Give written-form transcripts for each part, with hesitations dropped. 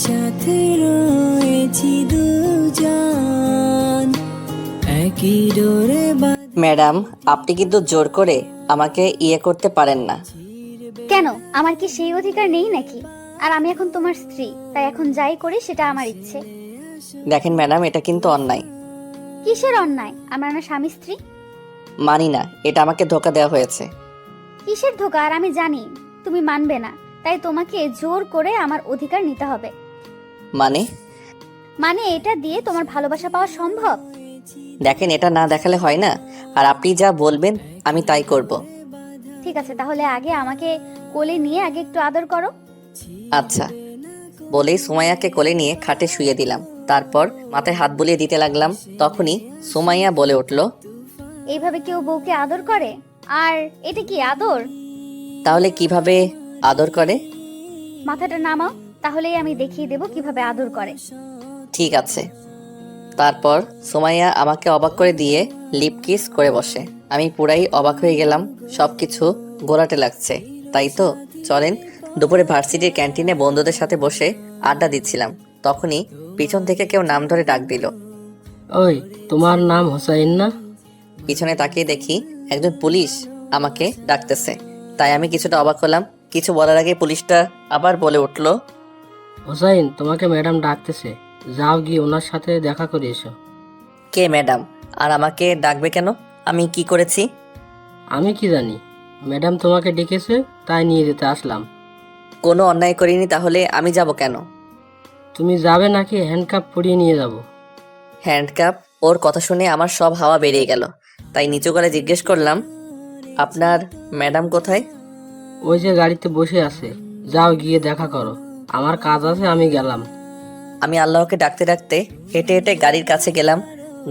সাথে রয়েছি দুজন, একই ডোরে ম্যাডাম, আপনি কিন্তু জোর করে আমাকে ইয়ে করতে পারেন না। কেন, আমার কি সেই অধিকার নেই নাকি? আর আমি এখন তোমার স্ত্রী, তাই এখন যাই করি সেটা আমার ইচ্ছে। দেখেন ম্যাডাম, এটা কিন্তু অন্যায়। কিসের অন্যায়? আমরা না স্বামী স্ত্রী? মানি না, এটা আমাকে ধোকা দেওয়া হয়েছে। কিসের ধোকা? আর আমি জানি তুমি মানবে না, তাই তোমাকে জোর করে আমার অধিকার নিতে হবে। মানে? মানে এটা দিয়ে তোমার ভালোবাসা পাওয়া সম্ভব? দেখেন, এটা না দেখালে হয় না, আর আপনি যা বলবেন আমি তাই করব। ঠিক আছে, তাহলে আগে আমাকে কোলে নিয়ে আগে একটু আদর করো। আচ্ছা। বলেই সুমাইয়াকে কোলে নিয়ে খাটে শুয়ে দিলাম, তারপর মাথায় হাত বুলিয়ে দিতে লাগলাম। তখনই সুমাইয়া বলে উঠল, এইভাবে কেউ বউকে আদর করে? আর এটা কি আদর? তাহলে কিভাবে আদর করে? মাথাটা নামাও, তাহলেই আমি দেখিয়ে দেব কিভাবে আদর করে। ঠিক আছে। তারপর সুমাইয়া আমাকে অবাক করে দিয়ে লিপ কিস করে বসে। আমি পুরাই অবাক হয়ে গেলাম, সবকিছু গোলাটে লাগছে। তাই তো, চলেন। দুপুরে ভার্সিটির ক্যান্টিনে বন্ধুদের সাথে বসে আড্ডা দিচ্ছিলাম, তখনই পিছন থেকে কেউ নাম ধরে ডাক দিল। ওই, তোমার নাম হোসাইন না? পিছনে তাকিয়ে দেখি একজন পুলিশ আমাকে ডাকতেছে, তাই আমি কিছুটা অবাক হলাম। কিছু বলার আগে পুলিশটা আবার বলে উঠল, হোসাইন, তোমাকে ম্যাডাম ডাকতেছে, যাও গিয়ে ওনার সাথে দেখা করে এসো। কে ম্যাডাম? আর আমাকে ডাকবে কেন? আমি কি করেছি? আমি কি জানি, ম্যাডাম তোমাকে ডেকেছে তাই নিয়ে যেতে আসলাম। কোনো অন্যায় করিনি, তাহলে আমি যাব কেন? তুমি যাবে নাকি হ্যান্ডকাপ পরিয়ে নিয়ে যাব? হ্যান্ডকাপ? ওর কথা শুনে আমার সব হাওয়া বেরিয়ে গেল, তাই নিচু করে জিজ্ঞেস করলাম, আপনার ম্যাডাম কোথায়? ওই যে গাড়িতে বসে আছে, যাও গিয়ে দেখা করো, আমার কাজ আছে, আমি গেলাম। আমি আল্লাহকে ডাকতে ডাকতে হেঁটে হেঁটে গাড়ির কাছে গেলাম।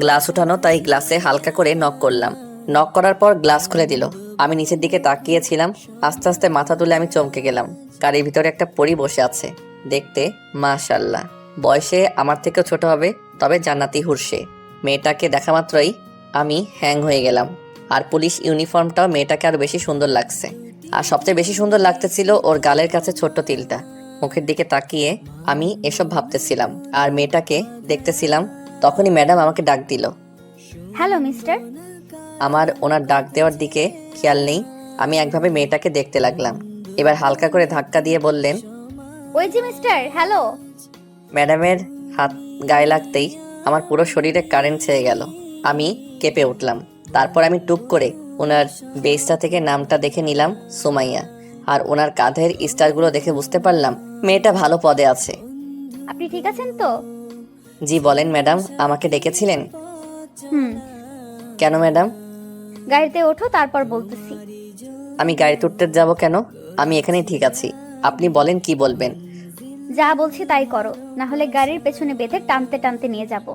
গ্লাস উঠানো, তাই গ্লাসে হালকা করে নক করলাম। নক করার পর গ্লাস খুলে দিল। আমি নিচের দিকে তাকিয়েছিলাম, আস্তে আস্তে মাথা তুলে আমি চমকে গেলাম। গাড়ির ভিতরে একটা পরী বসে আছে, দেখতে মাশাআল্লাহ। বয়সে আমার থেকেও ছোট হবে, তবে জান্নাতি হুর সে। মেয়েটাকে দেখা মাত্রই আমি হ্যাং হয়ে গেলাম। আর পুলিশ ইউনিফর্মটাও মেয়েটাকে আরো বেশি সুন্দর লাগছে। আর সবচেয়ে বেশি সুন্দর লাগতেছিল ওর গালের কাছে ছোট্ট তিলটা। মুখের দিকে তাকিয়ে আমি এসব ভাবতেছিলাম আর মেয়েটাকে দেখতেছিলাম। তখনই ম্যাডাম আমাকে ডাক দিল। Hello mister. আমার ওনার ডাক দেওয়ার দিকে খেয়াল নেই, আমি একভাবে মেয়েটাকে দেখতে লাগলাম। এবার হালকা করে ধাক্কা দিয়ে বললেন, ওই যে মিস্টার, হ্যালো। ম্যাডামের হাত গায়ে লাগতেই আমার পুরো শরীরে কারেন্ট ছেড়ে গেল। আমি কেঁপে উঠলাম। তারপর আমি টুক করে ওনার বেসটা থেকে নামটা দেখে নিলাম, সুমাইয়া। আর ওনার কাঁধের স্টারগুলো দেখে বুঝতে পারলাম মেয়েটা ভালো পদে আছে। আপনি ঠিক আছেন তো? জি বলেন ম্যাডাম, আমাকে ডেকেছিলেন? হুম। কেন ম্যাডাম? গাড়িতে ওঠো, তারপর বলতেছি। আমি গাড়িতে উঠতে যাব কেন? আমি এখানেই ঠিক আছি, আপনি বলেন কি বলবেন। যা বলছি তাই করো, না হলে গাড়ির পেছনে বেঁধে টানতে টানতে নিয়ে যাব।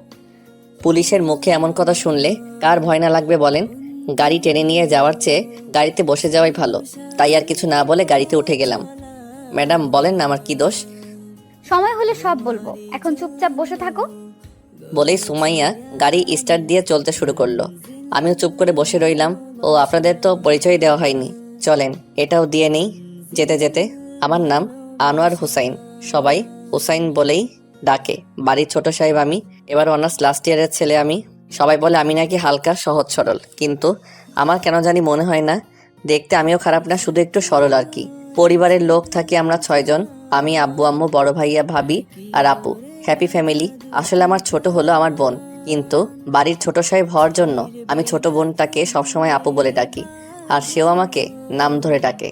পুলিশের মুখে এমন কথা শুনলে কার ভয় না লাগবে বলেন। গাড়ি টেনে নিয়ে যাওয়ার চেয়ে গাড়িতে বসে যাওয়াই ভালো। তাই আর কিছু না বলে গাড়িতে উঠে গেলাম। ম্যাডাম বলেন না আমার কি দোষ? সময় হলে সব বলবো, এখন চুপচাপ বসে থাকো। বলেই সুমাইয়া গাড়ি স্টার্ট দিয়ে চলতে শুরু করলো। আমিও চুপ করে বসে রইলাম। ও, আপনাদের তো পরিচয় দেওয়া হয়নি, চলেন এটাও দিয়ে নেই। যেতে যেতে, আমার নাম আনোয়ার হুসাইন, সবাই হুসাইন বলেই ডাকে। বাড়ির ছোট সাহেব আমি, এবার অনার্স লাস্ট ইয়ারের ছেলে আমি। সবাই বলে আমি নাকি হালকা সহজ সরল, কিন্তু আমার কেন জানি মনে হয় না। দেখতে আমিও খারাপ না, শুধু একটু সরল আর কি। পরিবারের লোক থাকি আমরা 6 জন, আমি, আব্বু আম্মু, বড় ভাইয়া, ভাবি আর আপু। Happy family. আসলে আমার ছোট হলো আমার বোন, কিন্তু বাড়ির ছোট সাহেব হওয়ার জন্য আমি ছোট বোনটাকে সবসময় আপু বলে ডাকি, আর সেও আমাকে নাম ধরে ডাকে।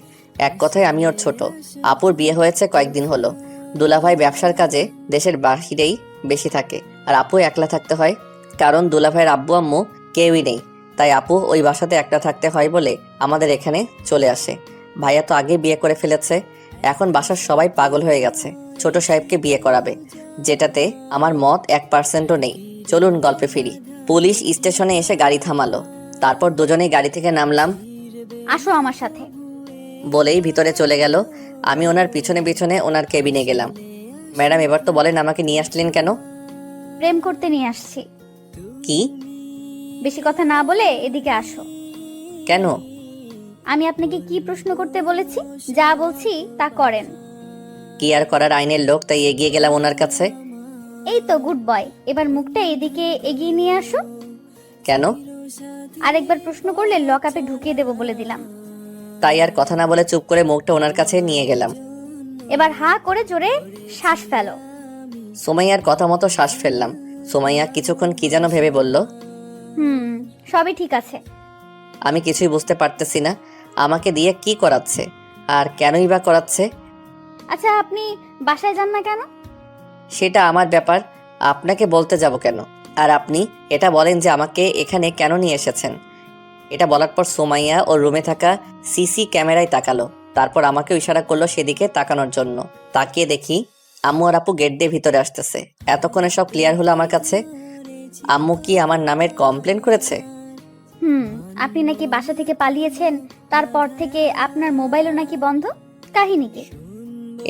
এক কথায় আমি ওর ছোট। আপুর বিয়ে হয়েছে কয়েকদিন হলো। দুলাভাই ব্যবসার কাজে দেশের বাহিরেই বেশি থাকে, আর আপু একলা থাকতে হয়, কারণ দুলাভাইয়ের আব্বু আম্মু কেউই নেই। তাই আপু ওই বাসাতে একলা থাকতে হয় বলে আমাদের এখানে চলে আসে। ভাইয়া তো আগে বিয়ে করে ফেলেছে, এখন বাসার সবাই পাগল হয়ে গেছে ছোট সাহেবকে বিয়ে করাবে, যেটাতে আমার মত 1%ও নেই। চলুন গল্পে ফিরি। পুলিশ স্টেশনে এসে গাড়ি থামালো, তারপর দুজনেই গাড়ি থেকে নামলাম। আসো আমার সাথে। বলেই ভিতরে চলে গেল। আমি ওনার পিছনে পিছনে ওনার কেবিনে গেলাম। ম্যাডাম, এবার তো বলেন আমাকে নিয়ে আসলেন কেন? প্রেম করতে নিয়ে আসছি। কি? বেশি কথা না বলে এদিকে আসো। কেন? আমি আপনাকে কি প্রশ্ন করতে বলেছি? যা বলছি তা করেন। কি আর করার, আইনের লোক, তাই এগিয়ে গেলাম ওনার কাছে। এই তো গুড বয়, এবার মুখটা এদিকে এগিয়ে নিয়ে আসো। কেন? আরেকবার প্রশ্ন করলে লক আপে ঢুকিয়ে দেবো বলে দিলাম। তাই আর কথা না বলে চুপ করে মুখটা ওনার কাছে নিয়ে গেলাম। এবার হা করে জোরে শ্বাস ফেলো। সুমাইয়ার কথা মতো শ্বাস ফেললাম। সুমাইয়া কিছুক্ষণ কি যেন ভেবে বলল। সবই ঠিক আছে। আমি কিছুই বুঝতে পারতেছি না আমাকে দিয়ে কি করাচ্ছে আর কেনই বা করাচ্ছে। আচ্ছা, আপনি বাসায় যান না কেন? সেটা আমার ব্যাপার, আপনাকে বলতে যাব কেন? আর আপনি এটা বলেন যে আমাকে এখানে কেন নিয়ে এসেছেন। এটা বলার পর সুমাইয়া ওর রুমে থাকা সিসি ক্যামেরায় তাকালো, তারপর আমাকে ইশারা করলো সেদিকে তাকানোর জন্য। তাকিয়ে দেখি আম্মু আর আপু গেট দিয়ে ভিতরে আসতেছে। এতক্ষণে সব ক্লিয়ার হলো আমার কাছে। আম্মু কি আমার নামের কমপ্লেন করেছে? আপনি নাকি বাসা থেকে পালিয়েছেন, তারপর থেকে আপনার মোবাইলও নাকি বন্ধ। কাহিনী কি?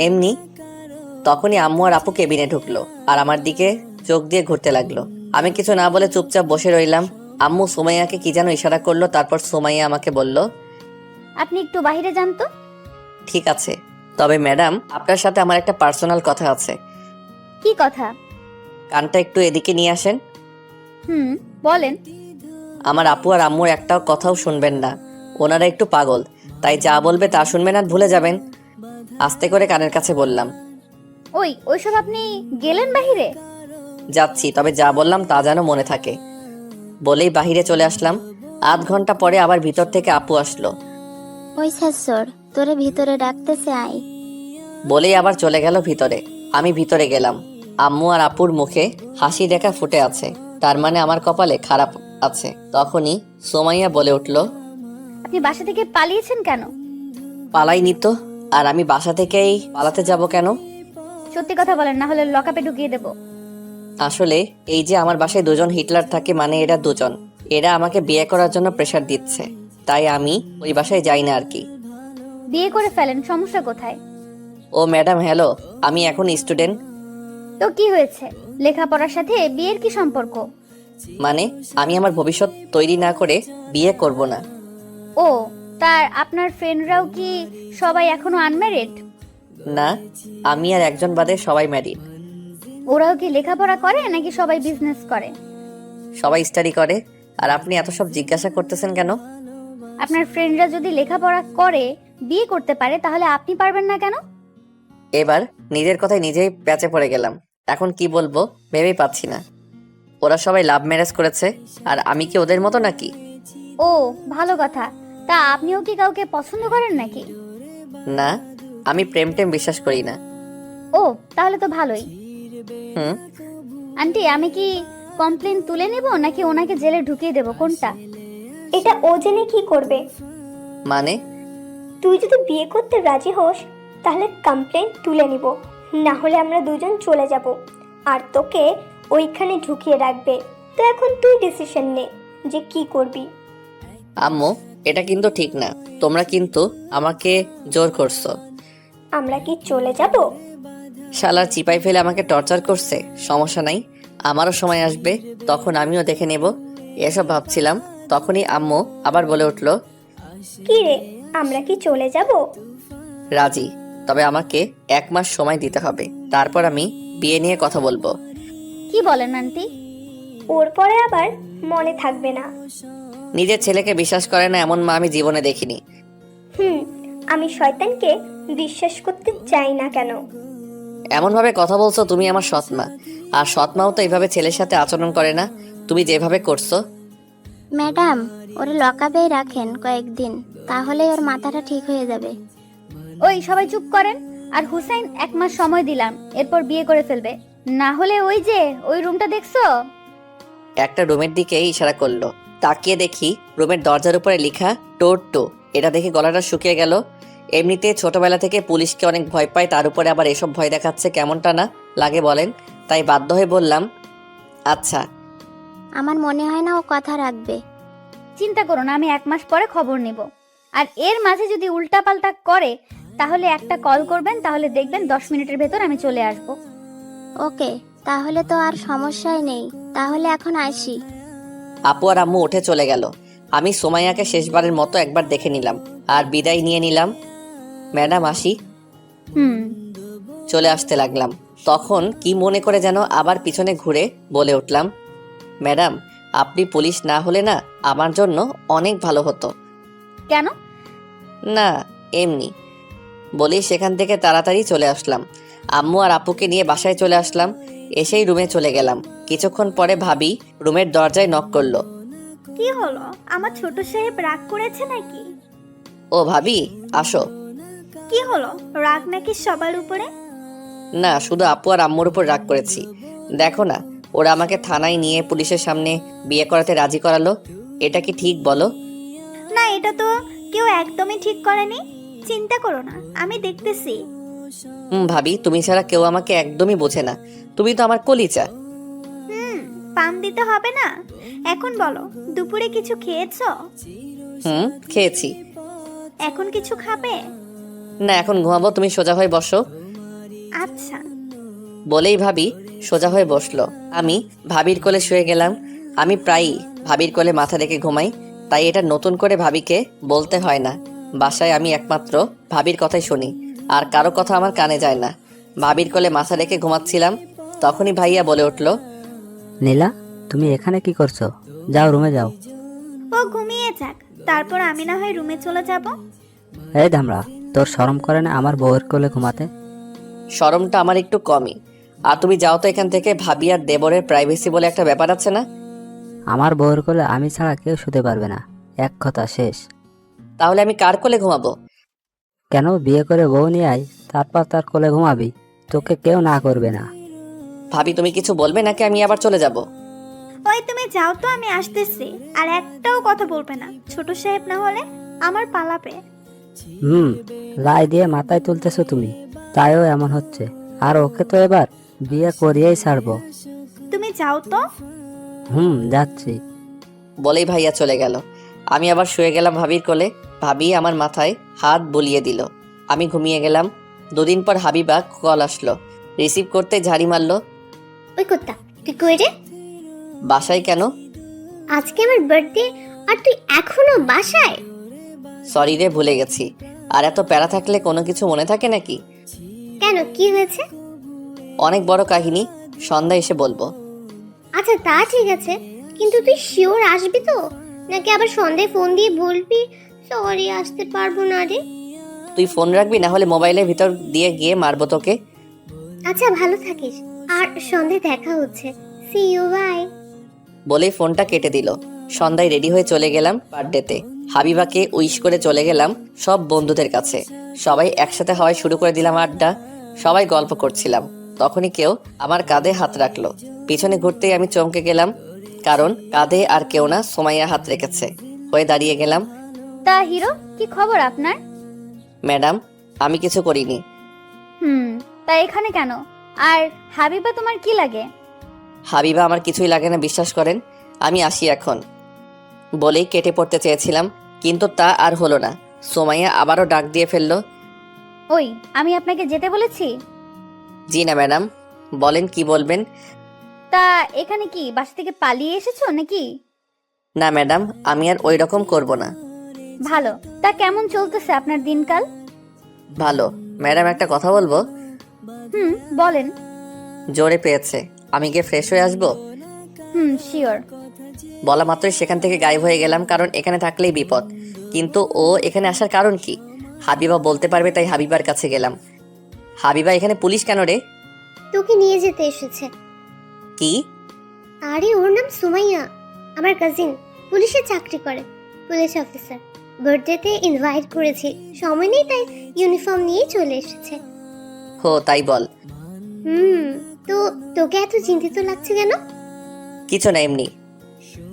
এমনি। তখনই আম্মু আর আপু কেবিনে ঢুকলো আর আমার দিকে চোখ দিয়ে ঘুরতে লাগলো। আমি কিছু না বলে চুপচাপ বসে রইলাম। আম্মু সুমাইয়াকে কি যেন ইশারা করলো, তারপর সুমাইয়া আমাকে বলল, আপনি একটু বাইরে যান তো। ঠিক আছে, তবে ম্যাডাম আপনার সাথে আমার একটা পার্সোনাল কথা আছে। কি কথা? কানটা একটু এদিকে নিয়ে আসেন। বলেন। আমার আপু আর আম্মুর একটাও কথাও শুনবেন না, ওনারা একটু পাগল, তাই যা বলবে তা শুনবেন আর ভুলে যাবেন। আস্তে করে কানের কাছে বললাম। ওইসব আপনি গেলেন বাহিরে? যাচ্ছি, তবে যা বললাম তা যেন মনে থাকে। বলেই বাহিরে চলে আসলাম। আধ ঘন্টা পরে আবার ভিতর থেকে আপু আসলো। ওই শাশুর তোরে ভিতরে ডাকতেছে, আয়। বলেই আবার চলে গেল ভিতরে। আমি ভিতরে গেলাম। আম্মু আর আপুর মুখে হাসি রেখা ফুটে আছে, তার মানে আমার কপালে খারাপ আছে। তখনই সুমাইয়া বলে উঠল, আপনি বাসা থেকে পালিয়েছেন কেন? পালাইনি তো, আর আমি বাসা থেকেই পালাতে যাব কেন? সত্যি কথা বলেন, না হলে লকআপে ঢুকিয়ে দেব। আসলে এই যে আমার বাসায় দুজন হিটলার থাকে, মানে এরা দুজন, এরা আমাকে বিয়ে করার জন্য প্রেশার দিচ্ছে, তাই আমি ওই বাসায় যাই না আর কি। বিয়ে করে ফেলেন, সমস্যা কোথায়? ও ম্যাডাম হ্যালো, আমি এখন স্টুডেন্ট। তো কি হয়েছে? লেখাপড়ার সাথে বিয়ের কি সম্পর্ক? মানে আমি আমার ভবিষ্যৎ তৈরি না করে বিয়ে করব না। ও, তার আপনার ফ্রেন্ডরাও কি সবাই এখনো আনম্যারিড? না, আমি আর একজন বাদে সবাই ম্যারিড। ওরাও কি লেখাপড়া করে নাকি সবাই বিজনেস করে? সবাই স্টাডি করে। আর আপনি এত সব জিজ্ঞাসা করতেছেন কেন? আপনার ফ্রেন্ডরা যদি লেখাপড়া করে বিয়ে করতে পারে, তাহলে আপনি পারবেন না কেন? এবার নিজের কথায় নিজেই প্যাচে পড়ে গেলাম। এখন কি বলবো ভেবেই পাচ্ছি না। ওরা সবাই লাভ ম্যারেজ করেছে, আর আমি কি ওদের মতো নাকি? ও, ভালো কথা। তা আপনিও কি কাউকে পছন্দ করেন নাকি? না, আমি প্রেম টেম বিশ্বাস করি না। ও, তাহলে তো ভালোই। হুম। আন্টি, আমি কি কমপ্লেন তুলে নিব নাকি ওনাকে জেলে ঢুকিয়ে দেব, কোনটা? এটা ও জেনে কি করবে? মানে? তুই যদি বিয়ে করতে রাজি হোস তাহলে কমপ্লেন তুলে নিব, না হলে আমরা দুজন চলে যাব আর তোকে ওইখানে ঢুকিয়ে রাখবে। তো এখন তুই ডিসিশন নে যে কি করবি। আম্মু, এটা কিন্তু ঠিক না, তোমরা কিন্তু আমাকে জোর করছো। আমরা কি চলে যাব? শালার চিপাই ফেলে আমাকে টর্চার করছে। সমস্যা নাই, আমারও সময় আসবে, তখন আমিও দেখে নেব। এসব ভাবছিলাম, তখনই আম্মু আবার বলে উঠল, কি রে, আমরা কি চলে যাব? রাজি, তবে আমাকে 1 মাস সময় দিতে হবে, তারপর আমি বিয়ে নিয়ে কথা বলবো। কি বলেন আন্টি? ওর পরে আবার মনে থাকবে না। নিজের ছেলেকে বিশ্বাস করে না এমন মা আমি জীবনে দেখিনি। আমি শয়তানকে বিশ্বাস করতে চাই না কেন? এমন ভাবে কথা বলছো, তুমি আমার সৎমা, আর সৎমাও তো এইভাবে ছেলের সাথে আচরণ করে না, তুমি যেভাবে করছো। ম্যাডাম, ওরে লকআপেই রাখেন কয়েকদিন, তাহলে ওর মাথাটা ঠিক হয়ে যাবে। ওই সবাই চুপ করেন। আর হুসাইন, 1 মাস সময় দিলাম, এরপর বিয়ে করে ফেলবে, না হলে ওই যে ওই রুমটা দেখছো? একটা রুমের দিকে ইশারা করলো। তাকিয়ে দেখি রুমের দরজার উপরে লেখা টোর টো। এটা দেখে গলাটা শুকিয়ে গেল। এমনিতে ছোটবেলা থেকে পুলিশকে অনেক ভয় পায়, তার উপরে আবার এসব ভয় দেখাচ্ছে, কেমনটা না লাগে বলেন? তাই বাধ্য হয়ে বললাম, আচ্ছা। আমার মনে হয় না ও কথা রাখবে। চিন্তা করো না, আমি 1 মাস পরে খবর নিব। আর এর মাঝে যদি উল্টাপাল্টা করে তাহলে একটা কল করবেন, তাহলে দেখবেন 10 মিনিটের ভেতর আমি চলে আসব। ওকে, তাহলে তো আর সমস্যাই নেই, তাহলে এখন আসি। আপু আর আম্মু উঠে চলে গেল। আমি সুমাইয়াকে শেষবারের মতো একবার দেখে নিলাম আর বিদায় নিয়ে নিলাম। ম্যাডাম আসি। চলে আসতে লাগলাম। তখন কি মনে করে যেন আবার পিছনে ঘুরে বলে উঠলাম, ম্যাডাম, আপনি পুলিশ না হলে না আমার জন্য অনেক ভালো হতো। কেন? না, এমনি বলেই সেখান থেকে তাড়াতাড়ি চলে আসলাম। আম্মু আর আপুকে নিয়ে বাসায় চলে আসলাম। এসেই রুমে চলে গেলাম। কিছুক্ষণ পরে ভাবি রুমের দরজায় নক করলো। কি হলো, আমার ছোট সাহেব রাগ করেছে নাকি? ও ভাবি, আসো। কি হলো, রাগ নাকি সবার উপরে? না, শুধু আপু আর আম্মুর উপর রাগ করেছি। দেখো না, ওরা আমাকে থানায় নিয়ে পুলিশের সামনে বিয়ে করাতে রাজি করালো। এটা কি ঠিক বলো? না, এটা তো কেউ একদমই ঠিক করেনি। চিন্তা করো না, আমি দেখতেছি। ভাবি, তুমি ছাড়া কেউ আমাকে একদমই বোঝে না। তুমি তো আমার কলিজা। পাম দিতে হবে না। এখন বলো, দুপুরে কিছু খেয়েছো? খেয়েছি। এখন কিছু খাবে? না, এখন ঘুমাবো। তুমি সোজা হয়ে বসো। আচ্ছা। বলেই ভাবি সোজা হয়ে বসলো। আমি ভাবির কোলে শুয়ে গেলাম। আমি প্রায়ই ভাবির কোলে মাথা রেখে ঘুমাই, তাই এটা নতুন করে ভাবিকে বলতে হয় না। বাসায় আমি একমাত্র ভাবির কথাই শুনি, আর কারো কথা আমার কানে যায় না। ভাবির কোলে মাথা রেখে ঘুমাচ্ছিলাম, তখনই ভাইয়া বলে উঠলো, নীলা, তুমি এখানে কি করছো? যাও, রুমে যাও। ও ঘুমিয়ে যাক, তারপর আমি না হয় রুমে চলে যাব। এই ধামড়া, তোর শরম করে না আমার বউয়ের কোলে ঘুমাতে? শরমটা আমার একটু কমই। আর তুমি যাও তো এখান থেকে। ভাবি আর দেবরের প্রাইভেসি বলে একটা ব্যাপার আছে না? আমার বউয়ের কোলে আমি ছাড়া কেউ শুতে পারবে না, এক কথা শেষ। তাহলে আমি কার কোলে ঘুমাবো? কেন, বিয়ে করে বউ নিয়ে আয়, তারপর তার কোলে ঘুমাবি। তোকে কেউ না করবে না। ভাবি, তুমি কিছু বলবে নাকি আমি আবার চলে যাব? ওই তুমি যাও তো, আমি আসতেছি। আর একটাও কথা বলবে না, ছোট সাহেব না হলে আমার পালাবে। লাই দিয়ে মাথায় তুলতেছো তুমি, তাইও এমন হচ্ছে। আর ওকে তো এবার বিয়ে করিয়েই ছাড়বো। তুমি যাও তো। যাচ্ছি। বলেই ভাইয়া চলে গেল। আমি আবার শুয়ে গেলাম ভাবির কোলে। ভাবি আমার মাথায় হাত বুলিয়ে দিল। আমি ঘুমিয়ে গেলাম। দুদিন পর হাবিবা কল আসলো। রিসিভ করতে ঝাড়ি মারলো। ওই কুত্তা, তুই কই রে? বাসায় কেন? আজকে আমার বার্থডে আর তুই এখনো বাসায়? সরি রে, ভুলে গেছি। আর এত প্যারা থাকলে কোনো কিছু মনে থাকে নাকি? কেন, কি হয়েছে? অনেক বড় কাহিনী, সন্ধ্যায় এসে বলবো। আচ্ছা, তা ঠিক আছে, কিন্তু তুই শিওর আসবি তো, নাকি আবার সন্ধ্যায় ফোন দিয়ে বলবি সরি আসতে পারবো না রে? তুই ফোন রাখবি, না হলে মোবাইলের ভিতর দিয়ে গিয়ে মারবো তোকে। আচ্ছা, ভালো থাকিস, আর সন্ধ্যায় দেখা হচ্ছে। See you, bye. বলেই ফোনটা কেটে দিল। সন্ধ্যায় রেডি হয়ে চলে গেলাম বার্থডেতে। হাবিবাকে উইশ করে চলে গেলাম সব বন্ধুদের কাছে। সবাই একসাথে হওয়ায় শুরু করে দিলাম আড্ডা। সবাই গল্প করছিলাম। তখনই কেউ আমার কাঁধে হাত রাখলো। পিছনে ঘুরতেই আমি চমকে গেলাম, কারণ কাঁধে আর কেউ না, সুমাইয়া হাত রেখেছে। হয়ে দাঁড়িয়ে গেলাম। তা হিরো, কি খবর আপনার? ম্যাডাম, আমি কিছু করিনি। তা এখানে কেন? আর হাবিবা তোমার কি লাগে? হাবিবা আমার কিছুই লাগে না, বিশ্বাস করেন। আমি আসি এখন। বলেই কেটে পড়তে চেয়েছিলাম, কিন্তু তা আর হলো না। সুমাইয়া আবারও ডাক দিয়ে ফেললো। ওই, আমি আপনাকে যেতে বলেছি? জি না ম্যাডাম, বলেন কি বলবেন। তা এখানে কি বাসা থেকে পালিয়ে এসেছো নাকি? না ম্যাডাম, আমি আর ওই রকম করবো না। ভালো। তা কেমন চলতেছে আপনার দিনকাল? ভালো। ম্যাডাম, একটা কথা বলবো? বলেন। জোরে পেয়েছে, আমি গিয়ে ফ্রেশ হয়ে আসবো? শিওর। বলা মাত্রই সেখান থেকে গায়েব হয়ে গেলাম, কারণ এখানে থাকলেই বিপদ। কিন্তু ও এখানে আসার কারণ কি? হাবিবা বলতে পারবে, তাই হাবিবার কাছে গেলাম। হাবিবা, এখানে পুলিশ কেন রে? তোকে নিয়ে যেতে এসেছে। কি? আরে, ওর নাম সুমাইয়া, আমার কাজিন, পুলিশে চাকরি করে, পুলিশ অফিসার। বার্থডেতে ইনভাইট করেছি, সময় নেই তাই ইউনিফর্ম নিয়ে চলে এসেছে। হো, তাই বল। তো তোকে এত চিন্তিত লাগছে কেন? কিছু না, এমনি।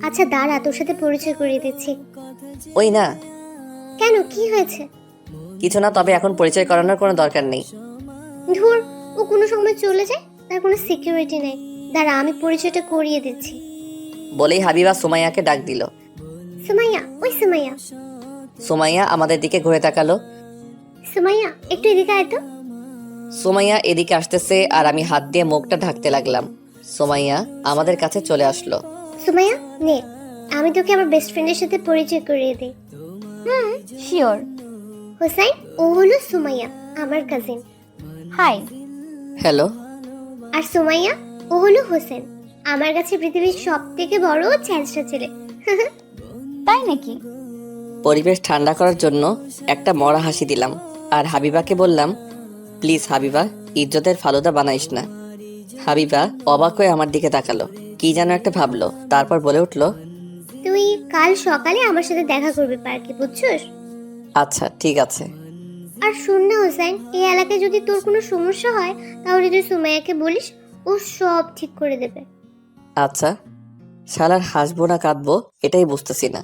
আচ্ছা দাঁড়া, তোর সাথে পরিচয় করিয়ে দিচ্ছি। ওই না। কেন, কি হয়েছে? কিছু না, তবে এখন পরিচয় করানোর কোনো দরকার নেই। ধুর, ও কোনো সময় চলে যায়, তার কোনো সিকিউরিটি নেই। দাঁড়া, আমি পরিচয়টা করিয়ে দিচ্ছি। বলেই হাবিবা সুমাইয়াকে ডাক দিল। সুমাইয়া, ওই সুমাইয়া। সুমাইয়া আমাদের দিকে ঘুরে তাকালো। সুমাইয়া, একটু এদিকে আয় তো। সুমাইয়া এদিকে আসতেছে, আর আমি হাত দিয়ে মুখটা ঢাকতে লাগলাম। সুমাইয়া আমাদের কাছে চলে আসলো। সুমাইয়া, নে, আমি তোকে আমার বেস্ট ফ্রেন্ডের সাথে পরিচয় করিয়ে দিই। শিওর। হোসাইন, ও হলো সুমাইয়া, আমার কাজিন। হাই। হ্যালো। আর সুমাইয়া, ও হলো হোসেন, আমার কাছে পৃথিবীর সব থেকে বড় ছ্যাঁচড়া ছেলে। তাই নাকি? পরিবেশ ঠান্ডা করার জন্য একটা মরা হাসি দিলাম আর হাবিবাকে বললাম, প্লিজ হাবিবা, ইজ্জতের ফালুদা বানাইস না। হাবিবা অবাক হয়ে আমার দিকে তাকালো, কি যেন একটা ভাবলো, তারপর বলে উঠলো, তুই কাল সকালে আমার সাথে দেখা করবি পার্কে, বুঝছস? আচ্ছা ঠিক আছে। আর শোন না হোসেন, এই এলাকায় যদি তোর কোনো সমস্যা হয় তাহলে তুই সুমাইয়াকে বলিস, ও সব ঠিক করে দেবে। আচ্ছা। শালার হাসবো না কাঁদবো এটাই বুঝতেছি না,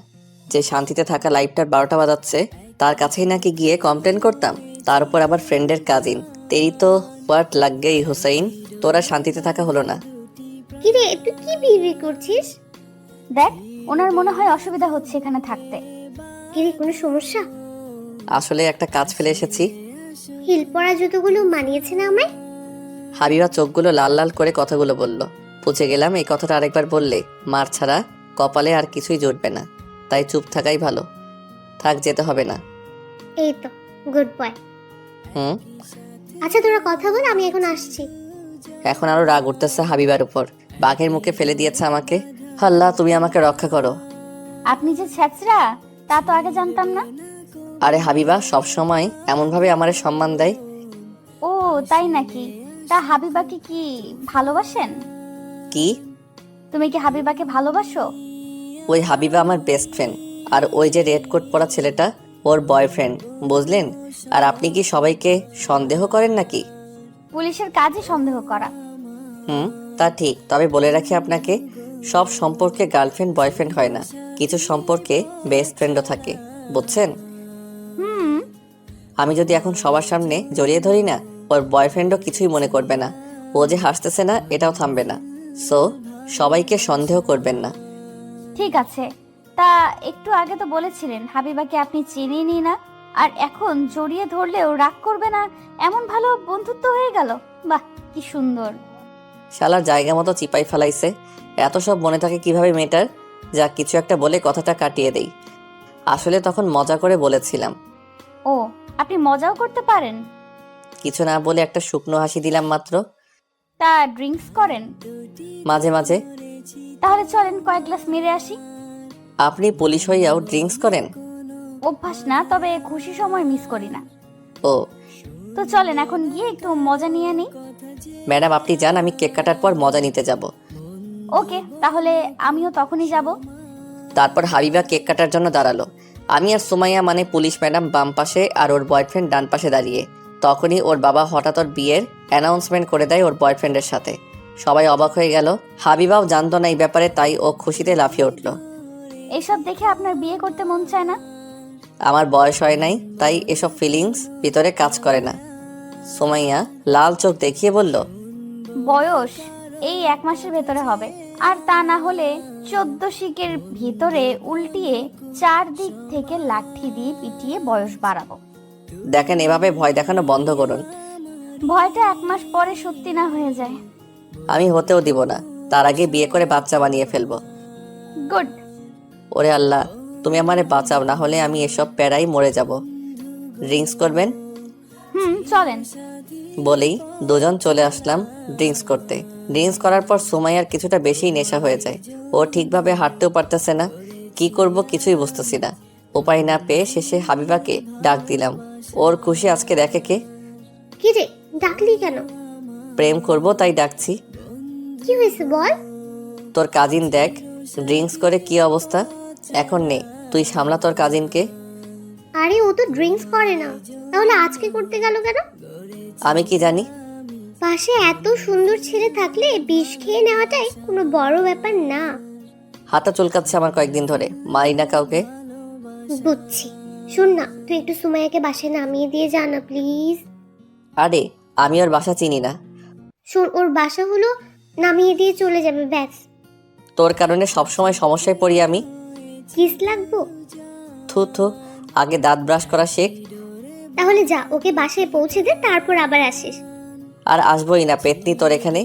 যে শান্তিতে থাকা লাইফটার 12টা বাজাচ্ছে তার কাছেই নাকি গিয়ে কমপ্লেন করতাম, তার উপর আবার ফ্রেন্ডের কাজিন। তেরি তো হোয়াট লাগ গেই হুসাইন, তোরা শান্তিতে থাকা হলো না। কিরে, তুই কি বিড়বিড় করছিস? দেখ, ওনার মনে হয় অসুবিধা হচ্ছে এখানে থাকতে। কিরে, কোনো সমস্যা? আসলে একটা কাজ ফেলে এসেছি। হিল পরা জুতোগুলো মানিয়েছে না আমায়? হাবিবা চোখগুলো লাল লাল করে কথাগুলো বলল। বুঝে গেলাম এই কথাটা আরেকবার বললে মার ছাড়া কপালে আর কিছুই জুটবে না, তাই চুপ থাকাই ভালো। থাক, যেতে হবে না। এই তো, গুড বয়। হুম। আচ্ছা তোরা কথা বল, আমি এখন আসছি। এখন আরো রাগ উঠতেছে হাবিবার উপর, বাঘের মুখে ফেলে দিয়েছে আমাকে। আল্লাহ, তুমি আমাকে রক্ষা করো। আপনি যে ছ্যাচরা তা তো আগে জানতাম না। আরে হাবিবা সব সময় এমন ভাবে আমারে সম্মান দেয়। ও তাই নাকি? তা হাবিবাকে কি ভালোবাসেন? কি? তুমি কি হাবিবাকে ভালোবাসো? ওই হাবিবা আমার বেস্ট ফ্রেন্ড, আর ওই যে রেড কোট পরা ছেলেটা ওর বয়ফ্রেন্ড, বুঝলেন? আর আপনি কি সবাইকে সন্দেহ করেন নাকি? পুলিশের কাজই সন্দেহ করা। হুম, তা ঠিক, তবে বলে রাখি আপনাকে, সব সম্পর্কে গার্লফ্রেন্ড বয়ফ্রেন্ড হয় না, কিছু সম্পর্কে বেস্ট ফ্রেন্ডও থাকে, বুঝছেন? হুম। আমি যদি এখন সবার সামনে জড়িয়ে ধরি না, ওর বয়ফ্রেন্ডও কিছুই মনে করবে না, ও যে হাসতেছে না এটাও থামবে না। সো সবাইকে সন্দেহ করবেন না। ঠিক আছে, তা একটু আগে তো বলেছিলেন হাবিবাকে আপনি চেনেনই না, আর এখন জড়িয়ে ধরলেও রাগ করবে না, এমন ভালো বন্ধুত্ব হয়ে গেল। বাহ, কি সুন্দর। শালার জায়গা মতো চিপাই ফেলাইছে, এত সব মনে থাকে কিভাবে মেয়েটার? যা কিছু একটা বলে কথাটা কাটিয়ে দেই। আসলে তখন মজা করে বলেছিলাম। ও, আপনি মজাও করতে পারেন? কিছু না বলে একটা শুকনো হাসি দিলাম মাত্র। তা ড্রিঙ্কস করেন? মাঝে মাঝে। তাহলে চলেন কয়েক গ্লাস মেরে আসি। আপনি পুলিশ হইয়াও ড্রিঙ্কস করেন? অভ্যাস না, তবে খুশি সময় মিস করি না। ও তো চলেন এখন গিয়ে একটু মজা নিয়ে নিই। ম্যাডাম, আপনি যান, আমি কেক কাটার পর মজা নিতে যাব। ওকে, তাহলে আমিও তখনই যাব। তারপর হাবিবা কেক কাটার জন্য দাঁড়ালো। আমি আর সুমাইয়া মানে পুলিশ ম্যাডাম বাম পাশে আর ওর বয়ফ্রেন্ড ডান পাশে দাঁড়িয়ে। তখনই ওর বাবা হঠাৎ ওর বিয়ের অ্যানাউন্সমেন্ট করে দেয় ওর বয়ফ্রেন্ডের সাথে। সবাই অবাক হয়ে গেল। হাবিবাও জানতো না এই ব্যাপারে, তাই ও খুশিতে লাফিয়ে উঠল। এইসব দেখে আপনার বিয়ে করতে মন চায় না? আমার বয়স হয় নাই, তাই এসব ফিলিংস ভিতরে কাজ করে না। সুমাইয়া লাল চোখ দেখিয়ে বলল, বয়স এই 1 মাসের ভেতরে হবে, আর তা না হলে 14 শিকের ভিতরে উল্টিয়ে 4 দিক থেকে লাঠি দিয়ে পিটিয়ে বয়স বাড়াবো। দেখেন, এভাবে ভয় দেখানো বন্ধ করুন। ভয়টা 1 মাস পরে সত্যি না হয়ে যায়। আমি হতেও দিব না, তার আগে বিয়ে করে বাচ্চা বানিয়ে ফেলবো। গুড। ওরে আল্লাহ, তুমি আমারে বাঁচাও, না হলে আমি এসব প্যারাই মরে যাব। ড্রিঙ্কস করবেন? চলেন। বলেই দুজন চলে আসলাম ড্রিঙ্কস করতে। ড্রিঙ্কস করার পর সুমাইয়ার কিছুটা বেশিই নেশা হয়ে যায়। ও ঠিকভাবে হাঁটতেও পারতেছে না, কি করব কিছুই বুঝতেছি না। উপায় না পেয়ে শেষে হাবিবাকে ডাক দিলাম। ওর খুশি আজকে দেখে কে। কি রে, ডাকলি কেন? প্রেম করব তাই ডাকছি। কি হয়েছে বল? তোর কাজিন দেখ ড্রিঙ্কস করে কি অবস্থা। এখন নে, তুই সামলা তোর কাজিনকে। আরে ও তো ড্রিঙ্কস করে না, তাহলে আজকে করতে গেল কেন? আমি কি জানি। পাশে এত সুন্দর ছেলে থাকলে বিষ খেয়ে নেওয়াটাই কোনো বড় ব্যাপার না। হাতটা চুলকাচ্ছে আমার কয়েকদিন ধরে, মারি না কাউকে। বুঝছি। শোন না, তুই একটু সুমাইয়াকে বাসায় নামিয়ে দিয়ে যা না প্লিজ। আরে আমি ওর বাসা চিনি না। শোন, ওর বাসা হলো নামিয়ে দিয়ে চলে যাবে, ব্যাস। তোর কারণে সবসময় সমস্যায় পড়ি আমি। কিস লাগবো? থু থু, আগে দাঁত ব্রাশ করা শেখ। তাহলে যা, ওকে বাসায় পৌঁছে দে, তারপর আবার আসিস। আর আসবোই না পেতনি তোর এখানে।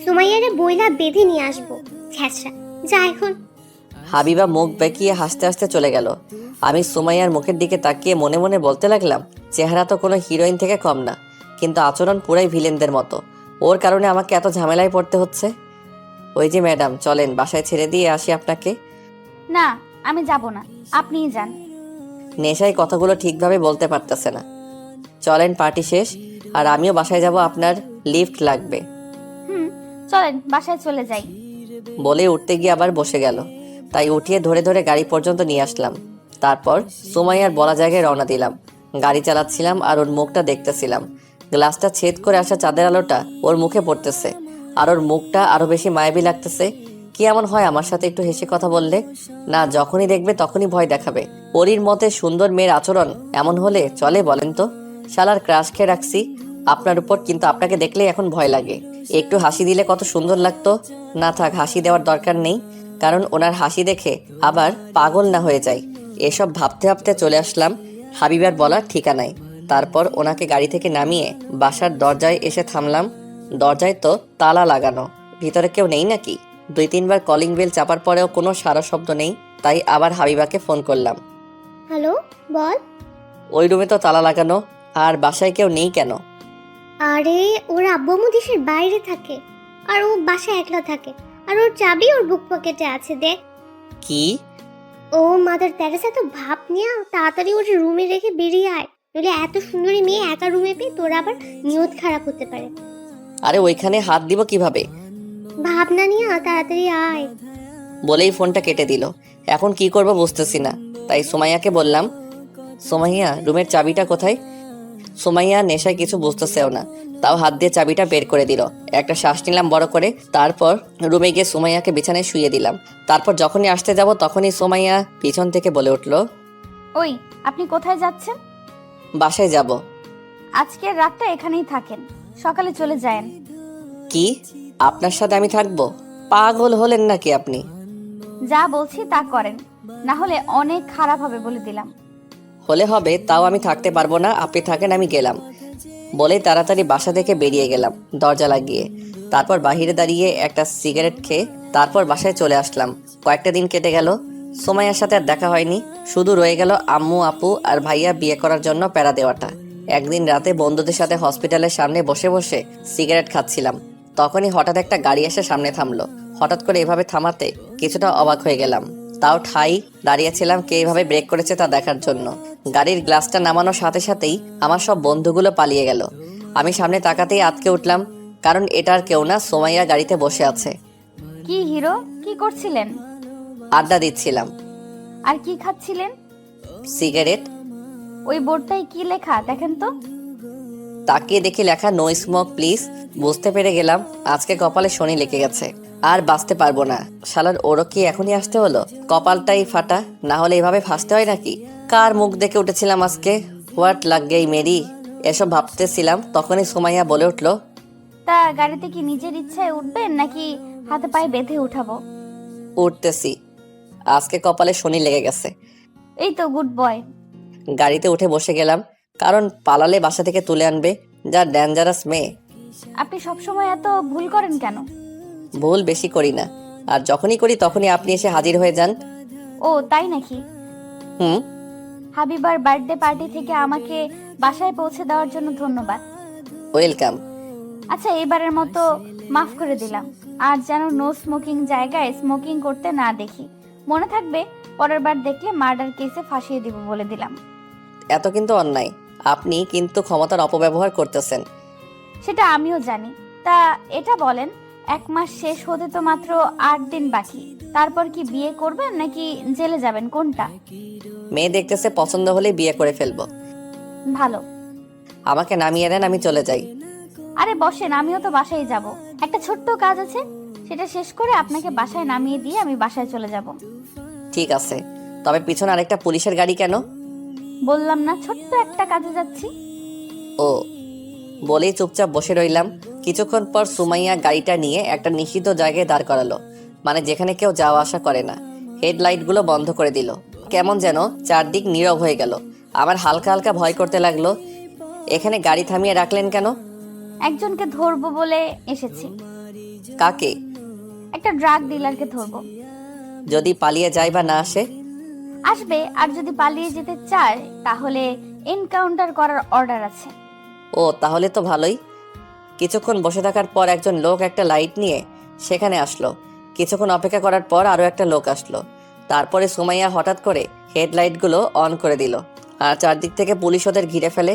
সুমাইয়ারে বইলা বেঁধে নিয়ে আসবো, ছ্যাঁচড়া। যা এখন। হাবিবা মুখ বেঁকিয়ে হাসতে হাসতে চলে গেল। আমি সুমাইয়ার মুখের দিকে তাকিয়ে মনে মনে বলতে লাগলাম, চেহারা তো কোনো হিরোইন থেকে কম না, কিন্তু আচরণ পুরাই ভিলেনদের মতো। ওর কারণে আমাকে এত ঝামেলায় পড়তে হচ্ছে। ওই যে ম্যাডাম, চলেন বাসায় ছেড়ে দিয়ে আসি আপনাকে। না, আমি যাব না, আপনিই যান। নেশায় কথাগুলো ঠিকভাবে বলতে পারতেছে না। চলেন, পার্টি শেষ, আর আমিও বাসায় যাব, আপনার লিফট লাগবে। চলেন বাসায় চলে যাই। বলে উঠতে গিয়ে আবার বসে গেল। তাই উঠিয়ে ধরে ধরে গাড়ি পর্যন্ত নিয়ে আসলাম। তারপর সুমাইয়ার বলা জায়গায় রওনা দিলাম। গাড়ি চালাচ্ছিলাম আর ওর মুখটা দেখতেছিলাম। গ্লাসটা ছেদ করে আসা চাঁদের আলোটা ওর মুখে পড়তেছে, আর ওর মুখটা আরো বেশি মায়াবী লাগতেছে। কি এমন হয় আমার সাথে একটু হেসে কথা বললে? না, যখনই দেখবে তখনই ভয় দেখাবে। পরীর মতে সুন্দর মেয়ের আচরণ এমন হলে চলে বলেন তো? শালার ক্রাশ খেয়ে রাখছি আপনার উপর, কিন্তু আপনাকে দেখলেই এখন ভয় লাগে। একটু হাসি দিলে কত সুন্দর লাগতো। না থাক, হাসি দেওয়ার দরকার নেই, কারণ ওনার হাসি দেখে আবার পাগল না হয়ে যায়। এসব ভাবতে ভাবতে চলে আসলাম হাবিবার বলার ঠিকানায়। তারপর ওনাকে গাড়ি থেকে নামিয়ে বাসার দরজায় এসে থামলাম। দরজায় তো তালা লাগানো, ভিতরে কেউ নেই নাকি? 2-3 বার কলিং বেল চাপার পরেও কোনো সারা শব্দ নেই। তাই আবার হাবিবাকে ফোন করলাম। হ্যালো, বল। ওই রুমে তো তালা লাগানো, আর বাসায় কেউ নেই কেন? আরে ওর আব্বু আম্মু দেশের বাইরে থাকে, আর ও বাসায় একলা থাকে, আর ওর চাবি ওর বুক পকেটে আছে, দেখ। কি? ও মাদার তেরেসা, তো ভাব নিয়ে তাড়াতাড়ি ওর রুমে রেখে বেরিয়ে আয়, নইলে এত সুন্দরী মেয়ে একা রুমে পেয়ে তোর আবার নিয়ত খারাপ হতে পারে। আরে ওইখানে হাত দিব কিভাবে? ভাবনা নিয়ে তাড়াতাড়ি আয়। বলেই ফোনটা কেটে দিল। এখন কি করব বুঝতেছি না। তাই সুমাইয়াকে বললাম, সুমাইয়া, রুমের চাবিটা কোথায়? সুমাইয়া নেশায় কিছু বুঝতেছেও না, তাও হাত দিয়ে চাবিটা বের করে দিল। একটা শ্বাস নিলাম বড় করে, তারপর রুমে গিয়ে সুমাইয়াকে বিছানায় শুয়ে দিলাম। তারপর যখনই আসতে যাব তখনই সুমাইয়া পিছন থেকে বলে উঠল, ওই, আপনি কোথায় যাচ্ছেন? বাসায় যাব। আজকের রাতটা এখানেই থাকেন, সকালে চলে যায়েন। কি? আপনার সাথে আমি থাকবো? পাগল হলেন নাকি আপনি? যা বলছি তা করেন, না হলে অনেক খারাপ হবে বলে দিলাম। হলে হবে, তাও আমি থাকতে পারবো না। আপনি থাকেন, আমি গেলাম। বলে তাড়াতাড়ি বাসা থেকে বেরিয়ে গেলাম দরজা লাগিয়ে। তারপর বাহিরে দাঁড়িয়ে একটা সিগারেট খেয়ে তারপর বাসায় চলে আসলাম। কয়েকটা দিন কেটে গেল, সুমাইয়ার সাথে আর দেখা হয়নি। শুধু রয়ে গেল আম্মু, আপু আর ভাইয়া বিয়ে করার জন্য প্যারা দেওয়াটা। একদিন রাতে বন্ধুদের সাথে হসপিটালের সামনে বসে বসে সিগারেট খাচ্ছিলাম। তখনই হঠাৎ একটা গাড়ি এসে সামনে থামলো। হঠাৎ করে এভাবে থামাতে কিছুটা অবাক হয়ে গেলাম। তাও ঠাই দাঁড়িয়েছিলাম কে এভাবে ব্রেক করেছে তা দেখার জন্য। গাড়ির গ্লাসটা নামানোর সাথে সাথেই আমার সব বন্ধুগুলো পালিয়ে গেল। আমি সামনে তাকাতেই আটকে উঠলাম, কারণ এটার কেউ না, সুমাইয়া গাড়িতে বসে আছে। কি হিরো, কি করছিলেন? আড্ডা দিচ্ছিলাম। আর কি খাচ্ছিলেন? সিগারেট। ওই বোর্ডটায় কি লেখা দেখেন তো। তাকিয়ে দেখি লেখা নো স্মোক প্লিজ। বুঝতে পেরে গেলাম আজকে কপালে শনি লেগে গেছে, আর বাঁচতে পারবো না। শালার ওরও কি এখনই আসতে হলো? কপালটাই ফাটা, না হলে এভাবে ফাঁসতে হয় নাকি? কার মুখ দেখে উঠেছিলাম আজকে? হোয়াট লাগ গেই মেরি। এসব ভাবতেছিলাম তখনই সুমাইয়া বলে উঠলো, তা গাড়িতে কি নিজের ইচ্ছায় উঠবেন নাকি হাতে পায়ে বেঁধে উঠাবো? উঠতেছি, আজকে কপালে শনি লেগে গেছে। এই তো, গুড বয়। গাড়িতে উঠে বসে গেলাম, কারণ পালালে বাসা থেকে তুলে আনবে। যা ডেঞ্জারাস মেয়ে। আপনি সবসময় এত ভুল করেন কেন? ভুল বেশি করি না, আর যখনই করি তখনই আপনি এসে হাজির হয়ে যান। ও তাই নাকি? হুম। হাবিবার বার্থডে পার্টি থেকে আমাকে বাসায় পৌঁছে দেওয়ার জন্য ধন্যবাদ। ওয়েলকাম। আচ্ছা, এবারের মতো মাফ করে দিলাম। আর যেন নো স্মোকিং জায়গায় স্মোকিং করতে না দেখি, মনে থাকবে। পরের বার দেখলে মার্ডার কেসে ফাঁসিয়ে দিব বলে দিলাম। এত কিন্তু অন্যায়। আপনি কিন্তু ক্ষমতার অপব্যবহার করতেছেন। সেটা আমিও জানি। তা এটা বলেন, 1 মাস শেষ হতে তো মাত্র 8 দিন বাকি। তারপর কি বিয়ে করবেন নাকি জেলে যাবেন, কোনটা? মেয়ে দেখতেছে, পছন্দ হলে বিয়ে করে ফেলবো। ভালো। আমাকে নামিয়ে দেন, আমি চলে যাই। আরে বসেন, আমিও তো বাসায় যাব। একটা ছোট্ট কাজ আছে, সেটা শেষ করে আপনাকে বাসায় নামিয়ে দিয়ে আমি বাসায় চলে যাব। ঠিক আছে, তবে পিছনে আরেকটা পুলিশের গাড়ি কেন? বললাম না, ছোট্ট একটা কাজে যাচ্ছি। ও, বলেই চুপচাপ বসে রইলাম। কিছুক্ষণ পর সুমাইয়া গাড়িটা নিয়ে একটা নিষিদ্ধ জায়গায় দাঁড় করালো, মানে যেখানে কেউ যাওয়া আসা করে না। হেডলাইটগুলো বন্ধ করে দিল। কেমন যেন চারদিক নীরব হয়ে গেল। আমার হালকা হালকা ভয় করতে লাগলো। এখানে গাড়ি থামিয়ে রাখলেন কেন? একজনকে ধরবো বলে এসেছি। কাকে? একটা ড্রাগ ডিলারকে ধরবো। যদি পালিয়ে যায় বা না আসে? আসবে, আর যদি পালিয়ে যেতে চায় তাহলে এনকাউন্টার করার অর্ডার আছে। ও তাহলে তো ভালোই। কিছুক্ষণ বসে থাকার পর একজন লোক একটা লাইট নিয়ে সেখানে আসলো। কিছুক্ষণ অপেক্ষা করার পর আরও একটা লোক আসলো। তারপরে সুমাইয়া হঠাৎ করে হেডলাইটগুলো অন করে দিল, আর চারদিক থেকে পুলিশ ওদের ঘিরে ফেলে।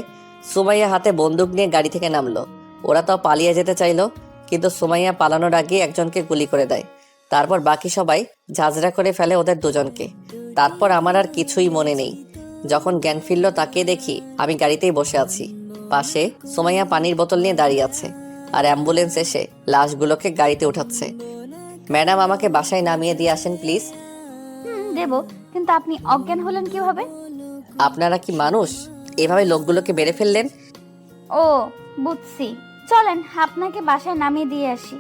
সুমাইয়া হাতে বন্দুক নিয়ে গাড়ি থেকে নামলো। ওরা তো পালিয়ে যেতে চাইলো, কিন্তু সুমাইয়া পালানোর আগে একজনকে গুলি করে দেয়। তারপর বাকি সবাই ঝাঁঝরা করে ফেলে ওদের দুজনকে। তারপর আমার আর কিছুই মনে নেই। যখন জ্ঞান ফিরল তাকে দেখি আমি গাড়িতেই বসে আছি। পাশে সুমাইয়া পানির বোতল নিয়ে দাঁড়িয়ে আছে, আর অ্যাম্বুলেন্স এসে লাশগুলোকে গাড়িতে উঠাচ্ছে। ম্যাডাম, আমাকে বাসায় নামিয়ে দিয়ে আসেন প্লিজ। দেব, কিন্তু আপনি অজ্ঞান হলেন কিভাবে? আপনারা কি মানুষ? এভাবে লোকগুলোকে মেরে ফেললেন? ও বুঝছি, চলেন আপনাকে বাসায় নামিয়ে দিয়ে আসি।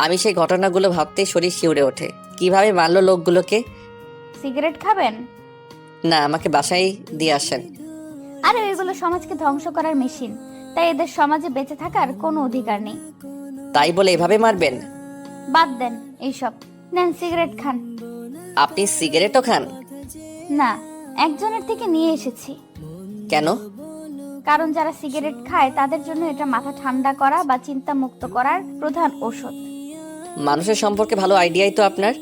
আমি সেই ঘটনাগুলো ভাবতেই শরীর শিউরে ওঠে। কিভাবে মারলো লোকগুলোকে? সিগারেট খাবেন? না, আমাকে বাসায় দিয়ে আসেন। আরে ওইগুলো সমাজকে ধ্বংস করার মেশিন, তাই এদের সমাজে বেঁচে থাকার কোনো অধিকার নেই। তাই বলে এভাবে মারবেন? বাদ দেন এইসব, নেন সিগারেট খান। আপনি সিগারেটও খান? না, একজনের থেকে নিয়ে এসেছি। কেন? কারণ যারা সিগারেট খায় তাদের জন্য এটা মাথা ঠান্ডা করা বা চিন্তা মুক্ত করার প্রধান ঔষধ। মানুষের সম্পর্কে ভালো আইডিয়াই তো আপনার।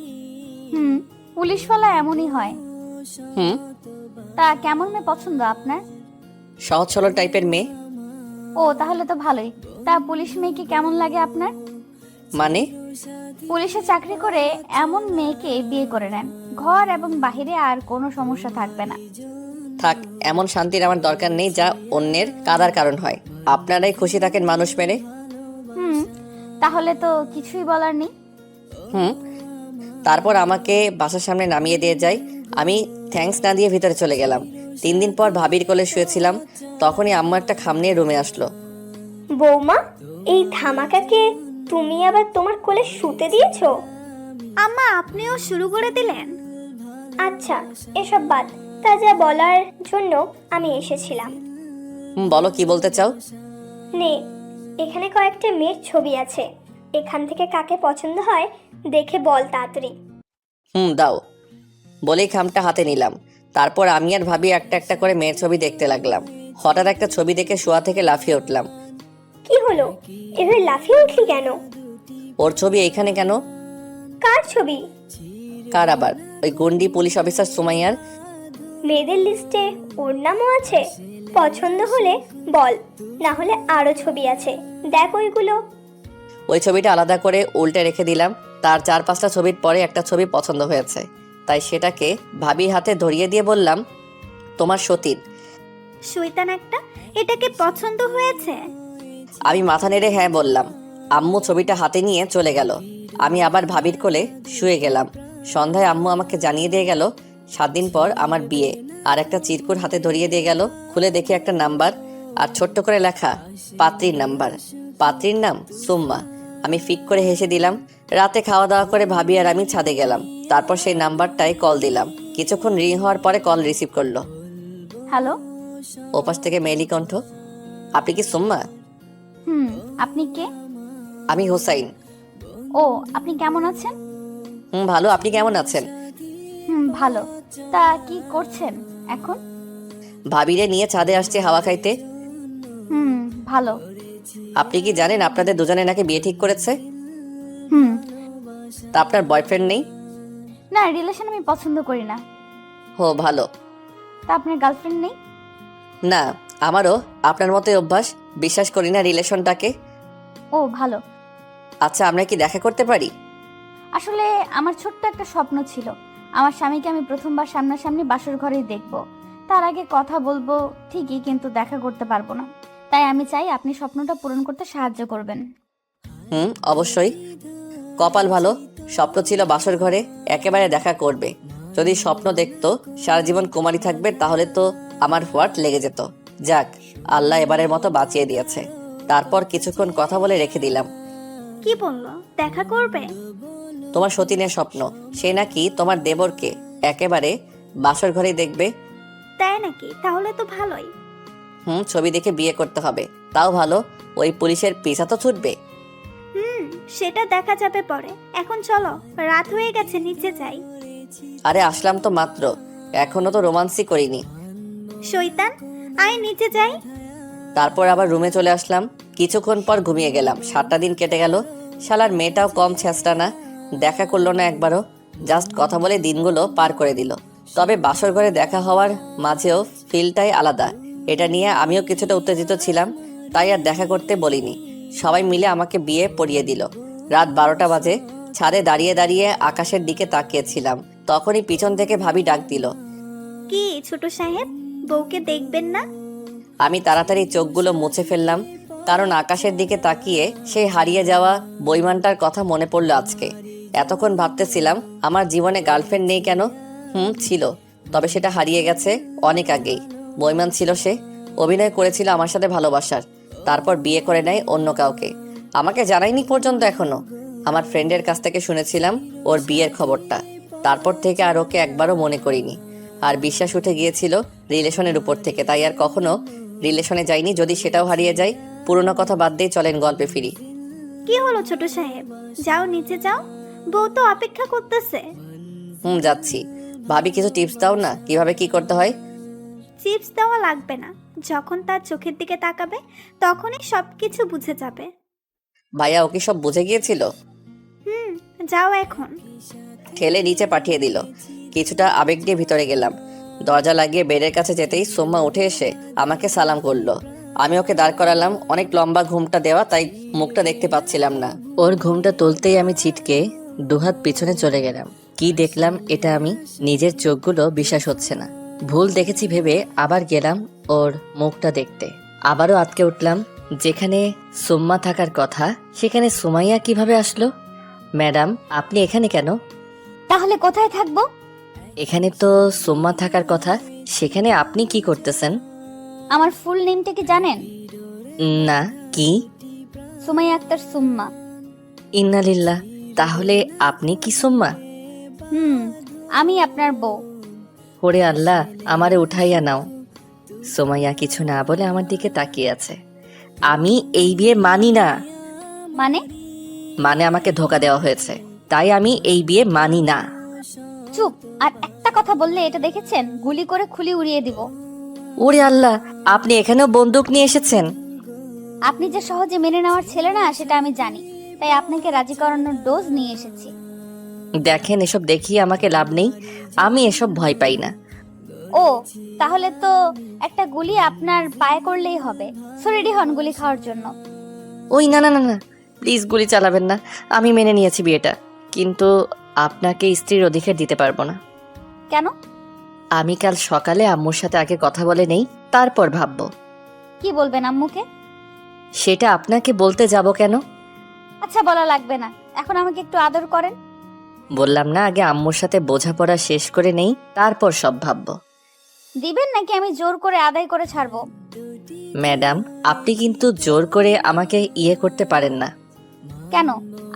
পুলিশওয়ালা এমনই হয়। হুম। তা কেমন মেয়ে পছন্দ আপনার? সহজ সরল টাইপের মেয়ে। ও তাহলে তো ভালোই। তা পুলিশ মেয়েকে কেমন লাগে আপনার? মানে? পুলিশে চাকরি করে এমন মেয়েকে বিয়ে করে নেন, ঘর এবং বাহিরে আর কোনো সমস্যা থাকবে না। থাক, এমন শান্তির আমার দরকার নেই যা অন্যের কাদার কারণ হয়। আপনারাই খুশি থাকেন মানুষ মেরে। তাহলে তো কিছুই বলার নেই। তারপর আমাকে বাসার সামনে নামিয়ে দিয়ে যায়। আমি থ্যাঙ্কস না দিয়ে ভিতরে চলে গেলাম। 3 দিন পর ভাবির কোলে শুয়েছিলাম, তখনই আম্মু একটা খাম নিয়ে রুমে আসলো। বৌমা, এই ধামাকাকে তুমি আবার তোমার কোলে শুতে দিয়েছো? আম্মা, আপনিও শুরু করে দিলেন? আচ্ছা, এসব বাদ। তা যা বলার জন্য আমি এসেছিলাম। বলো, কি বলতে চাও? নে, এখানে কয়েকটা মেয়ের ছবি আছে। এখান থেকে কাকে পছন্দ হয় দেখে বল তাড়াতাড়ি। দাও। বলেই খামটা হাতে নিলাম। তারপর আমি আর ভাবি একটা একটা করে মেয়ের ছবি দেখতে লাগলাম। হঠাৎ একটা ছবি দেখে শোয়া থেকে লাফিয়ে উঠলাম। কি হলো? এভাবে লাফিয়ে উঠলি কেন? ওর ছবি এইখানে কেন? কার ছবি? কার আবার? ওই গন্ডি পুলিশ অফিসার সুমাইয়ার। মেয়েদের লিস্টে ওর নামও আছে? পছন্দ হলে বল, না হলে আরো ছবি আছে, দেখ ওইগুলো। ওই ছবিটা আলাদা করে উল্টে রেখে দিলাম। তার 4-5টা ছবির পরে একটা ছবি পছন্দ হয়েছে, তাই সেটাকে ভাবির হাতে ধরিয়ে দিয়ে বললাম, তোমার সতীন। শয়তান একটা, এটাকে পছন্দ হয়েছে? আমি মাথা নেড়ে হ্যাঁ বললাম। আম্মু ছবিটা হাতে নিয়ে চলে গেল। আমি আবার ভাবির কোলে শুয়ে গেলাম। সন্ধ্যায় আম্মু আমাকে জানিয়ে দিয়ে গেল 7 দিন পর আমার বিয়ে, আর একটা চিরকুট হাতে ধরিয়ে দিয়ে গেল। খুলে দেখি একটা নাম্বার, আর ছোট্ট করে লেখা পাত্রীর নাম্বার। পাত্রীর নাম সুম্মা। আমি ফিক করে হেসে দিলাম। রাতে খাওয়া দাওয়া করে ভাবি আর আমি ছাদে গেলাম। তারপর সেই নাম্বারটায় কল দিলাম। কিছুক্ষণ রিং হওয়ার পরে কল রিসিভ করলো। হ্যালো। ওপাশ থেকে মেলি কণ্ঠ, আপনি কি সুম্মা? আপনি কে? আমি হোসাইন। ও, আপনি কেমন আছেন? ভালো, আপনি কেমন আছেন? ভালো। তা কি করছেন এখন? ভাবিরে নিয়ে ছাদে আসছে হাওয়া খাইতে। ভালো। আপনি কি জানেন আপনাদের দুজনে নাকি বিয়ে ঠিক করেছে? তা আপনার বয়ফ্রেন্ড নেই? না, রিলেশন আমি পছন্দ করি না। হো, ভালো। তা আপনার গার্লফ্রেন্ড নেই? না, আমারও আপনার মতোই অভ্যাস, বিশ্বাস করি না রিলেশনটাকে। ও ভালো। আচ্ছা, আমরা কি দেখা করতে পারি? আসলে আমার ছোট্ট একটা স্বপ্ন ছিল, আমার স্বামীকে আমি প্রথমবার সামনাসামনি বাসর ঘরেই দেখব। তার আগে কথা বলবো ঠিকই, কিন্তু দেখা করতে পারবো না। তাই আমি চাই আপনি স্বপ্নটা পূরণ করতে সাহায্য করবেন। অবশ্যই। কপাল ভালো, স্বপ্ন ছিল বাসর ঘরে একেবারে দেখা করবে। যদি স্বপ্ন দেখতো সারা জীবন কুমারী থাকবে, তাহলে তো আমার হোয়াট লেগে যেত। যাক, আল্লাহ এবারের মতো বাঁচিয়ে দিয়েছে। তারপর কিছুক্ষণ কথা বলে রেখে দিলাম। কি বললো? দেখা করবে? তোমার সতীনের স্বপ্ন, সে নাকি তোমার দেবরকে একেবারে বাসর ঘরেই দেখবে। তাই নাকি? তাহলে তো ভালোই। ছবি দেখে বিয়ে করতে হবে, তাও ভালো। ওই পুলিশের পিছা তো ছুটবে। সেটা দেখা যাবে পরে। এখন চলো, রাত হয়ে গেছে, নিচে যাই। আরে আসলাম তো মাত্র, এখনো তো রোমান্সই করিনি। শয়তান, আয় নিচে যাই। তারপর আবার রুমে চলে আসলাম। কিছুক্ষণ পর ঘুমিয়ে গেলাম। 7টা দিন কেটে গেল। শালার মেয়েটাও কম ছেঁচড়া না, দেখা করলো না একবারও, জাস্ট কথা বলে দিনগুলো পার করে দিল। তবে বাসর ঘরে দেখা হওয়ার মাঝেও ফিলটাই আলাদা। এটা নিয়ে আমিও কিছুটা উত্তেজিত ছিলাম, তাই আর দেখা করতে বলিনি। সবাই মিলে আমাকে বিয়ে পড়িয়ে দিল। রাত 12টা বাজে। ছাদে দাঁড়িয়ে দাঁড়িয়ে আকাশের দিকে তাকিয়েছিলাম, তখনই পিছন থেকে ভাবি ডাক দিল। কি ছোট সাহেব, বউকে দেখবেন না? আমি তাড়াতাড়ি চোখগুলো মুছে ফেললাম, কারণ আকাশের দিকে তাকিয়ে সেই হারিয়ে যাওয়া বইমানটার কথা মনে পড়লো আজকে। এতক্ষণ ভাবতেছিলাম আমার জীবনে গার্লফ্রেন্ড নেই কেন। ছিল, তবে সেটা হারিয়ে গেছে অনেক আগেই। বইমান ছিল সে, অভিনয় করেছিল আমার সাথে ভালোবাসার, তারপর বিয়ে করে নেয় অন্য কাউকে। আমাকে জানায়নি পর্যন্ত এখনো। আমার ফ্রেন্ডের কাছ থেকে শুনেছিলাম ওর বিয়ের খবরটা। তারপর থেকে আর ওকে একবারও মনে করিনি। আর বিশ্বাস উঠে গিয়েছিল রিলেশনের উপর থেকে, তাই আর কখনো রিলেশনে যাইনি। যদি সেটাও হারিয়ে যায়, পুরোনো কথা বাদ দিয়ে চলেন গল্পে ফিরি। কি হলো ছোট সাহেব, যাও নিচে যাও, বউ তো অপেক্ষা করতেছে। যাচ্ছি। ভাবি কিছু টিপস দাও না, কিভাবে কি করতে হয়। চিপস দেওয়া লাগবে না, যখন তার চোখের দিকে তাকাবে তখনই সবকিছু বুঝে যাবে। ভাইয়া ওকে সব বুঝে গিয়েছিল। যাও এখন। ঠেলে নিচে পাঠিয়ে দিল। কিছুটা আবেগ নিয়ে ভিতরে গেলাম। দরজা লাগিয়ে বেডের কাছে যেতেই সোম্মা উঠে এসে আমাকে সালাম করলো। আমি ওকে দাঁড় করালাম। অনেক লম্বা ঘুমটা দেওয়া, তাই মুখটা দেখতে পাচ্ছিলাম না। ওর ঘুমটা তুলতেই আমি ছিটকে দুহাত পিছনে চলে গেলাম। কি দেখলাম এটা আমি নিজের চোখগুলো বিশ্বাস হচ্ছে না। ভুল দেখেছি ভেবে আবার গেলাম ওর মুখটা দেখতে। আবারও আটকে উঠলাম। যেখানে সোম্মা থাকার কথা সেখানে সুমাইয়া কিভাবে আসলো? ম্যাডাম, আপনি এখানে কেন? তাহলে কোথায় থাকবো? এখানে তো সোম্মা থাকার কথা, সেখানে আপনি কি করতেছেন? আমার ফুল নেমটা কি জানেন? না, কি? সুমাইয়া আক্তার সুম্মা। ইন্নালিল্লাহ, তাহলে আপনি কি সোম্মা? আমি আপনার বউ। ওরে আল্লাহ, আমারে উঠাইয়া নাও। সোমাইয়া কিছু না বলে আমার দিকে তাকিয়ে আছে। আমি এই বিয়ে মানি না। মানে আমাকে ধোকা দেওয়া হয়েছে, তাই আমি এই বিয়ে মানি না। চুপ! আর একটা কথা বললে এটা দেখেছেন, গুলি করে খুলি উড়িয়ে দিব। ওরে আল্লাহ, আপনি এখানেও বন্দুক নিয়ে এসেছেন? আপনি যে সহজে মেনে নেওয়ার ছেলে না সেটা আমি জানি, তাই আপনাকে রাজি করানোর ডোজ নিয়ে এসেছি। দেখেন, এসব দেখিয়ে আমাকে লাভ নেই। আমি এসব ভয় পাই না। ও, তাহলে তো একটা গুলি আপনার পায়ে করলেই হবে। সো রেডি হন গুলি খাওয়ার জন্য। ওই না না না না, প্লিজ গুলি চালাবেন না। আমি মেনে নিয়েছি বিয়েটা, কিন্তু আপনাকে স্ত্রীর অধিকার দিতে পারবো না। কেন? আমি কাল সকালে আম্মুর সাথে আগে কথা বলে নেই, তারপর ভাববো। কি বলবেন আম্মুকে? সেটা আপনাকে বলতে যাব কেন? আচ্ছা, বলা লাগবে না, এখন আমাকে একটু আদর করেন। বললাম না, আগে আম্মুর সাথে বোঝাপড়া শেষ করে নেই, তারপর সব ভাববো। দিবেন নাকি আমি জোর করে আদায় করে ছাড়বো? ম্যাডাম, আপনি কিন্তু জোর করে আমাকে ইয়ে করতে পারেন না। কেন?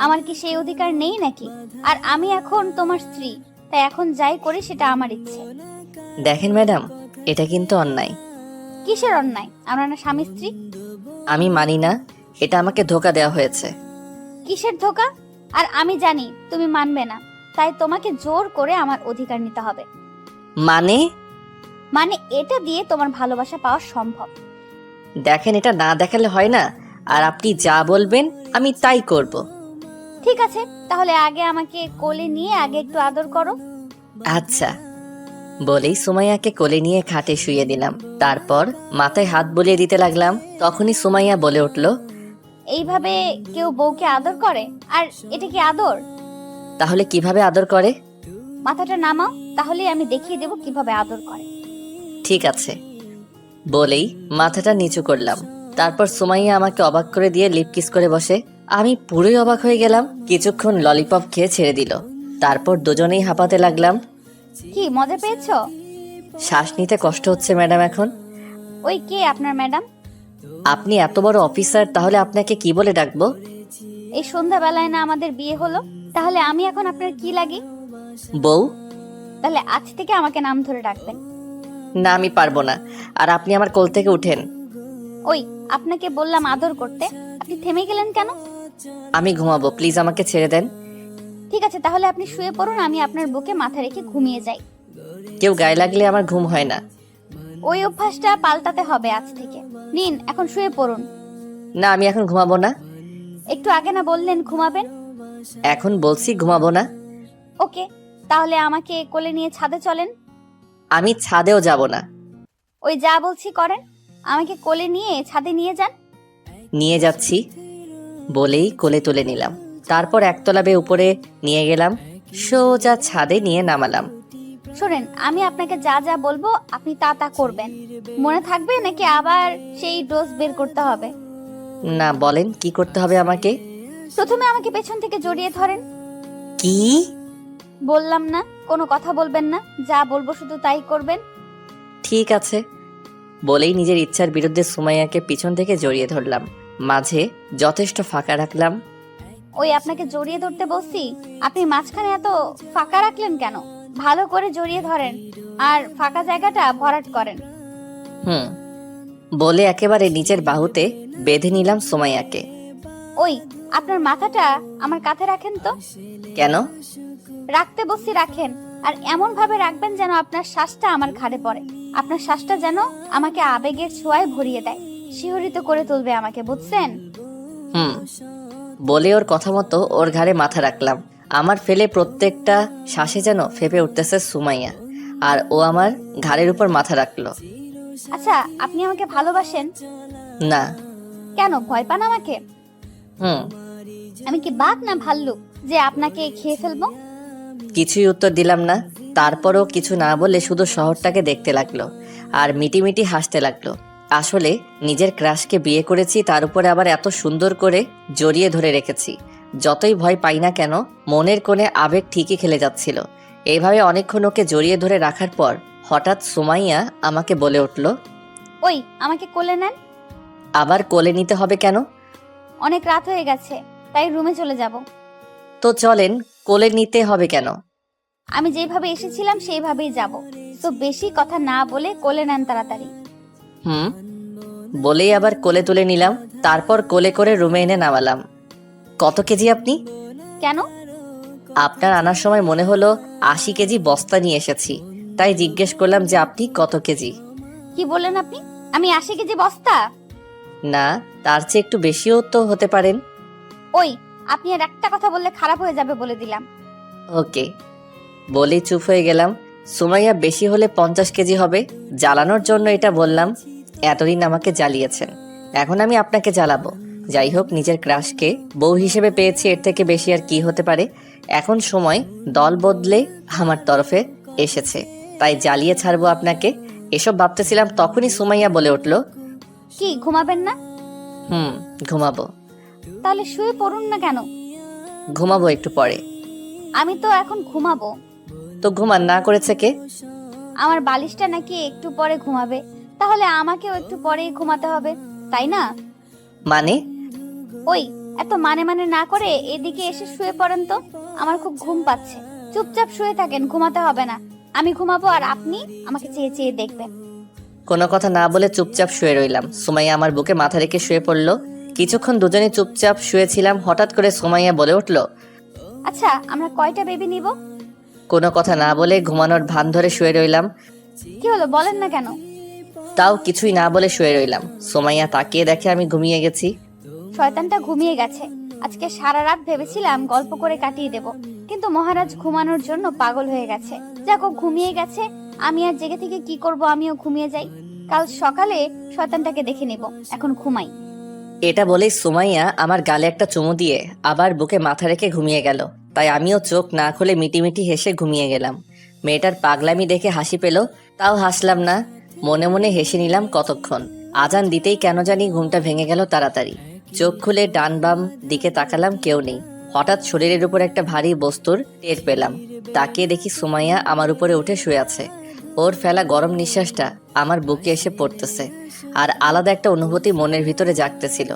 আমার কি সেই অধিকার নেই নাকি? আর আমি এখন তোমার স্ত্রী, তাই এখন যাই করি সেটা আমার ইচ্ছে। দেখেন ম্যাডাম, এটা কিন্তু অন্যায়। কিসের অন্যায়? আমরা না স্বামী স্ত্রী? আমি মানি না, এটা আমাকে ধোকা দেওয়া হয়েছে। কিসের ধোকা? আর আমি জানি তুমি মানবে না, তাই তোমাকে জোর করে আমার অধিকার নিতে হবে। মানে এটা দিয়ে তোমার ভালোবাসা পাওয়া সম্ভব। দেখেন, এটা না দেখালে হয় না, আর আপনি যা বলবেন আমি তাই করব। ঠিক আছে, তাহলে আগে আমাকে কোলে নিয়ে আগে একটু আদর করো। আচ্ছা। বলেই সুমাইয়াকে কোলে নিয়ে খাটে শুইয়ে দিলাম। তারপর মাথায় হাত বুলিয়ে দিতে লাগলাম। তখনই সুমাইয়া বলে উঠল, এইভাবে কেউ বউকে আদর করে? আর এটা কি আদর? তাহলে কিভাবে আদর করে? মাথাটা নামাও, তাহলেই আমি দেখিয়ে দেব কিভাবে আদর করে। ঠিক আছে। বলেই মাথাটা নিচু করলাম। তারপর সুমাইয়া আমাকে অবাক করে দিয়ে লিপ কিস করে বসে। আমি পুরোই অবাক হয়ে গেলাম। কিছুক্ষণ ললিপপ খেয়ে ছেড়ে দিল। তারপর দুজনেই হাঁপাতে লাগলাম। কি মজা পেয়েছো? শ্বাস নিতে কষ্ট হচ্ছে ম্যাডাম এখন। ওই কে আপনার ম্যাডাম? আপনি এত বড় অফিসার, তাহলে আপনাকে কি বলে ডাকবো? এই সন্ধ্যাবেলায় না আমাদের বিয়ে হলো, তাহলে আমি এখন আপনার কি লাগি? বউ। তাহলে আজ থেকে আমাকে নাম ধরে ডাকবেন। না, আমি পারবো না। আর আপনি আমার কোল থেকে উঠেন। ওই, আপনাকে বললাম আদর করতে, আপনি থেমে গেলেন কেন? আমি ঘুমাবো, প্লিজ আমাকে ছেড়ে দেন। ঠিক আছে, তাহলে আপনি শুয়ে পড়ুন, আমি আপনার বুকে মাথা রেখে ঘুমিয়ে যাই। কেউ গায়ে লাগলে আমার ঘুম হয় না। ওই অভ্যাসটা পাল্টাতে হবে আজ থেকে। নিন এখন শুয়ে পড়ুন। না, আমি এখন ঘুমাবো না। একটু আগে না বললেন ঘুমাবেন? এখন বলছি ঘুমাবো না। ওকে, তাহলে আমাকে কোলে নিয়ে ছাদে চলেন। আমি ছাদেও যাব না। ওই যা বলছি করেন, আমাকে কোলে নিয়ে ছাদে নিয়ে যান। নিয়ে যাচ্ছি বলেই কোলে তুলে নিলাম। তারপর একতলা বেয়ে উপরে নিয়ে গেলাম, সোজা ছাদে নিয়ে নামালাম। শোনেন, আমি আপনাকে যা যা বলবো আপনি তা তা করবেন, মনে থাকবে নাকি আবার সেই ডোজ বের করতে হবে? না, বলেন কি করতে হবে আমাকে? প্রথমে আমাকে পেছন থেকে জড়িয়ে ধরেন। কি? বললাম না কোনো কথা বলবেন না, যা বলবো শুধু তাই করবেন। ঠিক আছে বলেই নিজের ইচ্ছার বিরুদ্ধে সুমাইয়াকে পিছন থেকে জড়িয়ে ধরলাম। মাঝে যথেষ্ট ফাঁকা রাখলাম। ওই আপনাকে জড়িয়ে ধরতে বলছি, আপনি মাঝখানে এত ফাঁকা রাখলেন কেন? ভালো করে জড়িয়ে ধরেন আর ফাঁকা জায়গাটা ভরাট করেন। বলে একেবারে নিচের বাহুতে বেঁধে নিলাম সুমাইয়াকে। ওই আপনার মাথাটা আমার কাঁধে রাখেন তো। কেন? রাখতে বসছি রাখেন, আর এমন ভাবে রাখবেন যেন আপনার শ্বাসটা আমার ঘাড়ে পড়ে। আপনার শ্বাসটা যেন আমাকে আবেগের ছোঁয়ায় ভরিয়ে দেয়, শিহরিত করে তুলবে আমাকে, বুঝছেন? বলে ওর কথা মতো ওর ঘাড়ে মাথা রাখলাম। আমার ফেলে প্রত্যেকটা শ্বাসে যেন ফেপে উঠতেছে সুমাইয়া, আর ও আমার ঘাড়ের উপর মাথা রাখলো। আচ্ছা, আপনি আমাকে ভালোবাসেন? না। কেন ভয় পান আমাকে? হুম। আমি কি বাঘ না ভাল্লুক যে আপনাকে খেয়ে ফেলবো? কিছুই উত্তর দিলাম না। তারপরও কিছু না বলে শুধু শহরটাকে দেখতে লাগলো আর মিটিমিটি হাসতে লাগলো। আসলে নিজের ক্রাশকে বিয়ে করেছি, তার উপরে আবার এত সুন্দর করে জড়িয়ে ধরে রেখেছি। যতই ভয় পাই না কেন, মনের কোণে আবেগ ঠিকই খেলে যাচ্ছিল। এইভাবে অনেকক্ষণ ওকে জড়িয়ে ধরে রাখার পর হঠাৎ সুমাইয়া আমাকে বলে উঠল, ওই আমাকে কোলে নেন। আবার কোলে নিতে হবে কেন? অনেক রাত হয়ে গেছে, তাই রুমে চলে যাব। তো চলেন, কোলে নিতে হবে কেন? আমি যেভাবে এসেছিলাম সেইভাবেই যাব, তো বেশি কথা না বলে কোলে নেন তাড়াতাড়ি। বলেই আবার কোলে তুলে নিলাম। তারপর কোলে করে রুমে এনে নামালাম। কত কেজি আপনি? কেন? আপনার আনার সময় মনে হলো 80 কেজি বস্তা নিয়ে এসেছি, তাই জিজ্ঞেস করলাম যে আপনি কত কেজি। কি বললেন আপনি? আমি 80 কেজি বস্তা? না, তার চেয়ে একটু বেশিও তো হতে পারেন। ওই আপনি আর একটা কথা বললে খারাপ হয়ে যাবে বলে দিলাম। ওকে বলেই চুপ হয়ে গেলাম। সুমাইয়া বেশি হলে 50 কেজি হবে। জ্বালানোর জন্য এটা বললাম। এতদিন আমাকে জ্বালিয়েছেন, এখন আমি আপনাকে জ্বালাবো। যাই হোক, নিজের ক্রাশকে বউ হিসেবে পেয়েছি, এর থেকে বেশি আর কি হতে পারে। এখন সময় দল বদলে আমার তরফে এসেছে, তাই জ্বালিয়ে ছাড়বো আপনাকে। এসব ভাবতেছিলাম, তখনই সুমাইয়া বলে উঠল, কি ঘুমাবেন না? ঘুমাবো। তাহলে শুয়ে পড়ুন না কেন? ঘুমাবো একটু পরে। আমি তো এখন ঘুমাবো। তো ঘুমান, না করেছে কে? আমার বালিশটা নাকি একটু পরে ঘুমাবে, তাহলে আমাকেও একটু পরেই ঘুমাতে হবে, তাই না? মানে? ওই এত মানে মানে না করে এদিকে এসে শুয়ে পড়েন তো, আমার খুব ঘুম পাচ্ছে। চুপচাপ শুয়ে থাকেন, ঘুমাতে হবে না। আমি ঘুমাবো আর আপনি আমাকে চেয়ে চেয়ে দেখবেন। কোনো কথা না বলে চুপচাপ শুয়ে রইলাম। সুমাইয়া আমার বুকে মাথা রেখে শুয়ে পড়লো। কিছুক্ষণ দুজনে চুপচাপ শুয়েছিলাম। হঠাৎ করে সুমাইয়া বলে উঠল, আচ্ছা আমরা কয়টা বেবি নিব? কোনো কথা না বলে ঘুমানোর ভান ধরে শুয়ে রইলাম। কি হলো বলেন না কেন? তাও কিছুই না বলে শুয়ে রইলাম। সুমাইয়া তাকিয়ে দেখে আমি ঘুমিয়ে গেছি। শয়তানটা ঘুমিয়ে গেছে। আজকে সারা রাত ভেবেছিলাম গল্প করে কাটিয়ে দেব, কিন্তু মহারাজ ঘুমানোর জন্য পাগল হয়ে গেছে। যাকো ঘুমিয়ে গেছে, আমি আর জেগে থেকে কি করব? আমিও ঘুমিয়ে যাই, কাল সকালে শয়তানটাকে দেখে নেব। এখন ঘুমাই। এটা বলেই সুমাইয়া আমার গালে একটা চুমু দিয়ে আবার বুকে মাথা রেখে ঘুমিয়ে গেল। তাই আমিও চোখ না খুলে মিটিমিটি হেসে ঘুমিয়ে গেলাম। মেয়েটার পাগলামি দেখে হাসি পেল, তাও হাসলাম না, মনে মনে হেসে নিলাম কতক্ষণ। আজান দিতেই কেন জানি ঘুমটা ভেঙে গেল তাড়াতাড়ি। চোখ খুলে ডান বাম দিকে তাকালাম, কেউ নেই। হঠাৎ শরীরের উপর একটা ভারী বস্তুর টের পেলাম। তাকিয়ে দেখি সুমাইয়া আমার উপরে উঠে শুয়ে আছে। ওর ফেলা গরম নিঃশ্বাসটা আমার বুকে এসে পড়তেছে, আর আলাদা একটা অনুভূতি মনের ভিতরে জাগতেছিল।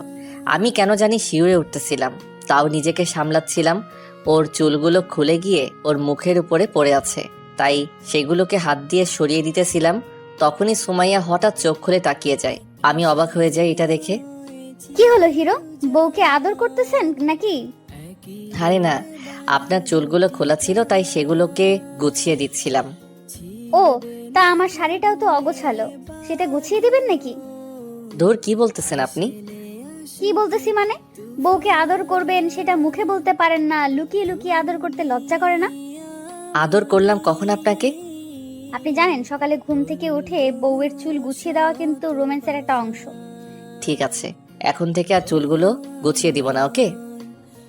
আমি কেন জানি শিউরে উঠতেছিলাম, তাও নিজেকে সামলাচ্ছিলাম। ওর চুলগুলো খুলে গিয়ে ওর মুখের উপরে পড়ে আছে, তাই সেগুলোকে হাত দিয়ে সরিয়ে দিতেছিলাম। তখনই সুমাইয়া হঠাৎ চোখ খুলে তাকিয়ে যায়। আমি অবাক হয়ে যাই এটা দেখে। কি হলো হিরো, বউকে আদর করতেছেন নাকি? আরে না, আপনার চুলগুলো খোলা ছিল, তাই সেগুলোকে গুছিয়ে দিচ্ছিলাম। ও তা আমার শাড়িটাও তো অগোছালো, সেটা গুছিয়ে দিবেন নাকি? ধুর, কি বলতেছেন আপনি? কি বলতেছি মানে? বউকে আদর করবেন সেটা মুখে বলতে পারেন না, লুকিয়ে লুকিয়ে আদর করতে লজ্জা করে না? আদর করলাম কখন আপনাকে? আপনি জানেন সকালে ঘুম থেকে উঠে বউয়ের চুল গুছিয়ে দেওয়া কিন্তু রোম্যান্সের একটা অংশ। ঠিক আছে, এখন থেকে আর চুলগুলো গুছিয়ে দিব না, ওকে?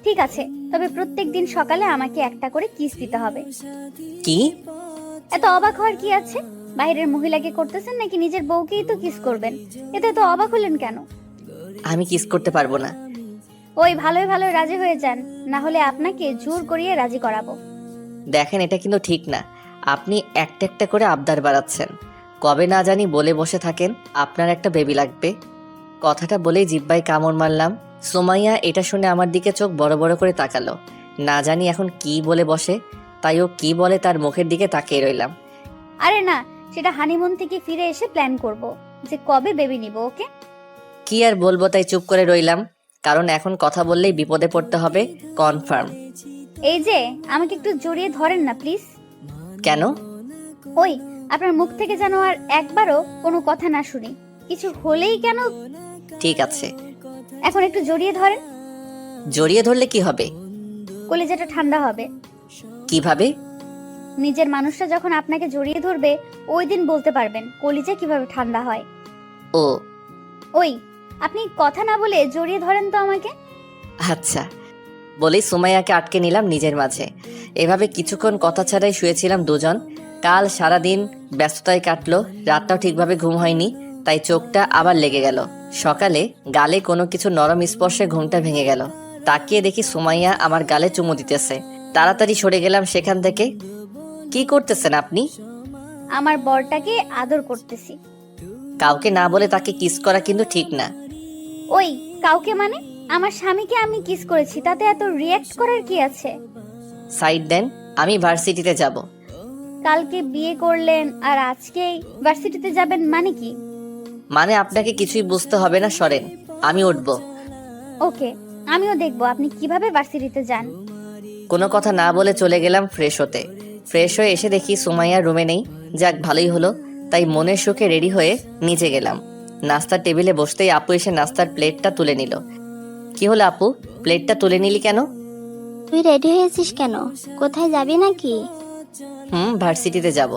ঠিক আছে, তবে প্রত্যেকদিন সকালে আমাকে একটা করে কিস দিতে হবে। কি? এত অবাক হওয়ার কি আছে? বাইরের মহিলাকে করতেছেন নাকি নিজের বউকেই তো কিস করবেন? এতে তো অবাক হলেন কেন? আমি কিস করতে পারবো না। ওই ভালোই ভালোই রাজি হয়ে যান, না হলে আপনাকে জোর করিয়ে রাজি করাবো। দেখেন, এটা কিন্তু ঠিক না। আপনি একটা একটা করে আবদার বাড়াচ্ছেন। কবে না জানি বলে বসে থাকেন আপনার একটা বেবি লাগবে। কথাটা বলেই জিব্বায় কামড় মারলাম। সুমাইয়া এটা শুনে আমার দিকে চোখ বড় বড় করে তাকালো। না জানি এখন কি বলে বসে, তাই ও কি বলে তার মুখের দিকে তাকিয়ে রইলাম। আরে না, সেটা হানিমুন থেকে ফিরে এসে প্ল্যান করব যে কবে বেবি নিব, ওকে? কি আর বলবো, তাই চুপ করে রইলাম। কারণ এখন কথা বললেই বিপদে পড়তে হবে, কনফার্ম। এই যে, আমাকে একটু জড়িয়ে ধরেন না প্লিজ। কেন? ওই আপনার মুখ থেকে যেন আর একবারও কোনো কথা না শুনি। কিছু হলেই কেন। ঠিক আছে। এখন একটু জড়িয়ে ধরেন। জড়িয়ে ধরলে কি হবে? কলিজাটা ঠান্ডা হবে। কিভাবে? নিজের মানুষটা যখন আপনাকে জড়িয়ে ধরবে, ওই দিন বলতে পারবেন কলিজা কিভাবে ঠান্ডা হয়। ও ওই আপনি কথা না বলে জড়িয়ে ধরেন তো আমাকে। আচ্ছা। বলেই সুমাইয়াকে আটকে নিলাম নিজের মাঝে। এভাবে কিছুক্ষণ কথা ছাড়াই শুয়েছিলাম দুজন। কাল সারাদিন ব্যস্ততায় কাটলো, রাতটাও ঠিকভাবে ঘুম হয়নি, তাই চোখটা আবার লেগে গেল। সকালে গালে কোনো কিছু নরম স্পর্শে ঘুমটা ভেঙে গেল। তাকিয়ে দেখি সুমাইয়া আমার গালে চুমু দিতেছে। তাড়াতাড়ি সরে গেলাম সেখান থেকে। কি করতেছেন আপনি? আমার বরটাকে আদর করতেছি। কাউকে না বলে তাকে কিস করা কিন্তু ঠিক না। ওই কাউকে মানে? আমার স্বামীকে আমি কিস করেছি, তাতে এত রিয়্যাক্ট করার কি আছে? সাইড দেন, আমি ভার্সিটিতে যাব। কালকে বিয়ে করলেন আর আজকেই ভার্সিটিতে যাবেন মানে কি? মানে আপনাকে কিছুই বুঝতে হবে না, সরেন, আমি উঠব। ওকে, আমিও দেখবো আপনি কিভাবে ভার্সিটিতে যান। কোনো কথা না বলে চলে গেলাম ফ্রেশ হতে। ফ্রেশ হয়ে এসে দেখি সুমাইয়া রুমে নেই। যাক, ভালোই হলো। তাই মনের সুখে রেডি হয়ে নিচে গেলাম। নাস্তার টেবিলে বসতেই আপু এসে নাস্তার প্লেটটা তুলে নিল। কি হলো আপু, প্লেটটা তুলে নিলি কেন? তুই রেডি হয়েছিস কেন? কোথায় যাবি নাকি? ভার্সিটিতে যাব।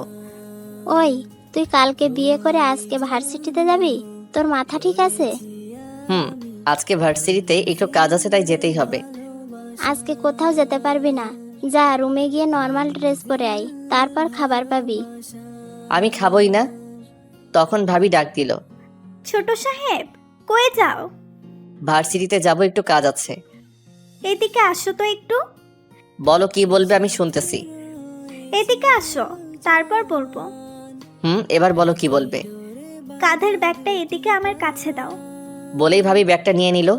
ওই, তুই কালকে বিয়ে করে আজকে ভার্সিটিতে যাবি? তোর মাথা ঠিক আছে? আজকে ভার্সিটিতে একটু কাজ আছে, তাই যেতেই হবে। আজকে কোথাও যেতে পারবি না। যা রুমে গিয়ে নর্মাল ড্রেস পরে আয়, তারপর খাবার পাবি। আমি খাবই না। তখন ভাবি ডাক দিল। ছোট সাহেব, কই যাও? ভার্সিটিতে যাব, একটু কাজ আছে। এদিকে আসো তো একটু। বলো, কি বলবে, আমি শুনতেছি। এদিকে আসো, তারপর বলবো। এবার বলো কি বলবে। কাঁধের ব্যাগটা এদিকে আমার কাছে দাও। বলেই ভাবি ব্যাগটা নিয়ে নিল।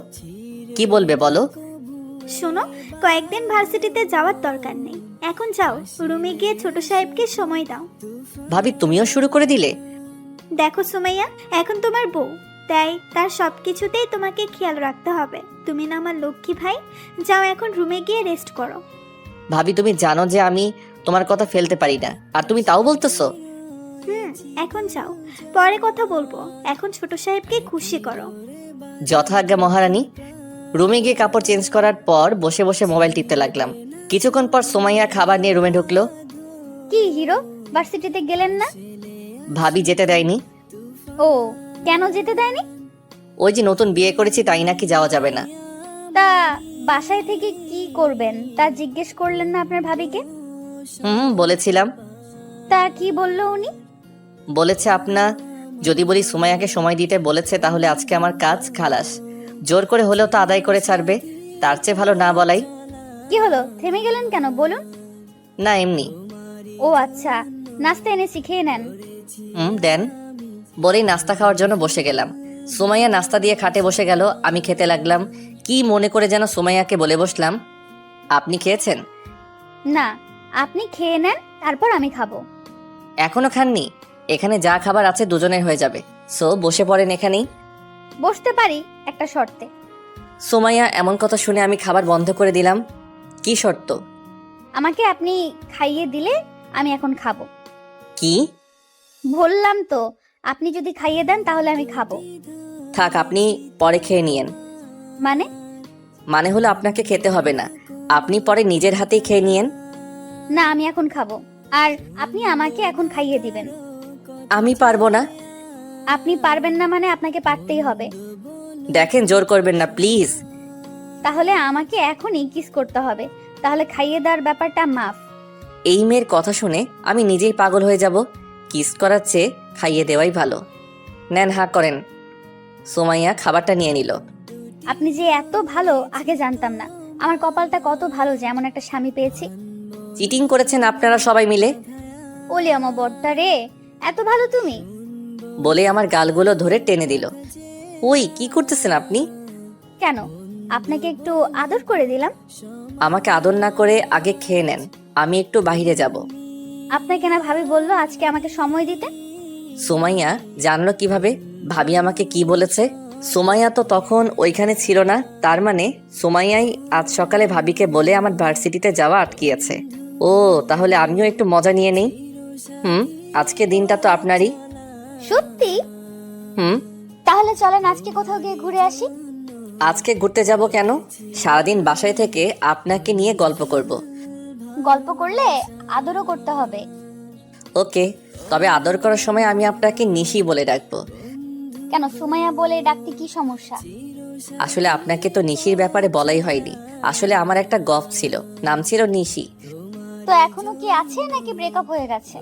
কি বলবে বলো। শোনো, কয়েকদিন ভার্সিটিতে যাওয়ার দরকার নেই। এখন যাও, রুমে গিয়ে ছোট সাহেবকে সময় দাও। ভাবি, তুমিও শুরু করে দিলে? দেখো সুমাইয়া, এখন তোমার বউ, তাই তার সবকিছুতেই তোমাকে খেয়াল রাখতে হবে। তুমি না আমার লক্ষ্মী ভাই। যাও এখন রুমে গিয়ে রেস্ট করো। ভাবি, তুমি জানো যে আমি তোমার কথা ফেলতে পারি না, আর তুমি তাও বলতেছো। এখন যাও, পরে কথা বলবো। এখন ছোট সাহেবকে খুশি করো। যথাজ্ঞা মহারানী। রুমে গিয়ে কাপড় চেঞ্জ করার পর বসে বসে মোবাইল টিপতে লাগলাম। কিছুক্ষণ পর সুমাইয়া খাবার নিয়ে রুমে ঢুকলো। কি হিরো, ভার্সিটিতে গেলেন না? ভাবি যেতে দেয়নি। ও, কেন যেতে দেয়নি? ওই যে নতুন বিয়ে করেছি, তাই নাকি যাওয়া যাবে না। তা বাসায় থেকে কি করবেন তা জিজ্ঞেস করলেন না আপনার ভাবিকে? বলেছিলাম। তা কি বললো উনি? বলেছে আপনার যদি বলি সুমাইয়াকে সময় দিতে বলেছে, তাহলে আজকে আমার কাজ খালাস। জোর করে হলেও তো আদায় করে ছাড়বে, তার চেয়ে ভালো না বলাই। কি হলো, থেমে গেলেন কেন, বলুন। না, এমনি। ও আচ্ছা, নাস্তা এনেছি, খেয়ে নেন। দেন। বলেই নাস্তা খাওয়ার জন্য বসে গেলাম। সুমাইয়া নাস্তা দিয়ে খাটে বসে গেল, আমি খেতে লাগলাম। কি মনে করে যেন সুমাইয়াকে বলে বসলাম, আপনি খেয়েছেন? না, আপনি খেয়ে নেন, তারপর আমি খাবো। এখনো খাননি? এখানে যা খাবার আছে দুজনের হয়ে যাবে, সো বসে পড়েন এখানেই। বসতে পারি, একটা শর্তে। সুমাইয়া এমন কথা শুনে আমি খাবার বন্ধ করে দিলাম। কি শর্ত? আমাকে আপনি খাইয়ে দিলে আমি এখন খাবো। কি? বললাম তো, আপনি যদি খাইয়ে দেন তাহলে আমি খাবো। থাক, আপনি পরে খেয়ে নিয়েন। মানে? মানে হলো আপনাকে খেতে হবে না, আপনি পরে নিজের হাতেই খেয়ে নিয়েন। না, আমি এখন খাবো। আর আপনি আমাকে এখন খাইয়ে দিবেন। আমি পারবো না। আপনি পারবেন না মানে আপনাকে পারতেই হবে। দেখেন, জোর করবেন না প্লিজ। তাহলে আমাকে এখনই কিস করতে হবে, তাহলে খাইয়ে দেওয়ার ব্যাপারটা মাফ। এই মেয়ের কথা শুনে আমি নিজেই পাগল হয়ে যাব। কিস করার চেয়ে খাইয়ে দেওয়াই ভালো। নেন, হাঁ করেন। সুমাইয়া খাবারটা নিয়ে নিল। আপনি যে এত ভালো আগে জানতাম না। আমার কপালটা কত ভালো যে এমন একটা স্বামী পেয়েছি। চিটিং করেছেন আপনারা সবাই মিলে। ওলে আমার বড়টা রে, এত ভালো তুমি। বলে আমার গালগুলো ধরে টেনে দিল। ওই কি করতেছেন আপনি? কেন? আপনাকে একটু আদর করে দিলাম। আমাকে আদর না করে আগে খেয়ে নেন, আমি একটু বাইরে যাব। আপনাকে না ভাবি বললো আজকে আমাকে সময় দিতে। সুমাইয়া জানলো কিভাবে ভাবি আমাকে কি বলেছে? সুমাইয়া তো তখন ওইখানে ছিল না, তার মানে সুমাইয়াই আজ সকালে ভাবিকে বলে আমার ভার্সিটিতে যাওয়া আটকিয়েছে। ও, তাহলে আমিও একটু মজা নিয়ে নেই। আজকে দিনটা তো আপনারই। সত্যি? হুম। তাহলে চলেন আজকে কোথাও গিয়ে ঘুরে আসি। আজকে ঘুরতে যাব কেন? সারাদিন বাসায় থেকে আপনাকে নিয়ে গল্প করব। গল্প করলে আদরও করতে হবে। ওকে, তবে আদর করার সময় আমি আপনাকে নিশি বলে ডাকবো। কেন সুমাইয়া বলে ডাকতে কি সমস্যা? আসলে আপনাকে তো নিশির ব্যাপারে বলাই হয়নি। আসলে আমার একটা গফ ছিল, নাম ছিল নিশি। তো এখনো কি আছে নাকি ব্রেকআপ হয়ে গেছে?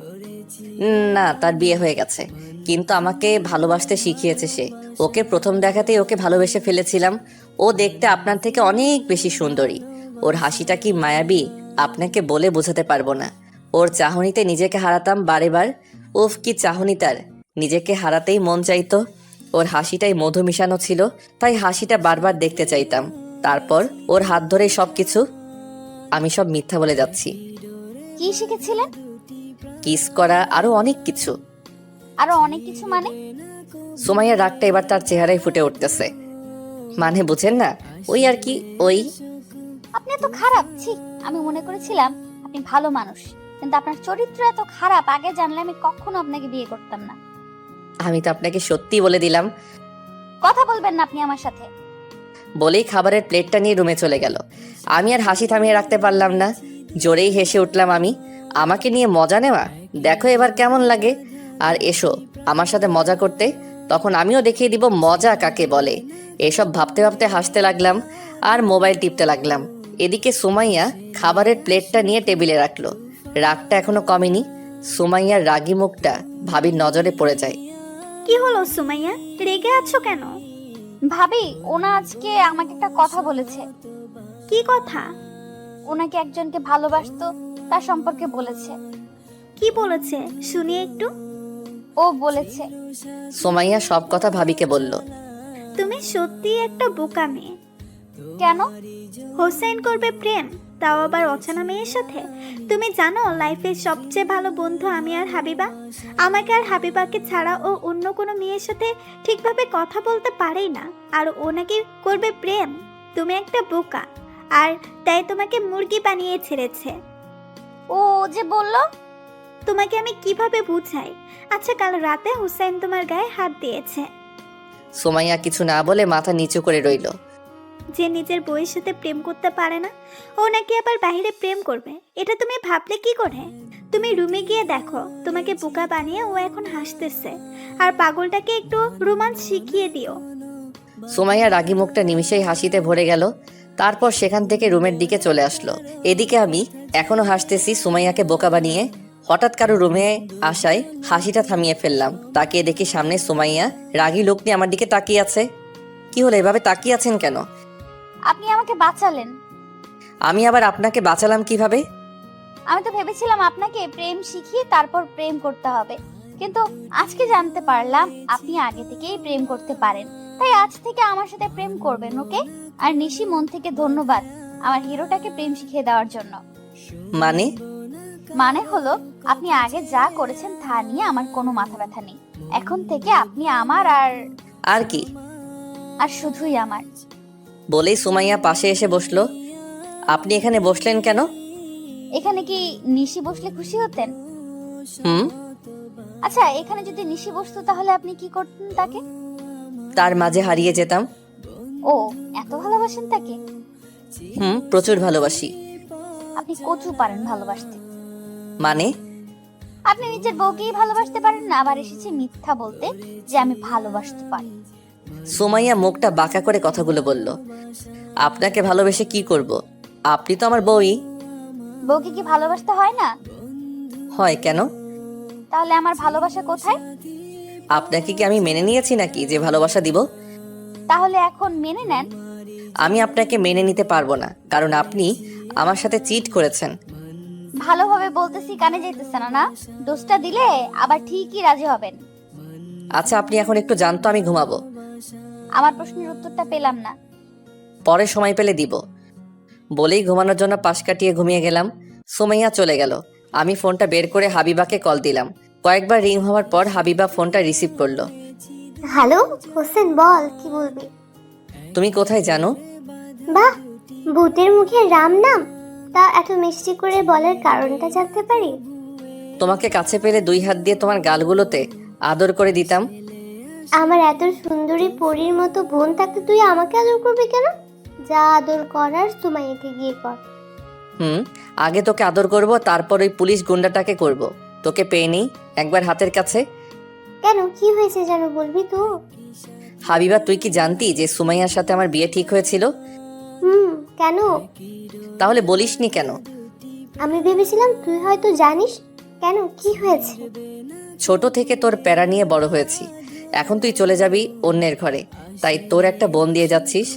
না, তার বিয়ে হয়ে গেছে, কিন্তু আমাকে ভালোবাসতে শিখিয়েছে সে। ওকে প্রথম দেখাতেই ওকে ভালোবেসে ফেলেছিলাম। ও দেখতে আপনার থেকে অনেক বেশি সুন্দরী। ওর হাসিটা কি মায়াবী, আপনাকে বলে বোঝাতে পারবো না। ওর চাহনিতে নিজেকে হারাতাম বারেবার। উফ, কি চাহনি তার! নিজেকে হারাতেই মন চাইতো। ওর হাসিটাই মধু মিশানো ছিল, তাই হাসিটা বারবার দেখতে চাইতাম। তারপর ওর হাত ধরে সবকিছু। আমি সব মিথ্যা বলে যাচ্ছি। কি শিখেছিলেন? কিস করা, আরো অনেক কিছু। আরো অনেক কিছু মানে? সুমাইয়ার রাগটা এবার তার চেহারায় ফুটে উঠতেছে। মানে বুঝেন না, ওই আর কি, ওই। আপনি এত খারাপ? ছি, আমি মনে করেছিলাম আপনি ভালো মানুষ, কিন্তু আপনার চরিত্র এত খারাপ। আগে জানলে আমি কখনো আপনাকে বিয়ে করতাম না। আমি তো আপনাকে সত্যি বলে দিলাম। কথা বলবেন না আপনি আমার সাথে। বলেই খাবারের প্লেটটা নিয়ে রুমে চলে গেল। আমি আর হাসি থামিয়ে রাখতে পারলাম না, জোরেই হেসে উঠলাম আমি। আমাকে নিয়ে মজা নেওয়া, দেখো এবার কেমন লাগে। আর এসো আমার সাথে মজা করতে, তখন আমিও দেখিয়ে দিব মজা কাকে বলে। এসব ভাবতে ভাবতে হাসতে লাগলাম আর মোবাইল টিপতে লাগলাম। এদিকে সুমাইয়া খাবারের প্লেটটা নিয়ে টেবিলে রাখলো। রাগটা এখনো কমেনি। সুমাইয়ার রাগী মুখটা ভাবির নজরে পড়ে যায়। কি হলো সুমাইয়া, রেগে আছো কেন? ভাবি, ওনা আজকে আমাকে একটা কথা বলেছে। কি কথা? ওনাকে একজনকে ভালোবাসতো, তার সম্পর্কে বলেছে। কি বলেছে শুনি একটু। ও বলেছে। সুমাইয়া সব কথা ভাবিকে বলল। তুমি সত্যি একটা বোকা মেয়ে। কেন? হোসেন করবে প্রেম, তাও আবার অচেনা মেয়ের সাথে। তুমি জানো লাইফের সবচেয়ে ভালো বন্ধু আমি আর হাবিবা। আমাকে আর হাবিবাকে ছাড়া ও অন্য কোনো মেয়ের সাথে ঠিকভাবে কথা বলতে পারেই না, আর ও নাকি করবে প্রেম। তুমি একটা বোকা, আর তাই তোমাকে মুরগি বানিয়ে ছেড়েছে। ও যে বলল। তোমাকে আমি কিভাবে বুঝাই? আচ্ছা, কাল রাতে হুসাইন তোমার গায়ে হাত দিয়েছে। সুমাইয়া কিছু না বলে মাথা নিচু করে রইল। যে নিজের বউয়ের সাথে প্রেম করতে পারে না, ও নাকি আবার বাইরে প্রেম করবে, এটা তুমি ভাবলে কি করে? তুমি রুমে গিয়ে দেখো, তোমাকে বোকা বানিয়ে ও এখন হাসতেছে। আর পাগলটাকে একটু রোমান্স শিখিয়ে দিও। সুমাইয়া রাগী মুখটা নিমিষেই হাসিতে ভরে গেল। তারপর সেখান থেকে রুমের দিকে চলে আসলো। এদিকে আমি এখনো হাসতেছি সুমাইয়াকে বোকা বানিয়ে। হঠাৎ কারো রুমে আসায় হাসিটা থামিয়ে ফেললাম। তাকিয়ে দেখি সামনে সুমাইয়া রাগী লোক নিয়ে আমার দিকে তাকিয়ে আছে। কি হলো, এভাবে তাকিয়ে আছেন কেন? আপনি আমাকে বাঁচালেন। আমি আবার আপনাকে বাঁচালাম কিভাবে? আমি তো ভেবেছিলাম আপনাকে প্রেম শিখিয়ে তারপর প্রেম করতে হবে, কিন্তু আজকে জানতে পারলাম আপনি আগে থেকেই প্রেম করতে পারেন। তাই আজ থেকে আমার সাথে প্রেম করবেন, ওকে? আর নিশি, মন থেকে ধন্যবাদ আমার হিরোটাকে প্রেম শিখিয়ে দেওয়ার জন্য। মানে হলো, আপনি আগে যা করেছেন তা নিয়ে আমার কোনো মাথা ব্যথা নেই। এখন থেকে আপনি আমার আর কি? আর শুধুই আমার। বলেই সুমাইয়া পাশে এসে বসলো। আপনি এখানে বসলেন কেন? এখানে কি নিশি বসলে খুশি হতেন? হুম। আচ্ছা, এখানে যদি নিশি বসতো তাহলে আপনি কি করতেন তাকে? তার মাঝে হারিয়ে যেতাম। ও এত ভালোবাসেন তাকে? প্রচুর ভালোবাসি। আপনি কচু পারেন ভালোবাসতে। মানে? আপনি নিজের বউকেই ভালোবাসতে পারেন না, আবার এসেছে মিথ্যা বলতে যে আমি ভালোবাসতে পারি। সুমাইয়া মুখটা বাঁকা করে কথাগুলো বলল। আপনাকে ভালোবেসে কি করব? আপনি তো আমার বউই। বউকে কি ভালোবাসতে হয় না? হয় কেন? তাহলে আমার ভালোবাসা কোথায়? আপনাকে কি আমি মেনে নিয়েছি নাকি যে ভালোবাসা দিব? তাহলে এখন মেনে নেন। আমি আপনাকে মেনে নিতে পারবো না, কারণ আপনি আমার সাথে চিট করেছেন। ভালোভাবে বলতেছি, কানে যাইতেছে না না? দোষটা দিলে আবার ঠিকই রাজি হবেন। আচ্ছা, আপনি এখন একটু জানতো, আমি ঘুমাবো। আমার প্রশ্নের উত্তরটা পেলাম না। পরে সময় পেলে দিব বলেই ঘুমানোর জন্য পাশ কাটিয়ে ঘুমিয়ে গেলাম। সুমাইয়া চলে গেল। আমি ফোনটা বের করে হাবিবাকে কল দিলাম। কয়েকবার রিং হওয়ার পর হাবিবা ফোনটা রিসিভ করলো। হ্যালো হোসেন, বল কি বলবি? তুমি কোথায় জানো? বাহ, ভূতের মুখে রাম নাম, তা এত মিষ্টি করে বলার কারণটা জানতে পারি? তোমাকে কাছে পেলে 2 হাত দিয়ে তোমার গালগুলোতে আদর করে দিতাম। আমার এত সুন্দরী পরীর মতো বোন থাকতে তুই আমাকে আদর করবি কেন? যা আদর করার সুমাইয়াকে গিয়ে কর। আগে তোকে আদর করব, তারপর ওই পুলিশ গুন্ডাটাকে করব। তোকে পেয়ে নেই একবার হাতের কাছে। কেন, কি হয়েছে যেন বলবি তো? হাবিবা, তুই কি জানতি যে সুমাইয়ার সাথে আমার বিয়ে ঠিক হয়েছিল? কেন? তাহলে বলিসনি কেন? আমি ভেবেছিলাম তুই হয়তো জানিস। কেন, কি হয়েছে? ছোট থেকে তোর প্যারা নিয়ে বড় হয়েছি, এখন তুই চলে যাবি অন্যের ঘরে, তাই তোর একটা বোন দিয়ে যাচ্ছিস।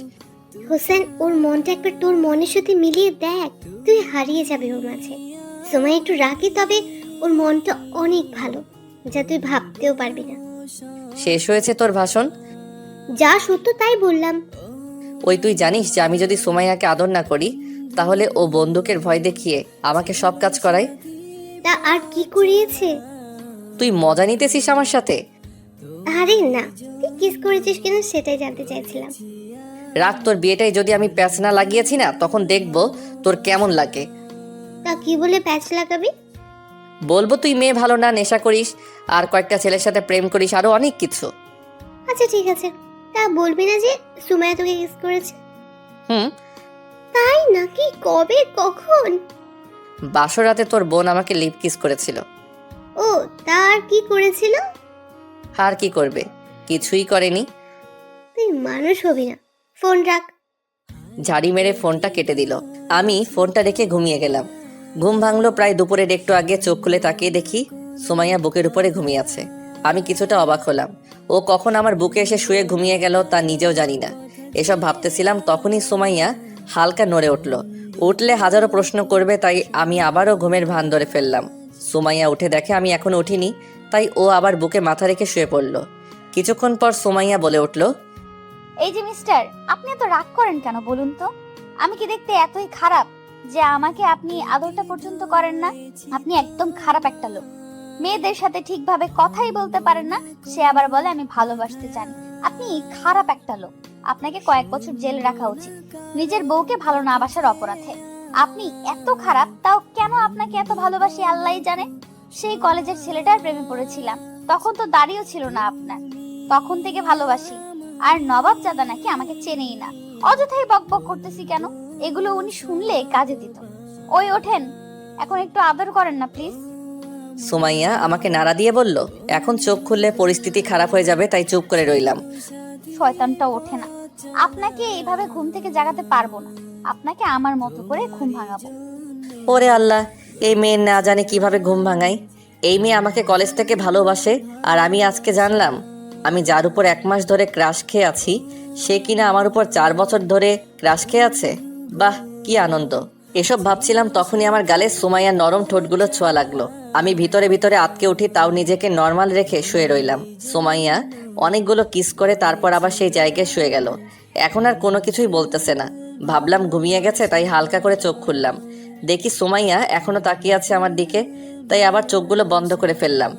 হোসেন, ওর মনটা একবার তোর মনের সাথে মিলিয়ে দেখ, তুই হারিয়ে যাবি ওর মাঝে। সময় একটু রাখি, তবে ওর মনটা অনেক ভালো, যা তুই ভাবতেও পারবি না। শেষ হয়েছে তোর ভাষণ? যা সত্য তাই বললাম। ওই তুই জানিস যে আমি যদি সুমাইয়াকে আদর না করি তাহলে ও বন্দুকের ভয় দেখিয়ে আমাকে সব কাজ করায়। তা আর কি করিয়েছে? তুই মজা নিতেছিস আমার সাথে? আরে না, তুই কিস করেছিস কিনা সেটাই জানতে চাইছিলাম। রাখ, তোর বিয়েটাই যদি আমি প্যাচ না লাগিয়েছি না, তখন দেখবো তোর কেমন লাগে। তা কি বলে প্যাচ লাগাবি? বলবো তুই মেয়ে ভালো না, নেশা করিস, আর কয়েকটা ছেলের সাথে প্রেম করিস, আরো অনেক কিছু। আচ্ছা ঠিক আছে, তা বলবি না যে সুমাইয়া তোকে কিস করেছে? তাই নাকি? কবে, কখন? বাসরাতে তোর বোন আমাকে লিপ কিস করেছিল। ও, তার কি করেছিল? আর কি করবে, কিছুই করেনি। তুই মানুষ হবি না, ফোন রাখ। ঝাড়ি মেরে ফোনটা কেটে দিল। আমি ফোনটা রেখে ঘুমিয়ে গেলাম। ঘুম ভাঙলো প্রায় দুপুরের একটু আগে। চোখ খুলে তাকিয়ে দেখি সুমাইয়া বুকের উপরে ঘুমিয়ে আছে। আমি কিছুটা অবাক হলাম। ও কখন আমার বুকে এসে শুয়ে ঘুমিয়ে গেল তা নিজেও জানি না। এসব ভাবতেছিলাম, তখনই সুমাইয়া হালকা নড়ে উঠলে হাজারো প্রশ্ন করবে, তাই আমি আবারও ঘুমের ভান ধরে ফেললাম। সুমাইয়া উঠে দেখে আমি এখনো উঠিনি, তাই ও আবার বুকে মাথা রেখে শুয়ে পড়ল। কিছুক্ষণ পর সুমাইয়া বলে উঠল, এই যে মিস্টার, আপনি এত রাগ করেন কেন বলুন তো? আমি কি দেখতে এতই খারাপ যে আমাকে আপনি আদরটা পর্যন্ত করেন না? আপনি একদম খারাপ একটা লোক। মেয়েদের সাথে ঠিকভাবে কথাই বলতে পারেন না, সে আবার বলে আমি ভালোবাসতে জানি। আপনি খারাপ একটা লোক। আপনাকে কয়েক বছর জেলে রাখা উচিত নিজের বউকে ভালো না বাসার অপরাধে। আপনি এত খারাপ, তাও কেন আপনাকে এত ভালোবাসি আল্লাহই জানে। সেই কলেজের ছেলেটার প্রেমে পড়েছিলাম, তখন তো দাড়িও ছিল না আপনার, তখন থেকে ভালোবাসি। আর নবাব জাদা নাকি আমাকে চেনেই না। অযথাই বকবক করতেছি কেন? এগুলো উনি শুনলে কাজে দিত। ওই ওঠেন, এখন একটু আদর করেন না প্লিজ। সুমাইয়া আমাকে নাড়া দিয়ে বলল, এখন চোখ খুললে পরিস্থিতি খারাপ হয়ে যাবে, তাই চুপ করে রইলাম। শয়তানটা ওঠে না। আপনাকে এইভাবে ঘুম থেকে জাগাতে পারবো না, আপনাকে আমার মতো করে ঘুম ভাঙাবো। ওরে আল্লাহ, এই মেয়ে না জানে কিভাবে ঘুম ভাঙাই। এই মেয়ে আমাকে কলেজ থেকে ভালোবাসে, আর আমি আজকে জানলাম আমি যার উপর 1 মাস ধরে ক্রাশ খেয়ে আছি সে কিনা আমার উপর 4 বছর ধরে ক্রাশ খেয়ে আছে। বাহ, কি আনন্দ। এসব ভাবছিলাম, তখনই আমার গালে সুমাইয়ার নরম ঠোঁটগুলো ছোঁয়া লাগলো। আমি ভিতরে ভিতরে আটকে উঠি, তাও নিজেকে নর্মাল রেখে শুয়ে রইলাম। সুমাইয়া অনেকগুলো কিস করে তারপর আবার সেই জায়গায় শুয়ে গেল। এখন আর কোনো কিছুই বলতেছে না। ভাবলাম ঘুমিয়ে গেছে, তাই হালকা করে চোখ খুললাম। দেখি সুমাইয়া এখনো তাকিয়ে আছে আমার দিকে, তাই আবার চোখগুলো বন্ধ করে ফেললাম।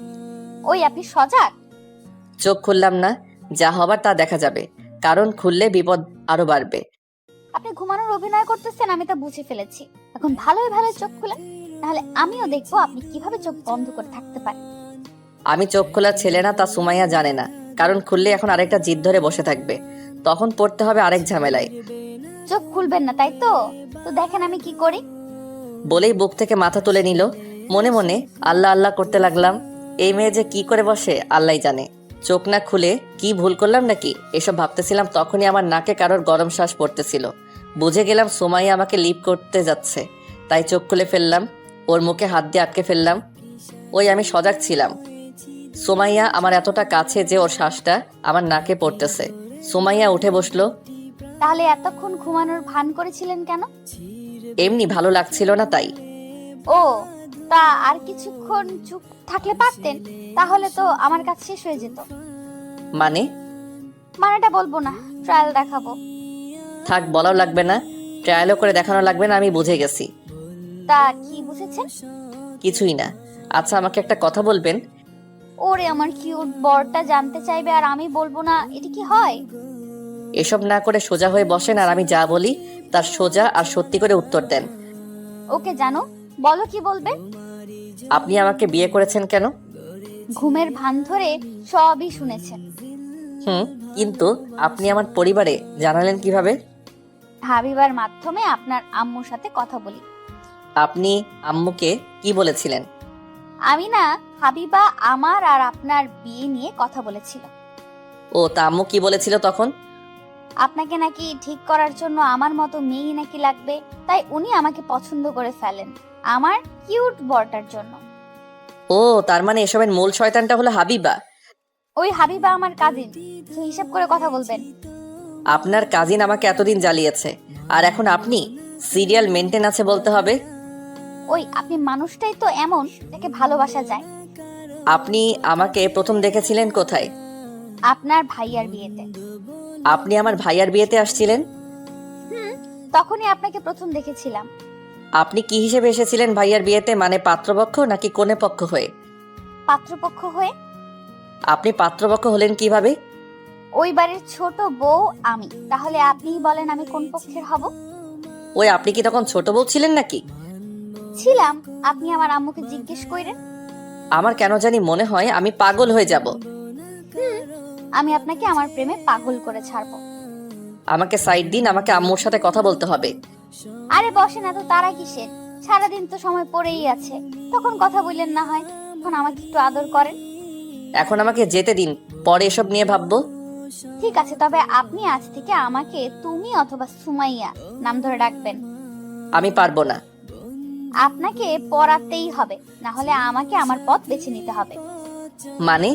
ওই আপনি সজাগ? চোখ খুললাম না, যা হবার তা দেখা যাবে, কারণ খুললে বিপদ আরো বাড়বে। আপনি ঘুমানোর অভিনয় করতেছেন, আমি তা বুঝে ফেলেছি। এখন ভালোই ভালো চোখ খুলেন, তাহলে আমিও দেখবো আপনি কিভাবে চোখ বন্ধ করে থাকতে পারেন। আমি চোখ খোলা ছেলে না, তা সুমাইয়া জানে না, কারণ খুললে এখন আরেকটা জিদ ধরে বসে থাকবে, তখন পড়তে হবে আরেক ঝামেলায়। চোখ খুলবেন না তাই তো? তো দেখেন আমি কি করি। বলেই বুক থেকে মাথা তুলে নিল। মনে মনে আল্লাহ আল্লাহ করতে লাগলাম। এই মেয়ে যে কি করে বসে আল্লাহই জানে। চোখ না খুলে কি ভুল করলাম নাকি এসব ভাবতেছিলাম, তখনই আমার নাকে কারোর গরম শ্বাস পড়তেছিল। বুঝে গেলাম সুমাইয়া আমাকে লিপ করতে যাচ্ছে, তাই চোখ খুলে ফেললাম, ওর মুখে হাত দিয়ে আটকে ফেললাম। ওই আমি সজাগ ছিলাম। সুমাইয়া আমার এতটা কাছে যে ওর শ্বাসটা আমার নাকে পড়তেছে। সুমাইয়া উঠে বসলো। তাহলে এতক্ষণ ঘুমানোর ভান করেছিলেন কেন? এমনি ভালো লাগছিল না তাই। ও, তা আর কিছুক্ষণ চুপ থাকলে পারতেন, তাহলে তো আমার কাজ শেষ হয়ে যেত। মানেটা বলবো না, ট্রায়াল দেখাবো। থাক, বলাও লাগবে না, ট্রায়ালও করে দেখানো লাগবে না, আমি বুঝে গেছি। তা কি বুঝেছেন? কিছুই না। আচ্ছা, আমাকে একটা কথা বলবেন? ওরে আমার কিউট বরটা জানতে চাইবে আর আমি বলবো না, এটা কি হয়? এসব না করে সোজা হয়ে বসেন, আর আমি যা বলি তার সোজা আর সত্যি করে উত্তর দেন। ওকে জানো, বলো কি বলবে। আপনি আমাকে বিয়ে করেছেন কেন? ঘুমের ভান ধরে সবই শুনেছেন। কিন্তু আপনি আমার পরিবারে জানালেন কিভাবে? হাবিবার মাধ্যমে আপনার আম্মুর সাথে কথা বলি। আপনি আম্মুকে কি বলেছিলেন? আমি না, হাবিবা আমার আর আপনার বিয়ে নিয়ে কথা বলেছিল। ও, তা আম্মু কি বলেছিল তখন? আপনাকে নাকি ঠিক করার জন্য আমার মতো মেয়ে নাকি লাগবে, তাই উনি আমাকে পছন্দ করে ফেলেন আমার কিউট বরটার জন্য। ও, তার মানে এসবের মূল শয়তানটা হলো হাবিবা। ওই হাবিবা আমার কাজিন, তো হিসাব করে কথা বলবেন। আপনার কাজিন আমাকে এতদিন জ্বালিয়েছে, আর এখন আপনি সিরিয়াল মেনটেন আছে বলতে হবে। ওই আপনি মানুষটাই তো এমন যাকে ভালোবাসা যায়। আপনি আমাকে প্রথম দেখেছিলেন কোথায়? আপনার ভাইয়ার বিয়েতে। আপনি আমার ভাইয়ার বিয়েতে আসছিলেন? তখনই আপনাকে প্রথম দেখেছিলাম। আপনি কি হিসেবে এসেছিলেন ভাইয়ার বিয়েতে, মানে পাত্রপক্ষ নাকি কনে পক্ষ হয়ে? পাত্রপক্ষ হয়ে। আপনি পাত্রপক্ষ হলেন কিভাবে? ওই বাড়ির ছোট বউ আমি, তাহলে আপনিই বলেন আমি কোন পক্ষের হব? ওই আপনি কি তখন ছোট বউ ছিলেন নাকি? ছিলাম। আপনি আমার আম্মুকে জিজ্ঞেস করেন। আমার কেন জানি মনে হয় আমি পাগল হয়ে যাব। আমি আপনাকে আমার প্রেমে পাগল করে ছাড়বো। আমাকে সাইড দিন, আমাকে আম্মুর সাথে কথা বলতে হবে। আরে বসেন, এত তারা কিসের? সারাদিন তো সময় পড়েই আছে, তখন কথা বললেন না হয়। এখন আমাকে একটু আদর করেন। এখন আমাকে যেতে দিন, পরে এসব নিয়ে ভাববো। ঠিক আছে, তবে আপনি আজ থেকে আমাকে তুমি অথবা সুমাইয়া নাম ধরে ডাকবেন। আমি পারবো না। আপনাকে পড়াতেই হবে, না হলে আমাকে আমার পথ বেছে নিতে হবে। মানে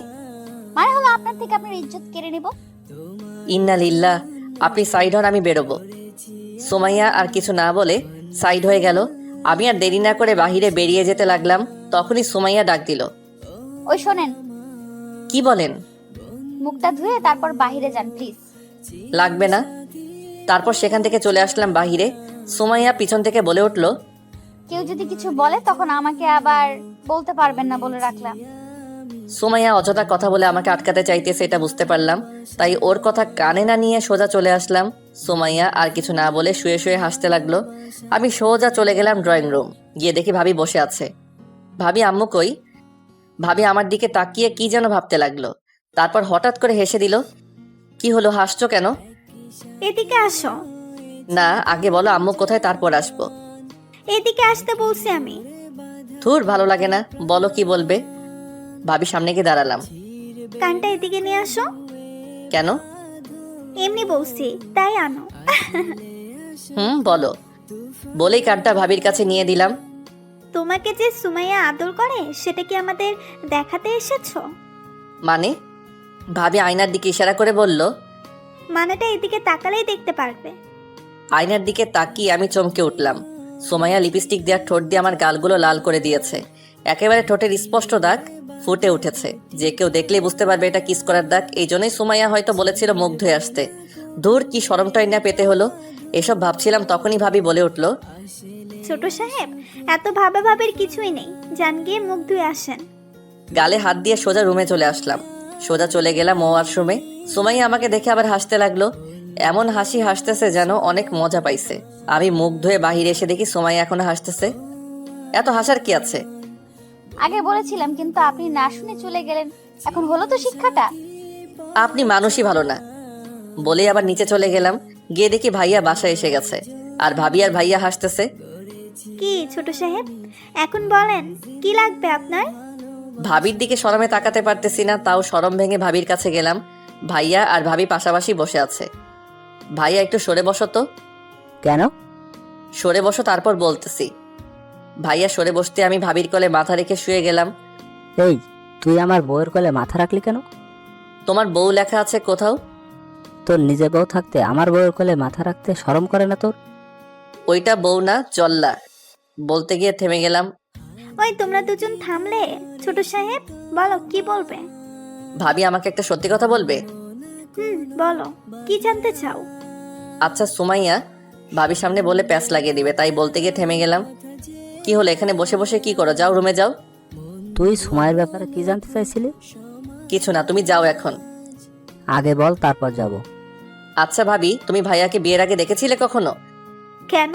হলো আপনার থেকে আপনার ইজ্জত কেড়ে নেব। ইন্না লিল্লাহ। আপনি সাইড হন, আমি বেরোবো। সুমাইয়া আর কিছু না বলে সাইড হয়ে গেল। আমি আর দেরি না করে বাহিরে বেরিয়ে যেতে লাগলাম। তখনই সুমাইয়া ডাক দিল। ওই শোনেন। কি বলেন? মুখটা ধুয়ে তারপর বাহিরে যান প্লিজ। লাগবে না। তারপর সেখান থেকে চলে আসলাম বাহিরে। সুমাইয়া পিছন থেকে বলে উঠল, কেউ যদি কিছু বলে তখন আমাকে আবার বলতে পারবেন না বলে রাখলাম। সুমাইয়া অযথা কথা বলে আমাকে আটকাতে চাইতেছে, এটা বুঝতে পারলাম। তাই ওর কথা কানে না নিয়ে সোজা চলে আসলাম। সুমাইয়া আর কিছু না বলে শুয়ে শুয়ে হাসতে লাগলো। আমি সোজা চলে গেলাম ড্রয়িং রুম। গিয়ে দেখি ভাবি বসে আছে। ভাবি আম্মু কই? ভাবি আমার দিকে তাকিয়ে কি যেন ভাবতে লাগলো। তারপর হঠাৎ করে হেসে দিল। কি হলো, হাসছো কেন? এদিকে আসো। না, আগে বলো আম্মু কোথায়, তারপর আসবো। এদিকে আসতে বলছি আমি। ধুর, ভালো লাগে না, বলো কি বলবে। ভাবি সামনে গিয়ে দাঁড়ালাম। কানটা এদিকে নিয়ে আসো। কেন? এমনি বলছি, তাই আনো। বলো। বলেই কানটা ভাবির কাছে নিয়ে দিলাম। তোমাকে যে সুমাইয়া আদর করে সেটা কি আমাদের দেখাতে এসেছো? মানে? ভাবি আয়নার দিকে ইশারা করে বলল। মানেটা এদিকে তাকালেই দেখতে পারবে। আয়নার দিকে তাকিয়ে আমি চমকে উঠলাম। সুমাইয়া লিপস্টিক দেওয়ার ঠোঁট দিয়ে আমার গালগুলো লাল করে দিয়েছে। একেবারে ঠোঁটের স্পষ্ট দাগ ফুটে উঠেছে, যে কেউ দেখলেই বুঝতে পারবে এটা কিস করার দাগ। এই জন্যই সুমাইয়া হয়তো বলেছিল মুখ ধুয়ে আসতে। দূর, কি শরমটাই না পেতে হলো। এসব ভাবছিলাম, তখনই ভাবি বলে উঠল, ছোট সাহেব, এত ভাবের কিছুই নেই, যান গিয়ে মুখ ধুয়ে আসেন। গালে হাত দিয়ে সোজা রুমে চলে আসলাম। সোজা চলে গেলাম ওয়াশরুমে। সুমাইয়া আমাকে দেখে আবার হাসতে লাগলো। এমন হাসি হাসতেছে যেন অনেক মজা পাইছে। আমি মুখ ধুয়ে বাহিরে এসে দেখি সুমাইয়া এখনো হাসতেছে। এত হাসার কি আছে? আগে বলেছিলাম কিন্তু আপনি না শুনে চলে গেলেন, এখন হলো তো শিক্ষাটা। আপনি মানুষই ভালো না। বলেই আবার নিচে চলে গেলাম। গিয়ে দেখি ভাইয়া বাসায় এসে গেছে, আর ভাবি আর ভাইয়া হাসতেছে। কি ছোট সাহেব, এখন বলেন কি লাগবে আপনার? ভাবির দিকে শরমে তাকাতে পারতেছি না, তাও শরম ভেঙে ভাবির কাছে গেলাম। ভাইয়া আর ভাবি পাশাপাশি বসে আছে। ভাইয়া একটু সরে বসো তো। কেন? সরে বসো, তারপর বলতেছি। ভাইয়া সরে বসতে আমি ভাবির কোলে মাথা রেখে শুয়ে গেলাম। এই, তুই আমার বউয়ের কোলে মাথা রাখলি কেন? তোমার বউ লেখা আছে কোথাও? তোর নিজে বউ থাকতে আমার বউয়ের কোলে মাথা রাখতে শরম করে না তোর? ওইটা বউ না, জল্লা। বলতে গিয়ে থেমে গেলাম। ওই তোমরা দুজন থামলে। ছোট সাহেব বলো কি বলবে? ভাবি আমাকে একটা সত্যি কথা বলবে। বলো কি জানতে চাও? আচ্ছা সুমাইয়া, ভাবির সামনে বলে প্যাঁচ লাগিয়ে দিবে, তাই বলতে গিয়ে থেমে গেলাম। কি হলো, এখানে বসে বসে কি করো? যাও, রুমে যাও। তুই সময়ের ব্যাপারে কি জানতে চাইছিলি? কিছু না, তুমি যাও এখন। আগে বল, তারপর যাব। আচ্ছা ভাবি, তুমি ভাইয়াকে বিয়ের আগে দেখেছিলে কখনো? কেন?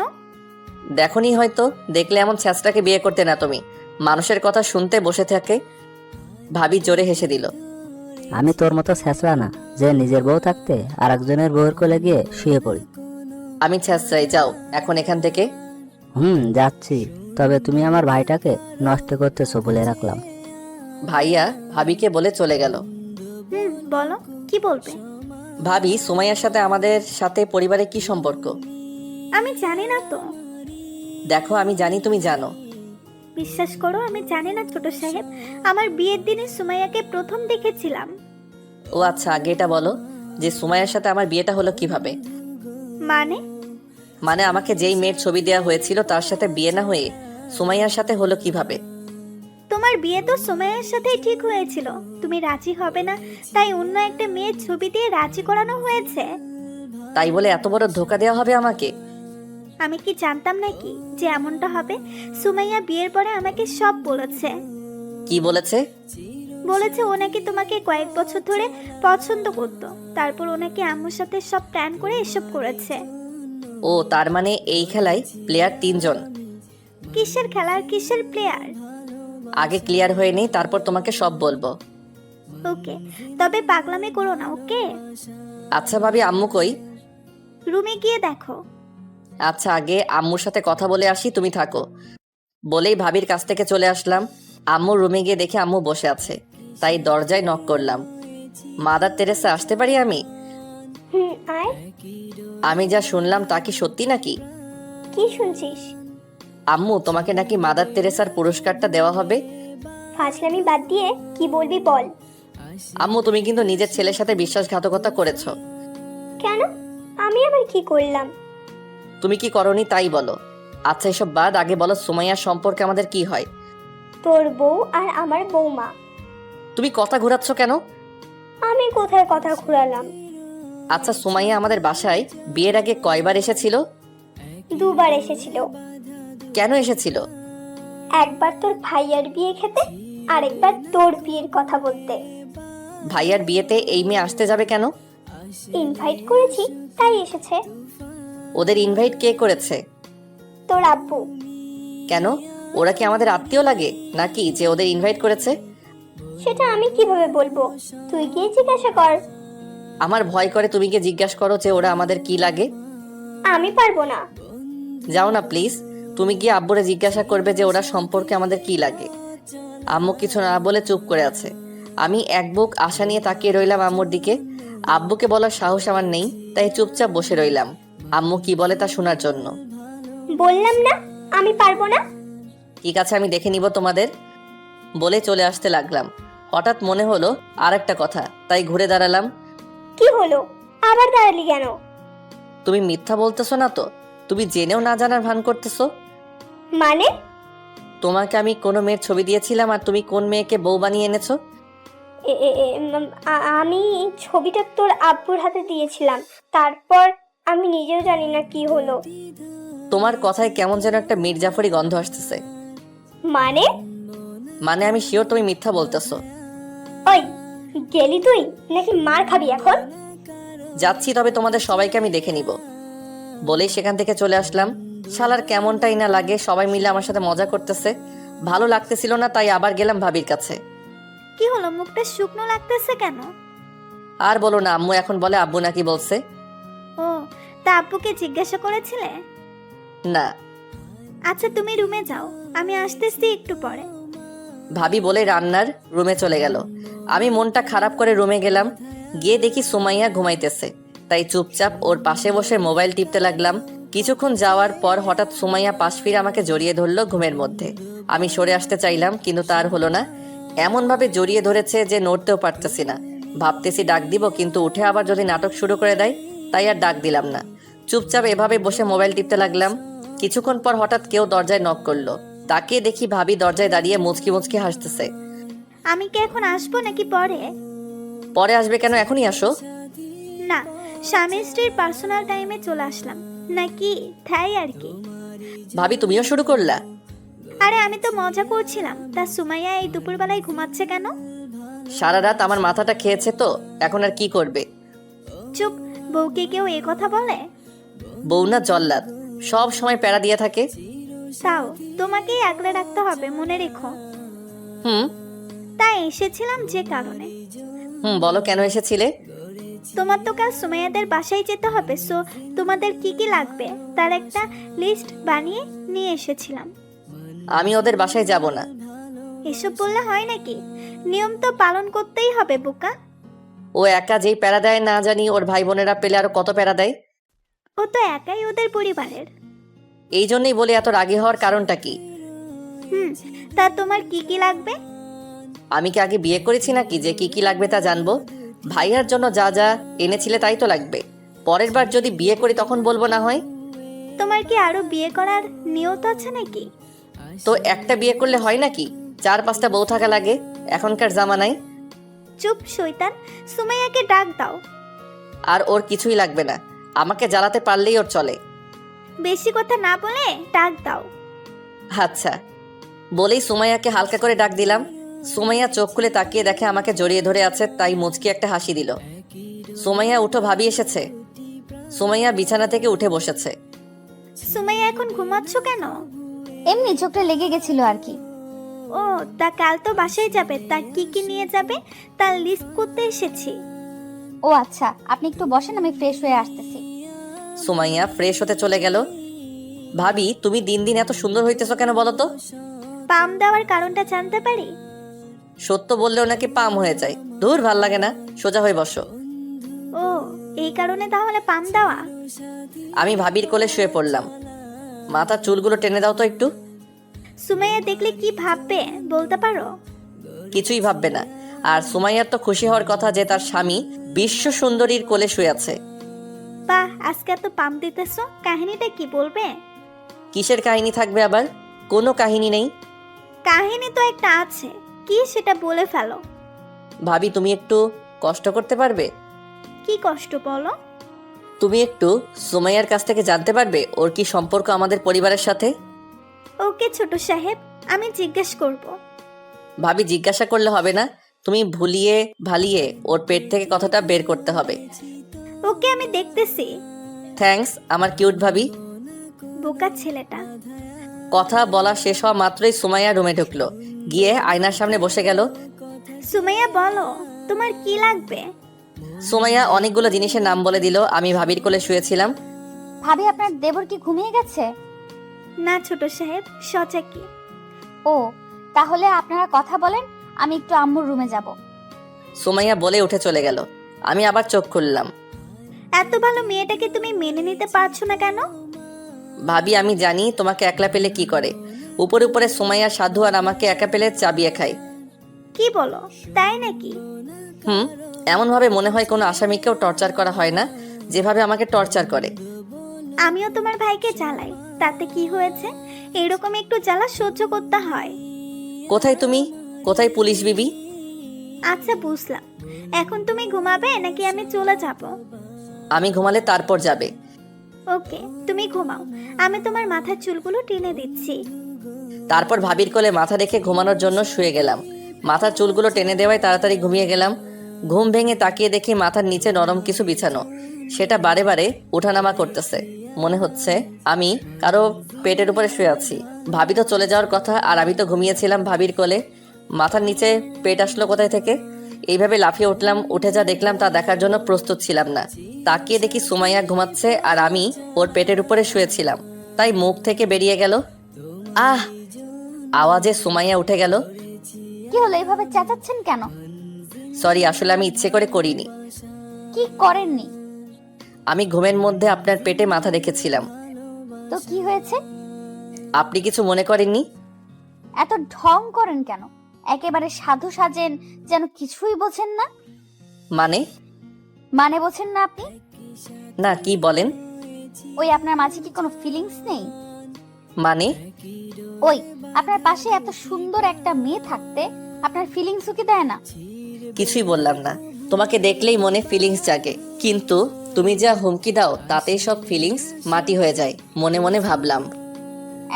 দেখনি হয়তো, দেখলে এমন ছ্যাঁচটাকে বিয়ে করতে না তুমি। মানুষের কথা শুনতে বসে থাকে। ভাবি জোরে হেসে দিল। আমি তোর মতো ছেঁচড়া না যে নিজের বউ থাকতে আর একজনের বউয়ের কোলে গিয়ে শুয়ে পড়ি। আমি ছ্যাঁচড়াই, যাও এখন এখান থেকে। যাচ্ছি, তবে তুমি আমার ভাইটাকে নষ্ট করতেছো বলে রাখলাম। ভাইয়া ভাবিকে বলে চলে গেল। বলো কি বলবে? ভাবি, সুমাইয়ার সাথে আমাদের সাথে পরিবারে কি সম্পর্ক? আমি জানি না তো। দেখো, আমি জানি তুমি জানো। বিশ্বাস করো আমি জানি না ছোট সাহেব। আমার বিয়ের দিনে সুমাইয়াকে প্রথম দেখেছিলাম। ও আচ্ছা, আগে এটা বলো যে সুমাইয়ার সাথে আমার বিয়েটা হলো কিভাবে? মানে আমাকে যেই মেয়ের ছবি দেওয়া হয়েছিল তার সাথে বিয়ে না হয়ে সুমাইয়ার সাথে হলো কিভাবে? তোমার বিয়ে তো সুমাইয়ার সাথেই ঠিক হয়েছিল। তুমি রাজি হবে না, তাই অন্য একটা মেয়ের ছবি দিয়ে রাজি করানো হয়েছে। তাই বলে এত বড় ধোকা দেওয়া হবে আমাকে? আমি কি জানতাম নাকি যে এমনটা হবে? সুমাইয়া বিয়ের পরে আমাকে সব বলেছে। কি বলেছে? বলেছে ও নাকি তোমাকে কয়েক বছর ধরে পছন্দ করত, তারপর ও নাকি আম্মুর সাথে সব প্ল্যান করে এসব করেছে। ও তার মানে এই খেলায় প্লেয়ার 3 জন? কিসের খেলার কিসের প্লেয়ার? আগে ক্লিয়ার হয়ে নেই, তারপর তোমাকে সব বলবো। ওকে, তবে পাগলামি করো না, ওকে? আচ্ছা ভাবি, আম্মু কই? রুমে গিয়ে দেখো। আচ্ছা, আগে আম্মুর সাথে কথা বলে আসি, তুমি থাকো। বলেই ভাবির কাছ থেকে চলে আসলাম। আম্মুর রুমে গিয়ে দেখে আম্মু বসে আছে, তাই দরজায় নক করলাম। মাদার তেরেসা, আসতে পারি আমি? আয়। আমি যা শুনলাম তা কি সত্যি নাকি? কি শুনছিস? আম্মু, তোমাকে নাকি মাদার তেরেসার পুরস্কারটা দেওয়া হবে। ফাজলামি বাদ দিয়ে কি বলবি বল। আম্মু, তুমি কিন্তু নিজের ছেলের সাথে বিশ্বাসঘাতকতা করেছো। কেন? আমি আবার কি করলাম? তুমি কি করনি তাই বলো। আচ্ছা এসব বাদ, আগে বলো সুমাইয়ার সম্পর্কে আমাদের কি হয়? তোর বউ আর আমার বৌমা। তুমি কথা ঘোরাচ্ছ কেন? আমি কোথায় কথা ঘুরালাম? আচ্ছা, সুমাইয়া আমাদের বাসায় বিয়ের আগে কয়বার এসেছিল? 2 বার এসেছিল। কেন এসেছিল? একবার তোর ভাইয়ার বিয়ে খেতে, আরেকবার তোর বিয়ের কথা বলতে। ভাইয়ার বিয়েতে এই মেয়ে আসতে যাবে কেন? ইনভাইট করেছি তাই এসেছে। ওদের ইনভাইট কে করেছে? তোর আব্বু। কেন, ওরা কি আমাদের আত্মীয় লাগে নাকি যে ওদের ইনভাইট করেছে? সেটা আমি কিভাবে বলবো? তুই গিয়ে জিজ্ঞাসা কর। আমার ভয় করে, তুমি গিয়ে জিজ্ঞাসা করো যে ওরা আমাদের কি লাগে। আমি পারবো না। যাও না প্লিজ, তুমি গিয়ে আব্বুরে জিজ্ঞাসা করবে যে ওরা সম্পর্কে আমাদের কি লাগে। আম্মু কিছু না বলে চুপ করে আছে। আমি এক বুক আশা নিয়ে তাকিয়ে রইলাম আম্মুর দিকে। আব্বুকে বলার সাহস আমার নেই, তাই চুপচাপ বসে রইলাম আম্মু কি বলে তা শোনার জন্য। বললাম না আমি পারবো না। ঠিক আছে, আমি দেখে নিব তোমাদের, বলে চলে আসতে লাগলাম। হঠাৎ মনে হলো আর একটা কথা, তাই ঘুরে দাঁড়ালাম। কি হলো? আবার দাঁড়ালি কেন? তুমি মিথ্যা বলতেছো না তো? তুমি জেনেও না জানার ভান করতেছো। মানে? তোমাকে আমি কোনো মেয়ের ছবি দিয়েছিলাম আর তুমি কোন মেয়েকে বউ বানিয়ে এনেছো? আমি ছবিটা তোর আব্বুর হাতে দিয়েছিলাম, তারপর আমি নিজেও জানি না কি হলো। তোমার কথায় কেমন যেন একটা মির্জাফরি গন্ধ আসতেছে। মানে আমি শিওর তুমি মিথ্যা বলতেছো। ওই গেলি তুই নাকি মার খাবি এখন? যাচ্ছি, তবে তোমাদের সবাইকে আমি দেখে নিব। বলেই সেখান থেকে চলে আসলাম। শালার কেমনটাই না লাগে, সবাই মিলে আমার সাথে মজা করতেছে। ভালো লাগতেছিল না, তাই আবার গেলাম ভাবির কাছে। কি হলো, মুখটা শুকনো লাগতেছে কেন? আর বলো না, আম্মু এখন বলে আব্বু নাকি বলছে। ও, তা আব্বুকে জিজ্ঞাসা করেছিলে? না। আচ্ছা তুমি রুমে যাও, আমি আসতেছি একটু পরে। ভাবি বলে রান্নার রুমে চলে গেল। আমি মনটা খারাপ করে রুমে গেলাম। গিয়ে দেখি সুমাইয়া ঘুমাইতেছে, তাই চুপচাপ ওর পাশে বসে মোবাইল টিপতে লাগলাম। কিছুক্ষণ যাওয়ার পর হঠাৎ সুমাইয়া পাশ ফিরে আমাকে জড়িয়ে ধরলো ঘুমের মধ্যে। আমি সরে আসতে চাইলাম, কিন্তু তার হলো না। এমনভাবে জড়িয়ে ধরেছে যে নড়তেও পারতেছি না। ভাবতেছি ডাক দিব, কিন্তু উঠে আবার যদি নাটক শুরু করে দেয়, তাই আর ডাক দিলাম না। চুপচাপ এভাবে বসে মোবাইল টিপতে লাগলাম। কিছুক্ষণ পর হঠাৎ কেউ দরজায় নক করলো। তাকে দেখি ভাবি দরজায় দাঁড়িয়ে মুচকি মুচকি হাসতেছে। আমি কি এখন আসবো নাকি পরে? পরে আসবে কেন, এখনই আসো। না, স্বামী স্ত্রীর পার্সোনাল টাইমে চলে আসলাম নাকি, তাই আর কি। ভাবি তুমিও শুরু করলা? আরে আমি তো মজা করছিলাম। তা সুমাইয়া এই দুপুরবেলায় ঘুমাচ্ছে কেন? সারা রাত আমার মাথাটা খেয়েছে তো, এখন আর কি করবে। চুপ, বউকে কেউ এ কথা বলে? বউ না জল্লাদ, সব সময় প্যারা দিয়ে থাকে। তাও তোমাকেই আগলে রাখতে হবে, মনে রেখো। হুম। তাই এসেছিলাম যে কারণে। বলো কেন এসেছিলে? তোমার তো কাল সুমাইয়াদের বাসায় যেতে হবে, সো তোমাদের কি কি লাগবে তার একটা লিস্ট বানিয়ে নিয়ে এসেছিলাম। আমি ওদের বাসায় যাব না। এসব বললে হয় নাকি? নিয়ম তো পালন করতেই হবে বোকা। ও একা যেই প্যারা দেয় না জানি ওর ভাই বোনেরা পেলে আরো কত প্যারা দেয়। ও তো একাই ওদের পরিবারের। এই জন্যই বলে এত রাগী হওয়ার কারণটা কি? তা তোমার কি কি লাগবে? আমি কি আগে বিয়ে করেছি নাকি যে কি কি লাগবে তা জানবো? ভাইয়ার জন্য যা যা এনেছিলে তাই তো লাগবে। পরের বার যদি বিয়ে করি তখন বলবো না হয়। তোমার কি আরো বিয়ে করার নিয়ত আছে নাকি? তো একটা বিয়ে করলে হয় নাকি 4-5টা বউ থাকা লাগে এখনকার জামানায়? চুপ শয়তান, সুমাইয়াকে ডাক দাও। আর ওর কিছুই লাগবে না, আমাকে জ্বালাতে পারলেই ওর চলে। বেশি কথা না বলে ডাক দাও। আচ্ছা বলেই সুমাইয়াকে হালকা করে ডাক দিলাম। সুমাইয়া চোখ খুলে তাকিয়ে দেখে আমাকে জড়িয়ে ধরে আছে, তাই মুচকি একটা হাসি দিল। সুমাইয়া উঠো, ভাবি এসেছে। সুমাইয়া বিছানা থেকে উঠে বসেছে। সুমাইয়া এখন ঘুমাচ্ছ কেন? এমনি চোখটা লেগে গেছিল আর কি। ও, তা কাল তো বাসায় যাবে, তা কি কি নিয়ে যাবে তার লিস্ট করতে এসেছি। ও আচ্ছা, আপনি একটু বসেন, আমি ফ্রেশ হয়ে আসতেছি। সুমাইয়া ফ্রেশ হতে চলে গেল। ভাবি তুমি দিন দিন এত সুন্দর হইতেছো কেন বলো তো? পাম দেওয়ার কারণটা জানতে পারি? সত্য বললেও নাকি পাম হয়ে যায়। দূর, ভাল লাগে না, সোজা হয়ে বসো। ও, এই কারণে তাহলে পাম দেওয়া? আমি ভাবির কোলে শুয়ে পড়লাম। মাথার চুলগুলো টেনে দাও তো একটু। সুমাইয়া দেখলে কি ভাববে বলতে পারো? কিছুই ভাববে না। আর সুমাইয়ার তো খুশি হওয়ার কথা যে তার স্বামী বিশ্ব সুন্দরীর কোলে শুয়ে আছে। বাহ, আজকে এত পাম দিতেছো, কাহিনীটা কি বলবে? কিসের কাহিনী থাকবে আবার? কোনো কাহিনী নেই। কাহিনী তো একটা আছে, কি সেটা বলে ফেলো। ভাবি তুমি একটু কষ্ট করতে পারবে? কি কষ্ট বলো? তুমি একটু সুমাইয়ার কাছ থেকে জানতে পারবে ওর কি সম্পর্ক আমাদের পরিবারের সাথে। ওকে ছোট সাহেব, আমি জিজ্ঞেস করব। ভাবি জিজ্ঞাসা করলে হবে না, তুমি ভুলিয়ে ভালিয়ে ওর পেট থেকে কথাটা বের করতে হবে। ওকে আমি দেখতেছি। থ্যাঙ্কস আমার কিউট ভাবি। বোকা ছেলেটা। কথা বলা শেষ হওয়া মাত্রই সুমাইয়া রুমে ঢুকলো, গিয়ে আয়নার সামনে বসে গেল। সুমাইয়া বলো, তোমার কি লাগবে? সুমাইয়া অনেকগুলো জিনিসের নাম বলে দিল। আমি ভাবির কোলে শুয়েছিলাম। ভাবি আপনার দেবর কি ঘুমিয়ে গেছে? না ছোট সাহেব, সচা কি। ও, তাহলে আপনারা কথা বলেন, আমি একটু আম্মুর রুমে যাব। সুমাইয়া বলে উঠে চলে গেল। আমি আবার চোখ খুললাম। এত ভালো মেয়েটাকে তুমি মেনে নিতে পারছো না কেন? ভাবি আমি জানি তোমাকে একলা পেলে কি করে। উপরে উপরে সুমাইয়া সাধু, আর আমাকে একা পেলে চাবিয়ে খায়। কি বলো, তাই নাকি? এমন ভাবে মনে হয় কোনো আসামিকেও টর্চার করা হয় না যেভাবে আমাকে টর্চার করে। আমিও তোমার ভাইকে জ্বালাই, তাতে কি হয়েছে? এরকম একটু জ্বালা সহ্য করতে হয়। কোথায় তুমি, কোথায় পুলিশ বিবি? আচ্ছা বুঝলাম, এখন তুমি ঘুমাবে নাকি আমি চলে যাব? আমি ঘুমালে তারপর যাবে। ওকে, তুমি ঘুমাও, আমি তোমার মাথার চুলগুলো টেনে দিচ্ছি। তারপর ভাবির কোলে মাথা রেখে ঘুমানোর জন্য শুয়ে গেলাম। মাথার চুলগুলো টেনে দেওয়ায় তাড়াতাড়ি ঘুমিয়ে গেলাম। ঘুম ভেঙে তাকিয়ে দেখি মাথার নিচে নরম কিছু বিছানো, সেটা বারে বারে উঠানামা করতেছে। মনে হচ্ছে আমি কারো পেটের উপরে শুয়ে আছি। ভাবি তো চলে যাওয়ার কথা, আর আমি তো ঘুমিয়েছিলাম ভাবির কোলে। মাথার নিচে পেট আসলো কোথায় থেকে? এইভাবে লাফিয়ে উঠলাম, উঠে যা দেখলাম তা দেখার জন্য প্রস্তুত ছিলাম না। তাকিয়ে দেখি সুমাইয়া ঘুমাচ্ছে আর আমি ওর পেটের উপরে শুয়েছিলাম, তাই মুখ থেকে বেরিয়ে গেল আহ আওয়াজে সুমাইয়া উঠে গেল। কি হলো, এইভাবে চেঁচাচ্ছেন কেন? সরি, আসলে আমি ইচ্ছে করে করিনি। কি করেননি? আমি ঘুমের মধ্যে আপনার পেটে মাথা রেখেছিলাম। তো কি হয়েছে? আপনি কিছু মনে করেননি? এত ঢং করেন কেন? একেবারে সাধু সাজেন, যেন কিছুই বোঝেন না। মানে বোঝেন না আপনি? না, কি বলেন? ওই আপনার মাঝে কি কোনো ফিলিংস নেই? মানে ওই আপনার পাশে এত সুন্দর একটা মেয়ে থাকতে আপনার ফিলিংসও কি দেয় না? কিছুই বললাম না। তোমাকে দেখলেই মনে ফিলিংস জাগে, কিন্তু তুমি যা হুমকি দাও তাতেই সব ফিলিংস মাটি হয়ে যায়। মনে মনে ভাবলাম,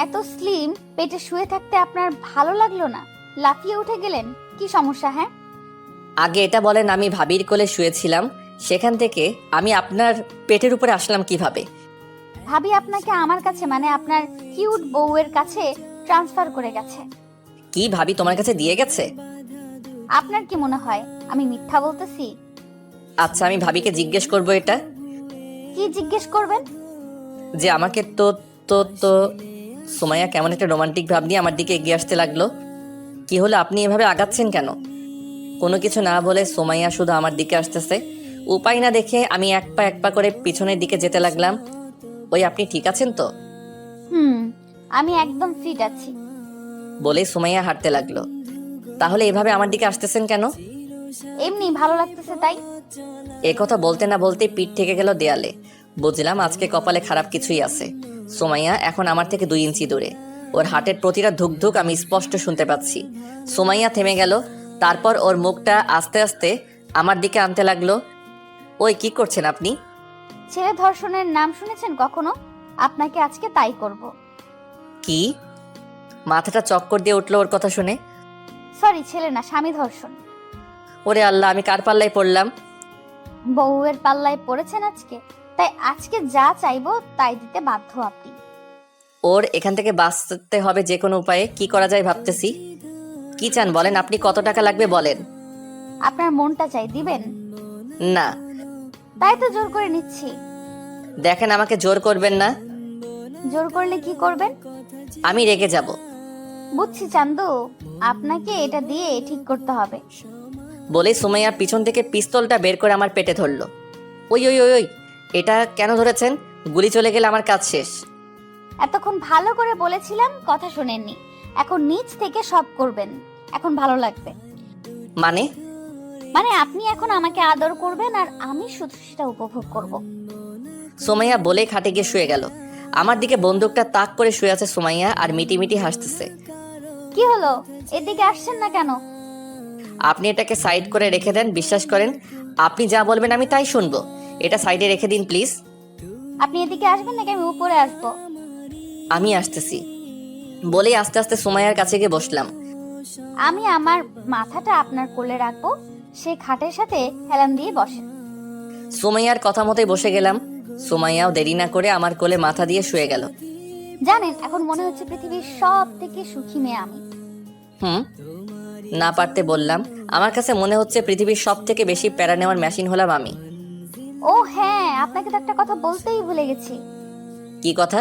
এত স্লিম পেটে শুয়ে থাকতে আপনার ভালো লাগলো না? লাফিয়ে উঠে গেলেন, কি সমস্যা? হ্যাঁ, আগে এটা বলেন, আমি ভাবির কোলে শুয়েছিলাম, সেখান থেকে আমি আপনার পেটের উপরে আসলাম কিভাবে? ভাবি আপনাকে আমার কাছে, মানে আপনার কিউট বউয়ের কাছে ট্রান্সফার করে গেছে। কি ভাবি তোমার কাছে দিয়ে গেছে? আপনার কি মনে হয় আমি মিথ্যা বলতেছি? আচ্ছা, আমি ভাবিকে জিজ্ঞেস করবো এটা। কি জিজ্ঞেস করবেন? যে আমাকে তো তো তো সুমাইয়া কেমন একটা রোমান্টিক ভাব নিয়ে আমার দিকে এগিয়ে আসতে লাগলো। কি হলো, আপনি এভাবে আগাচ্ছেন কেন? কোনো কিছু না বলে সুমাইয়া শুধু আমার দিকে আসতেছে। উপায় না দেখে আমি এক পা করে পিছনের দিকে যেতে লাগলাম। ওই, আপনি ঠিক আছেন তো? আমি একদম ফিট আছি। বলে সুমাইয়া হাঁটতে লাগলো। তাহলে এভাবে আমার দিকে আসতেছেন কেন? এমনি ভালো লাগতেছে তাই। এ কথা বলতে না বলতে পিঠ থেকে গেল দেয়ালে। বুঝলাম আজকে কপালে খারাপ কিছুই আছে। সুমাইয়া এখন আমার থেকে 2 ইঞ্চি দূরে। ওর হার্টের প্রতিটা ধুকধুক আমি স্পষ্ট শুনতে পাচ্ছি। সুমাইয়া থেমে গেল, তারপর ওর মুখটা আস্তে আস্তে আমার দিকে আনতে লাগলো। ওই, কি করছেন আপনি? ছেলে ধর্ষণের নাম শুনেছেন কখনো? আপনাকে আজকে তাই করব। কি? মাথাটা চক্কর দিয়ে উঠলো ওর কথা শুনে। সরি, ছেলে না, স্বামী ধর্ষণ। ওরে আল্লাহ, আমি কার পাল্লায় পড়লাম? বউয়ের পাল্লায় পড়েছেন আজকে, তাই আজকে যা চাইবো তাই দিতে বাধ্য আপনি। ওর এখান থেকে বাঁচতে হবে যে কোনো উপায়ে। কি করা যায় ভাবতেছি। কি চান বলেন, আপনি কত টাকা লাগবে বলেন। আপনার মনটা চাই, দিবেন? না। তাই তো জোর করে নিচ্ছি। দেখেন, আমাকে জোর করবেন না। জোর করলে কি করবেন? আমি রেগে যাব। বুঝছি চান্দু, আপনাকে এটা দিয়ে ঠিক করতে হবে। বলে সুমাইয়া পিছন থেকে পিস্তলটা বের করে আমার পেটে ধরলো। ওই ওই ওই ওই, এটা কেন ধরেছেন? গুলি চলে গেলে আমার কাজ শেষ। এতক্ষণ ভালো করে বলেছিলাম, কথা শোনেননি। এখন নিচ থেকে সব করবেন, এখন ভালো লাগবে। মানে আপনি এখন আমাকে আদর করবেন আর আমি শুধু সেটা উপভোগ করব। সুমাইয়া বলে খাটে গিয়ে শুয়ে গেল। আমার দিকে বন্দুকটা তাক করে শুয়ে আছে সুমাইয়া আর মিটি মিটি হাসতেছে। কি হলো, এদিকে আসছেন না কেন? আপনি এটাকে সাইড করে রেখে দেন। বিশ্বাস করেন, আপনি যা বলবেন আমি তাই শুনবো। এটা সাইডে রেখে দিন প্লিজ। আপনি এদিকে আসবেন নাকি আমি উপরে আসবো? আমি আসতেছি। বলেই আস্তে আস্তে সুমাইয়ার কাছে গিয়ে বসলাম। আমি আমার মাথাটা আপনার কোলে রাখবো, সেই খাটের সাথে হেলান দিয়ে বসেন। সুমাইয়ার কথা মতোই বসে গেলাম। সুমাইয়াও দেরি না করে আমার কোলে মাথা দিয়ে শুয়ে গেল। জানেন, এখন মনে হচ্ছে পৃথিবীর সব থেকে সুখী মেয়ে আমি। না পারতে বললাম। আমার কাছে মনে হচ্ছে পৃথিবীর সব থেকে বেশি প্যারা নেওয়ার মেশিন হলাম আমি। ও হ্যাঁ, আপনাকে তো একটা কথা বলতেই ভুলে গেছি। কি কথা?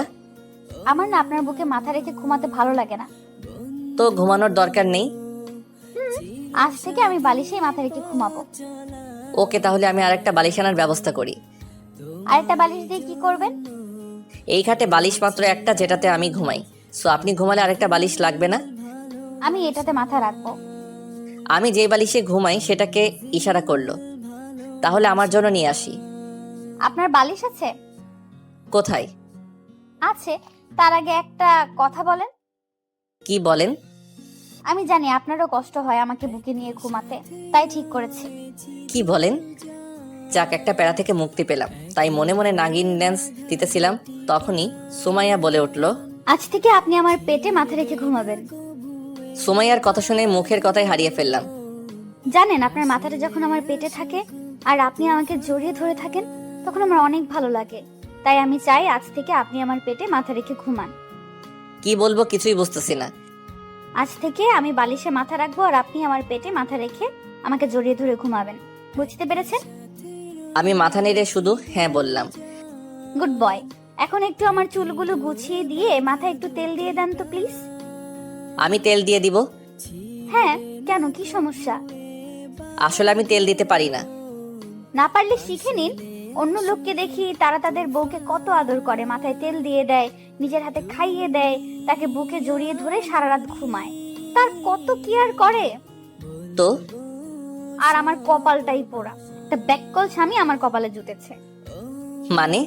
আমার না আপনার বুকে মাথা রেখে ঘুমাতে ভালো লাগে না। তো ঘুমানোর দরকার নেই। আজ থেকে আমি বালিশেই মাথা রেখে ঘুমাবো। ওকে, তাহলে আমি আরেকটা বালিশ আনার ব্যবস্থা করি। আরেকটা বালিশ দিয়ে কি করবেন? এই খাটে বালিশ মাত্র একটা, যেটাতে আমি ঘুমাই। সো আপনি ঘুমালে আরেকটা বালিশ লাগবে না। আমি এটাতে মাথা রাখবো। আমি যে বালিশে ঘুমাই সেটাকে ইশারা করলো। তাহলে আমার জন্য নিয়ে আসি। আপনার বালিশ আছে? কোথায়? আছে। তার আগে একটা কথা বলেন। কি বলেন? আমি জানি আপনারও কষ্ট হয় আমাকে বুকে নিয়ে ঘুমাতে, তাই ঠিক করেছি। কি বলেন? যাক, একটা প্যারা থেকে মুক্তি পেলাম। তাই মনে মনে নাগিন ড্যান্স দিতেছিলাম। তখনই সুমাইয়া বলে উঠল, আজ থেকে আপনি আমার পেটে মাথা রেখে ঘুমাবেন। সুমাইয়ার কথা শুনে মুখের কথাই হারিয়ে ফেললাম। জানেন, আপনার মাথাটা যখন আমার পেটে থাকে আর আপনি আমাকে জড়িয়ে ধরে থাকেন, তখন আমার অনেক ভালো লাগে। তাই আমি চাই আজ থেকে আপনি আমার পেটে মাথা রেখে ঘুমান। কি বলবো কিছুই বুঝতেছি না। আজ থেকে আমি বালিশে মাথা রাখবো আর আপনি আমার পেটে মাথা রেখে আমাকে জড়িয়ে ধরে ঘুমাবেন। বুঝতে পেরেছেন? আমি মাথা নেড়ে শুধু হ্যাঁ বললাম। Good boy. এখন একটু আমার চুলগুলো গুছিয়ে দিয়ে মাথায় একটু তেল দিয়ে দেন তো প্লিজ। আমি তেল দিয়ে দিব? হ্যাঁ, কেন, কি সমস্যা? আসলে আমি তেল দিতে পারি না। না পারলে শিখে নিন। অন্য লোককে দেখি তারা তাদের বউকে কত আদর করে, মাথায় তেল দিয়ে দেয়, নিজের হাতে খাইয়ে দেয়, তাকে বুকে জড়িয়ে ধরে সারা রাত ঘুমায়, তার কত কেয়ার করে। তো আর আমার কপালটাই পোড়া, একটা ব্যাককল স্বামী আমার কপালে জুটেছে। মানে?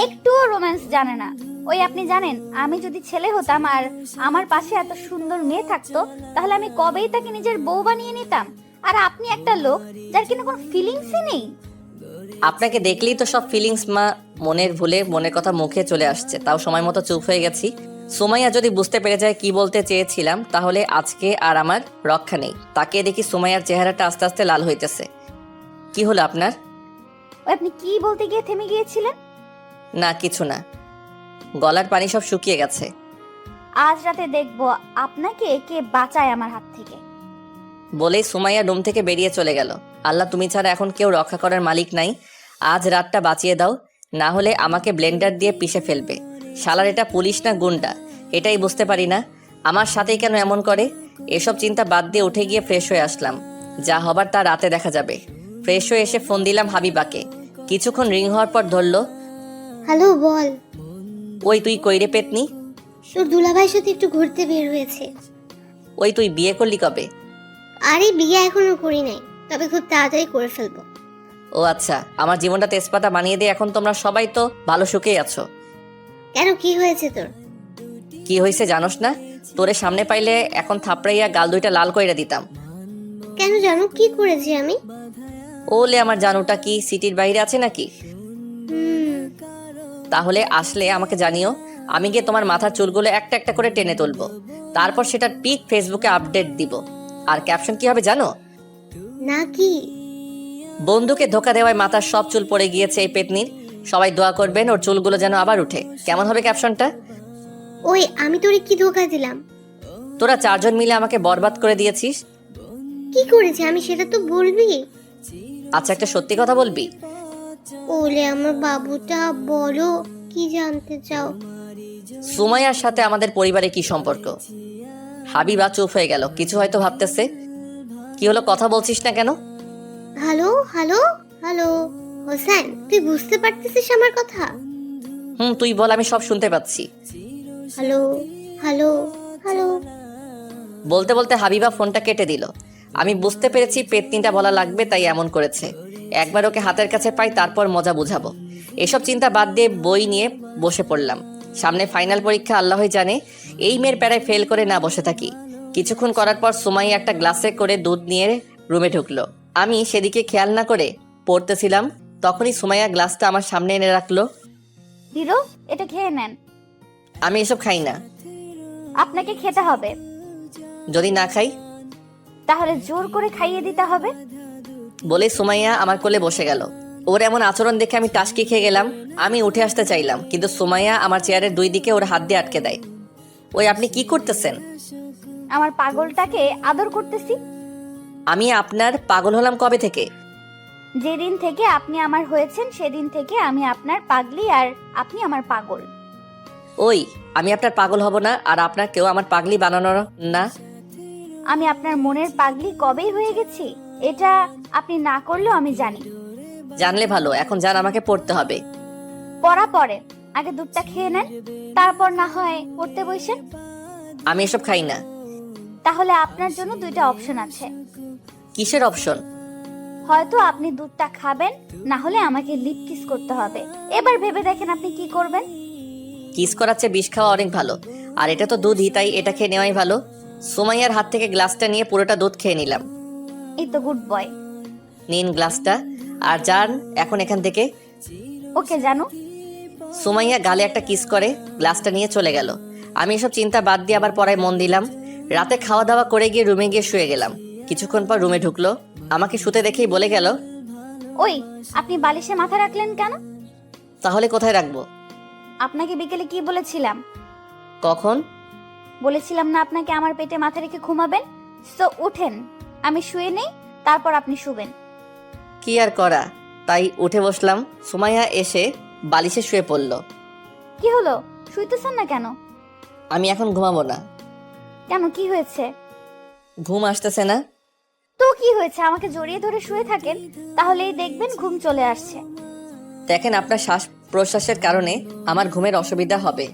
একটুও রোম্যান্স জানে না। ওই আপনি জানেন, আমি যদি ছেলে হতাম আর আমার পাশে এত সুন্দর মেয়ে থাকতো, তাহলে আমি কবেই তাকে নিজের বউ বানিয়ে নিতাম। আর আপনি একটা লোক যার কিনা কোনো ফিলিংসই নেই। আপনাকে দেখলেই তো সব ফিলিংস মা মনের ভুলে মনের কথা মুখে চলে আসছে, তাও সময় মতো চুপ হয়ে গেছি। সুমাইয়া যদি বুঝতে পেরে যায় কি বলতে চেয়েছিলাম, তাহলে আজকে আর আমার রক্ষা নেই। তাকে দেখি সুমাইয়ার চেহারাটা আস্তে আস্তে লাল হইতেছে। কি হলো আপনার? ওই আপনি কি বলতে গিয়ে থেমে গিয়েছিলেন? না কিছু না, গলার পানি সব শুকিয়ে গেছে। আজ রাতে দেখবো আপনাকে কে বাঁচায় আমার হাত থেকে। বলেই সুমাইয়া রুম থেকে বেরিয়ে চলে গেল। আল্লাহ, তুমি ছাড়া এখন কেউ রক্ষা করার মালিক নাই। আজ রাতটা বাঁচিয়ে দাও, না হলে আমাকে ব্লেন্ডার দিয়ে পিষে ফেলবে। শালার এটা পুলিশ না গুন্ডা, এটাই বুঝতে পারি না। আমার সাথেই কেন এমন করে? এসব চিন্তা বাদ দিয়ে উঠে গিয়ে ফ্রেশ হয়ে আসলাম। যা হবার তা রাতে দেখা যাবে। ফ্রেশ হয়ে এসে ফোন দিলাম হাবিবাকে। কিছুক্ষণ রিং হওয়ার পর ধরলো। হ্যালো, বল। ওই তুই কইরে পেতনি? তোর দুলাভাইয়ের সাথে একটু ঘুরতে বের হয়েছে। ওই তুই বিয়ে করলি কবে? আরে বিয়ে এখনো করি নাই, তবে খুব তাড়াতাড়ি করে ফেলবো। ও আচ্ছা, আমার জীবনটা তেজপাতা বানিয়ে দিয়ে এখন তোমরা সবাই তো ভালো সুখেই আছো। কেন, কি হয়েছে তোর? কি হয়েছে জানোস না? তোরে সামনে পাইলে এখন থাপড়াইয়া গাল দুইটা লাল কইরা দিতাম। কেন জানো কি করেছি আমি? ওলে আমার জানুটা কি সিটির বাইরে আছে নাকি? তাহলে আসলে আমাকে জানিও, আমি গিয়ে তোমার মাথার চুলগুলো একটা একটা করে টেনে তুলবো। তারপর সেটার পিক ফেসবুকে আপডেট দিব। আর ক্যাপশন কি হবে জানো? না কি? বন্ধুকে ধোকা দেওয়ায় মাথার সব চুল পড়ে গিয়েছে এই পেতনির। সবাই দোয়া করবেন ওর চুলগুলো যেন আবার উঠে। কেমন হবে ক্যাপশনটা? ওই আমি তোরে কি ধোকা দিলাম? তোরা চারজন মিলে আমাকে বরবাদ করে দিয়েছিস। কি করেছি আমি সেটা তো বলবি। আচ্ছা, একটা সত্যি কথা বলবি? ওলে আমার বাবুটা, বলো কি জানতে চাও? সুমাইয়ার সাথে আমাদের পরিবারে কি সম্পর্ক? হাবিবা চুপ হয়ে গেল, কিছু হয়তো ভাবতেছে। কি হলো, কথা বলছিস না কেন? হ্যালো হ্যালো হ্যালো হোসেন, তুই বুঝতে পারতেছিস আমার কথা? তুই বল, আমি সব শুনতে পাচ্ছি। Hello hello hello. বলতে বলতে হাবিবা ফোনটা কেটে দিল। আমি বুঝতে পেরেছি পেতনিটা বলা লাগবে, তাই এমন করেছে। একবার ওকে হাতের কাছে পাই, তারপর মজা বুঝাবো। এসব চিন্তা বাদ দিয়ে বই নিয়ে বসে পড়লাম। সামনে ফাইনাল পরীক্ষা, আল্লাহই জানে এই মেয়ের প্যারায় ফেল করে না বসে থাকি। কিছুক্ষণ করার পর সুমাইয়া একটা গ্লাসে করে দুধ নিয়ে রুমে ঢুকলো। আমি সেদিকে খেয়াল না করে পড়তেছিলাম। তখনই সুমাইয়া গ্লাসটা আমার সামনে এনে রাখলো। হিরো, এটা খেয়ে নেন। আমি এসব খাই না। আপনাকে খেতে হবে। যদি না খাই? তাহলে জোর করে খাইয়ে দিতে হবে। বলে সুমাইয়া আমার কোলে বসে গেল। ওর এমন আচরণ দেখে আমি টাসকি খেয়ে গেলাম। আমি উঠে আসতে চাইলাম, কিন্তু সুমাইয়া আমার চেয়ারের দুই দিকে ওর হাত দিয়ে আটকে দেয়। ওই আপনি কি করতেছেন? আমার পাগলটাকে আদর করতেছি। আমি আপনার পাগল হলাম কবে থেকে? যেদিন থেকে আপনি আমার হয়েছেন সেদিন থেকে আমি আপনার পাগলি, আর আপনি আমার পাগল। ওই আমি আপনার পাগল হব না, আর আপনার কেউ আমার পাগলি বানানোর না। আমি আপনার মনের পাগলি কবেই হয়ে গেছি, এটা আপনি না করলেও আমি জানি। জানলে ভালো, এখন যান, আমাকে পড়তে হবে। পড়া পরে, আগে দুধটা খেয়ে নেন, তারপর না হয় পড়তে বসেন। আমি এসব খাই না। তাহলে আপনার জন্য দুইটা অপশন আছে। কিসের অপশন? হয়তো আপনি দুধটা খাবেন, না হলে আমাকে লিপ কিস করতে হবে। এবার ভেবে দেখেন আপনি কি করবেন। কিস করার চেয়ে বিষ খাওয়া অনেক ভালো, আর এটা তো দুধই, তাই এটা খেয়ে নেওয়াই ভালো। সুমাইয়ার হাত থেকে গ্লাসটা নিয়ে পুরোটা দুধ খেয়ে নিলাম। এই তো গুড বয়। নিন গ্লাসটা, আর যান এখন এখান থেকে। ওকে জানো। সুমাইয়া গালে একটা কিস করে গ্লাসটা নিয়ে চলে গেল। আমি এসব চিন্তা বাদ দিয়ে আবার পড়ায় মন দিলাম। রাতে খাওয়া দাওয়া করে গিয়ে রুমে গিয়ে শুয়ে গেলাম। কিছুক্ষণ পর রুমে ঢুকলো। আমাকে শুতে দেখেই বলে গেল, ওই আপনি বালিশে মাথা রাখলেন কেন? তাহলে কোথায় রাখবো? আপনাকে বিকেলে কি বলেছিলাম? কখন? বলেছিলাম না আপনাকে আমার পেটে মাথা রেখে ঘুমাবেন? সো উঠেন, আমি শুয়ে নেই, তারপর আপনি শুবেন। কি আর করা, তাই উঠে বসলাম। সুমাইয়া এসে বালিশে শুয়ে পড়ল। কি হলো, শুইতেছেন না কেন? আমি এখন ঘুমাবো না। কেন, কি হয়েছে? ঘুম আসতেছে না। তো কি হয়েছে, আমাকে জড়িয়ে ধরে শুয়ে থাকেন, তাহলেই দেখবেন ঘুম চলে আসছে। দেখেন, আপনার শ্বাস প্রশ্বাসের কারণে আমার ঘুমের অসুবিধা হবে।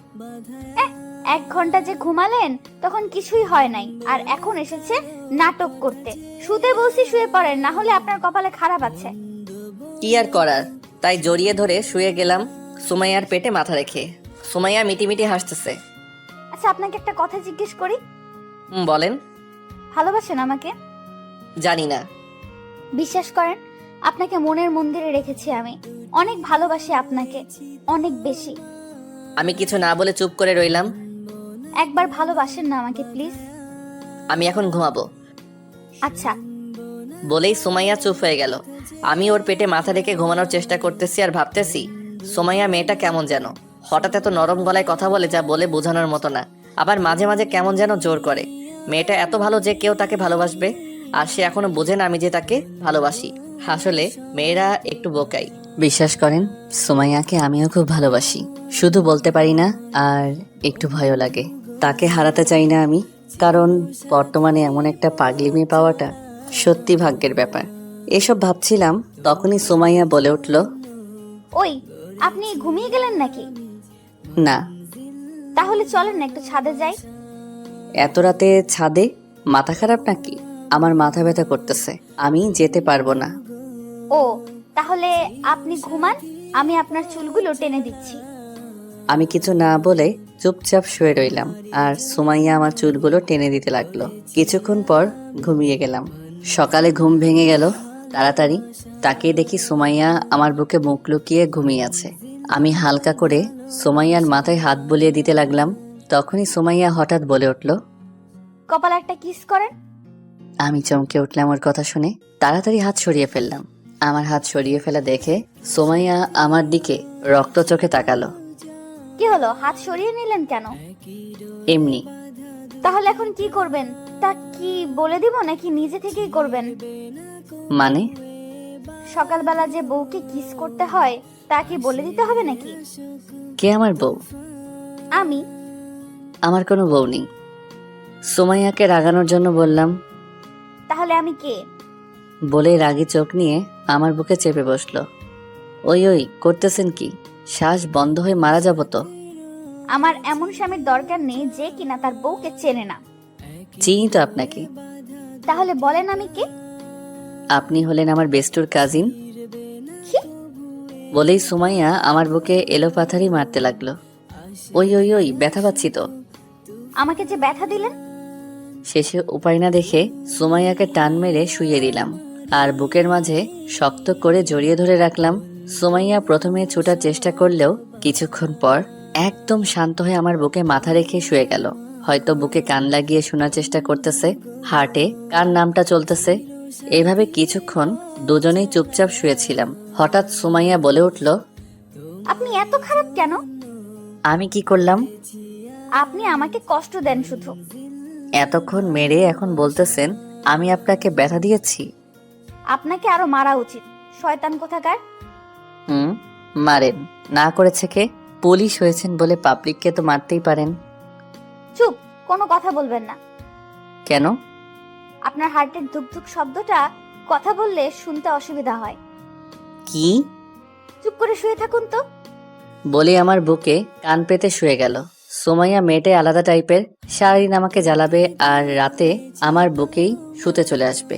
1 ঘন্টা যে ঘুমালেন তখন কিছুই হয় নাই, আর এখন এসেছে নাটক করতে। শুতে বলছি শুয়ে পড়েন, না হলে আপনার কপালে খারাপ আছে। কি আর করার, তাই জড়িয়ে ধরে শুয়ে গেলাম সুমাইয়ার পেটে মাথা রেখে। সুমাইয়া মিটিমিটি হাসতেছে। আচ্ছা, আপনাকে একটা কথা জিজ্ঞেস করি। বলেন। ভালোবাসেন আমাকে? জানি না। বিশ্বাস করেন, আপনাকে মনের মন্দিরে রেখেছি আমি। অনেক ভালোবাসি আপনাকে, অনেক বেশি। আমি কিছু না বলে চুপ করে রইলাম। একবার ভালোবাসেন না আমাকে প্লিজ? আমি এখন ঘুমাবো। আচ্ছা। বলেই সুমাইয়া চুপ হয়ে গেল। আমি ওর পেটে মাথা রেখে ঘুমানোর চেষ্টা করতেছি আর ভাবতেছি, সুমাইয়া মেয়েটা কেমন যেন। হঠাৎ এত নরম গলায় কথা বলে যা বলে বোঝানোর মতো না। আবার মাঝে মাঝে কেমন যেন জোর করে। মেয়েটা এত ভালো যে কেউ তাকে ভালোবাসবে, আর সে এখনো বোঝে না আমি যে তাকে ভালোবাসি। আসলে মেয়েরা একটু বোকাই। বিশ্বাস করেন, সুমাইয়াকে আমিও খুব ভালোবাসি, শুধু বলতে পারি না, আর একটু ভয়ও লাগে। তাকে হারাতে চাই না আমি, কারণ বর্তমানে এমন একটা পাগলি মেয়ে পাওয়াটা সত্যি ভাগ্যের ব্যাপার। এসব ভাবছিলাম, তখনই সুমাইয়া বলে উঠল, ওই, আপনি ঘুমিয়ে গেলেন নাকি? না। তাহলে চলেন না একটু ছাদে যাই। এত রাতে ছাদে? মাথা খারাপ নাকি? আমার মাথা ব্যথা করতেছে, আমি যেতে পারবো না। ও, তাহলে আপনি ঘুমান, আমি আপনার চুলগুলো টেনে দিচ্ছি। আমি কিছু না বলে চুপচাপ শুয়ে রইলাম, আর সুমাইয়া আমার চুলগুলো টেনে দিতে লাগলো। কিছুক্ষণ পর ঘুমিয়ে গেলাম। সকালে ঘুম ভেঙে গেল তাড়াতাড়ি। তাকিয়ে দেখি সুমাইয়া আমার বুকে মুখ লুকিয়ে ঘুমিয়ে আছে। আমি হালকা করে সুমাইয়ার মাথায় হাত বুলিয়ে দিতে লাগলাম। তখনই সুমাইয়া হঠাৎ বলে উঠল, কপালে একটা কিস করেন। আমি চমকে উঠলাম ওর কথা শুনে। তাড়াতাড়ি হাত সরিয়ে ফেললাম। আমার হাত সরিয়ে ফেলা দেখে সুমাইয়া আমার দিকে রক্ত চোখে তাকালো। কি হলো, হাত সরিয়ে নিলেন কেন? এমনি। তাহলে এখন কি করবেন? তা কি বলে দিব নাকি নিজে থেকেই করবেন? মানে? সকালবেলা যে বউকে কিস করতে হয় তা কি বলে দিতে হবে নাকি? কে আমার বউ? আমি। আমার কোনো বউ নেই। সুমাইয়াকে রাগানোর জন্য বললাম। তাহলে আমি কে? বলে রাগী চোখ নিয়ে আমার বুকে চেপে বসলো। ওই ওই করতেছেন কি? শ্বাস বন্ধ হয়ে মারা যাব তো। আমার এমন স্বামীর দরকার নেই যে কিনা তার বউকে চেনে না। চিনি তো আপনাকে। তাহলে বলেন আমি কে? আপনি হলেন আমার বেস্টুর কাজিন। কি? বলেই সুমাইয়া আমার বুকে এলোপাথারি মারতে লাগলো। ওই ওই ওই ব্যথা পাচ্ছি তো। আমাকে যে ব্যথা দিলেন। শেষে উপায় না দেখে সুমাইয়াকে টান মেরে শুইয়ে দিলাম, আর বুকের মাঝে শক্ত করে জড়িয়ে ধরে রাখলাম। সুমাইয়া প্রথমে ছুটার চেষ্টা করলেও কিছুক্ষণ পর একদম শান্ত হয়ে আমার বুকে মাথা রেখে শুয়ে গেল। হয়তো বুকে কান লাগিয়ে শোনার চেষ্টা করতেছে, হার্টে কার নামটা চলতেছে। এইভাবে কিছুক্ষণ দুজনেই চুপচাপ শুয়েছিলাম। হঠাৎ সুমাইয়া বলে উঠল, আপনি এত খারাপ কেন? আমি কি করলাম? আপনি আমাকে কষ্ট দেন শুধু। এতক্ষণ মেরে এখন বলতেছেন আমি আপনাকে ব্যথা দিয়েছি? আপনাকে আরো মারা উচিত, শয়তান কোথাকার। মারেন না করেছে কে? পুলিশ হয়েছেন বলে পাবলিককে তো মারতেই পারেন। চুপ, কোনো কথা বলবেন না। কেন? আপনার হার্টের ধুকধুক শব্দটা কথা বললে শুনতে অসুবিধা হয়। কি? চুপ করে শুয়ে থাকুন তো। বলে আমার বুকে কান পেতে শুয়ে গেল। সুমাইয়া মেয়েটাই আলাদা টাইপের, সারাদিন আমাকে জ্বালাবে আর রাতে আমার বুকেই শুতে চলে আসবে।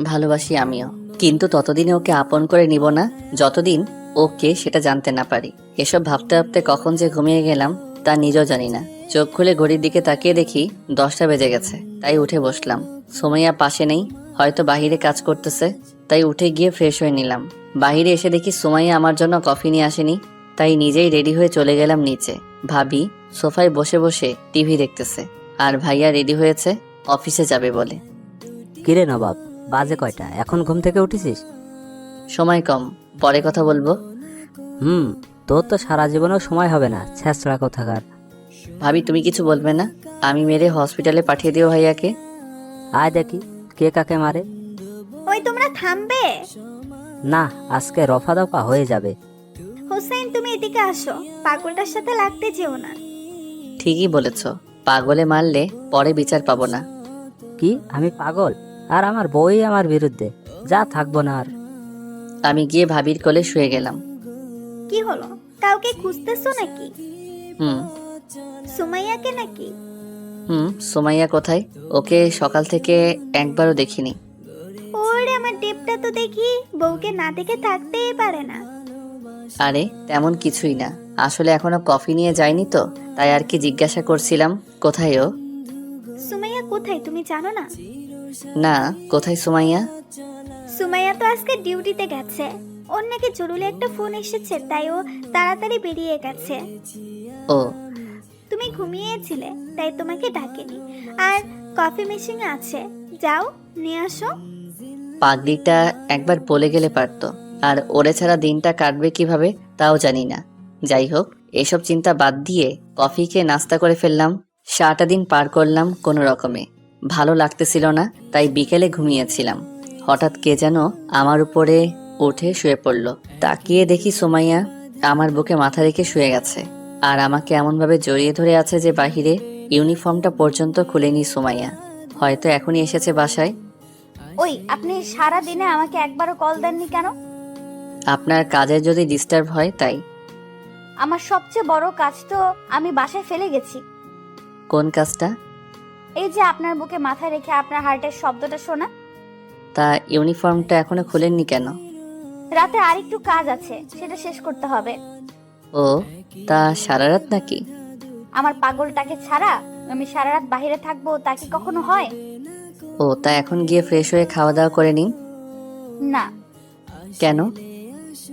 ভালোবাসি আমিও, কিন্তু ততদিনে ওকে আপন করে নিব না যতদিন ওকে সেটা জানতে না পারি। এসব ভাবতে ভাবতে কখন যে ঘুমিয়ে গেলাম তা নিজেও জানি না। চোখ খুলে ঘড়ির দিকে তাকিয়ে দেখি 10টা বেজে গেছে। তাই উঠে বসলাম। সুমাইয়া পাশে নেই, হয়তো বাহিরে কাজ করতেছে। তাই উঠে গিয়ে ফ্রেশ হয়ে নিলাম। বাহিরে এসে দেখি সুমাইয়া আমার জন্য কফি নিয়ে আসেনি। তাই নিজেই রেডি হয়ে চলে গেলাম নিচে। ভাবি সোফায় বসে বসে টিভি দেখতেছে, আর ভাইয়া রেডি হয়েছে অফিসে যাবে বলে। কিরে নবাব, বাজে কয়টা? এখন ঘুম থেকে উঠেছিস? সময় কম, পরে কথা বলবো। তোর তো সারা জীবনেও সময় হবে না, ছেঁচড়া কোথাকার। ভাবি তুমি কিছু বলবে না? আমি মেরে হসপিটালে পাঠিয়ে দিও ভাইয়াকে। আয় দেখি কে কাকে মারে। ওই তোমরা থামবে? না, আজকে রফা দফা হয়ে যাবে। হোসেন তুমি এদিকে আসো, পাগলটার সাথে লাগতে যেও না। ঠিকই বলেছ, পাগলে মারলে পরে বিচার পাবো না। কি আমি পাগল? আর আমার বউই আমার বিরুদ্ধে, যা থাকবো না আর। আমি গিয়ে ভাবির কোলে শুয়ে গেলাম। কি হলো, কাউকে খুঁজতেছো নাকি? হুম সুমাইয়াকে নাকি? সুমাইয়া কোথায়? ওকে সকাল থেকে একবারও দেখিনি। ওরে আমার টেপটা তো দেখি বউকে না দেখে থাকতেই পারে না। আরে তেমন কিছুই না, আসলে এখনো কফি নিয়ে যায়নি তো, তাই আর কি জিজ্ঞাসা করছিলাম কোথায় ও। সুমাইয়া কোথায় তুমি জানো না? না, কোথায় সুমাইয়া? সুমাইয়া তো আজকে ডিউটিতে গেছে। ওর নাকি জরুরি একটা ফোন এসেছে, তাই ও তাড়াতাড়ি বেরিয়ে গেছে। ও তুমি ঘুমিয়েছিলে তাই তোমাকে ডাকেনি। আর কফি মেশিনে আছে, যাও নিয়ে আসো। পাগড়িটা একবার বলে গেলে পারতো, আর ওরে ছাড়া দিনটা কাটবে কিভাবে তাও জানি না। যাই হোক, এসব চিন্তা বাদ দিয়ে কফি খেয়ে নাস্তা করে ফেললাম। সারাটা দিন পার করলাম কোনো রকমে, ভালো লাগতেছিল না, তাই বিকেলে ঘুমিয়েছিলাম। হঠাৎ কে যেন আমার উপরে উঠে শুয়ে পড়ল। তাকিয়ে দেখি সুমাইয়া আমার বুকে মাথা রেখে শুয়ে গেছে, আর আমাকে এমনভাবে জড়িয়ে ধরে আছে যে বাহিরে ইউনিফর্মটা পর্যন্ত খুলেনি সুমাইয়া। হয়তো এখনই এসেছে বাসায়। ওই আপনি সারা দিনে আমাকে একবারও কল দেননি কেন? আপনার কাজের যদি ডিস্টার্ব হয় তাই। আমার সবচেয়ে বড় কাজ তো আমি বাসায় ফেলে গেছি। কোন কাজটা? এই যে আপনার বুকে মাথা রেখে আপনার হার্টের শব্দটা শোনা। তা ইউনিফর্মটা এখনো খুলেননি কেন? রাতে আরেকটু কাজ আছে, সেটা শেষ করতে হবে। ও, তা সারা রাত নাকি? আমার পাগলটাকে ছাড়া আমি সারা রাত বাইরে থাকবো, তা কি কখনো হয়? ও, তা এখন গিয়ে ফ্রেশ হয়ে খাওয়া দাওয়া করে নিন। না, কেন?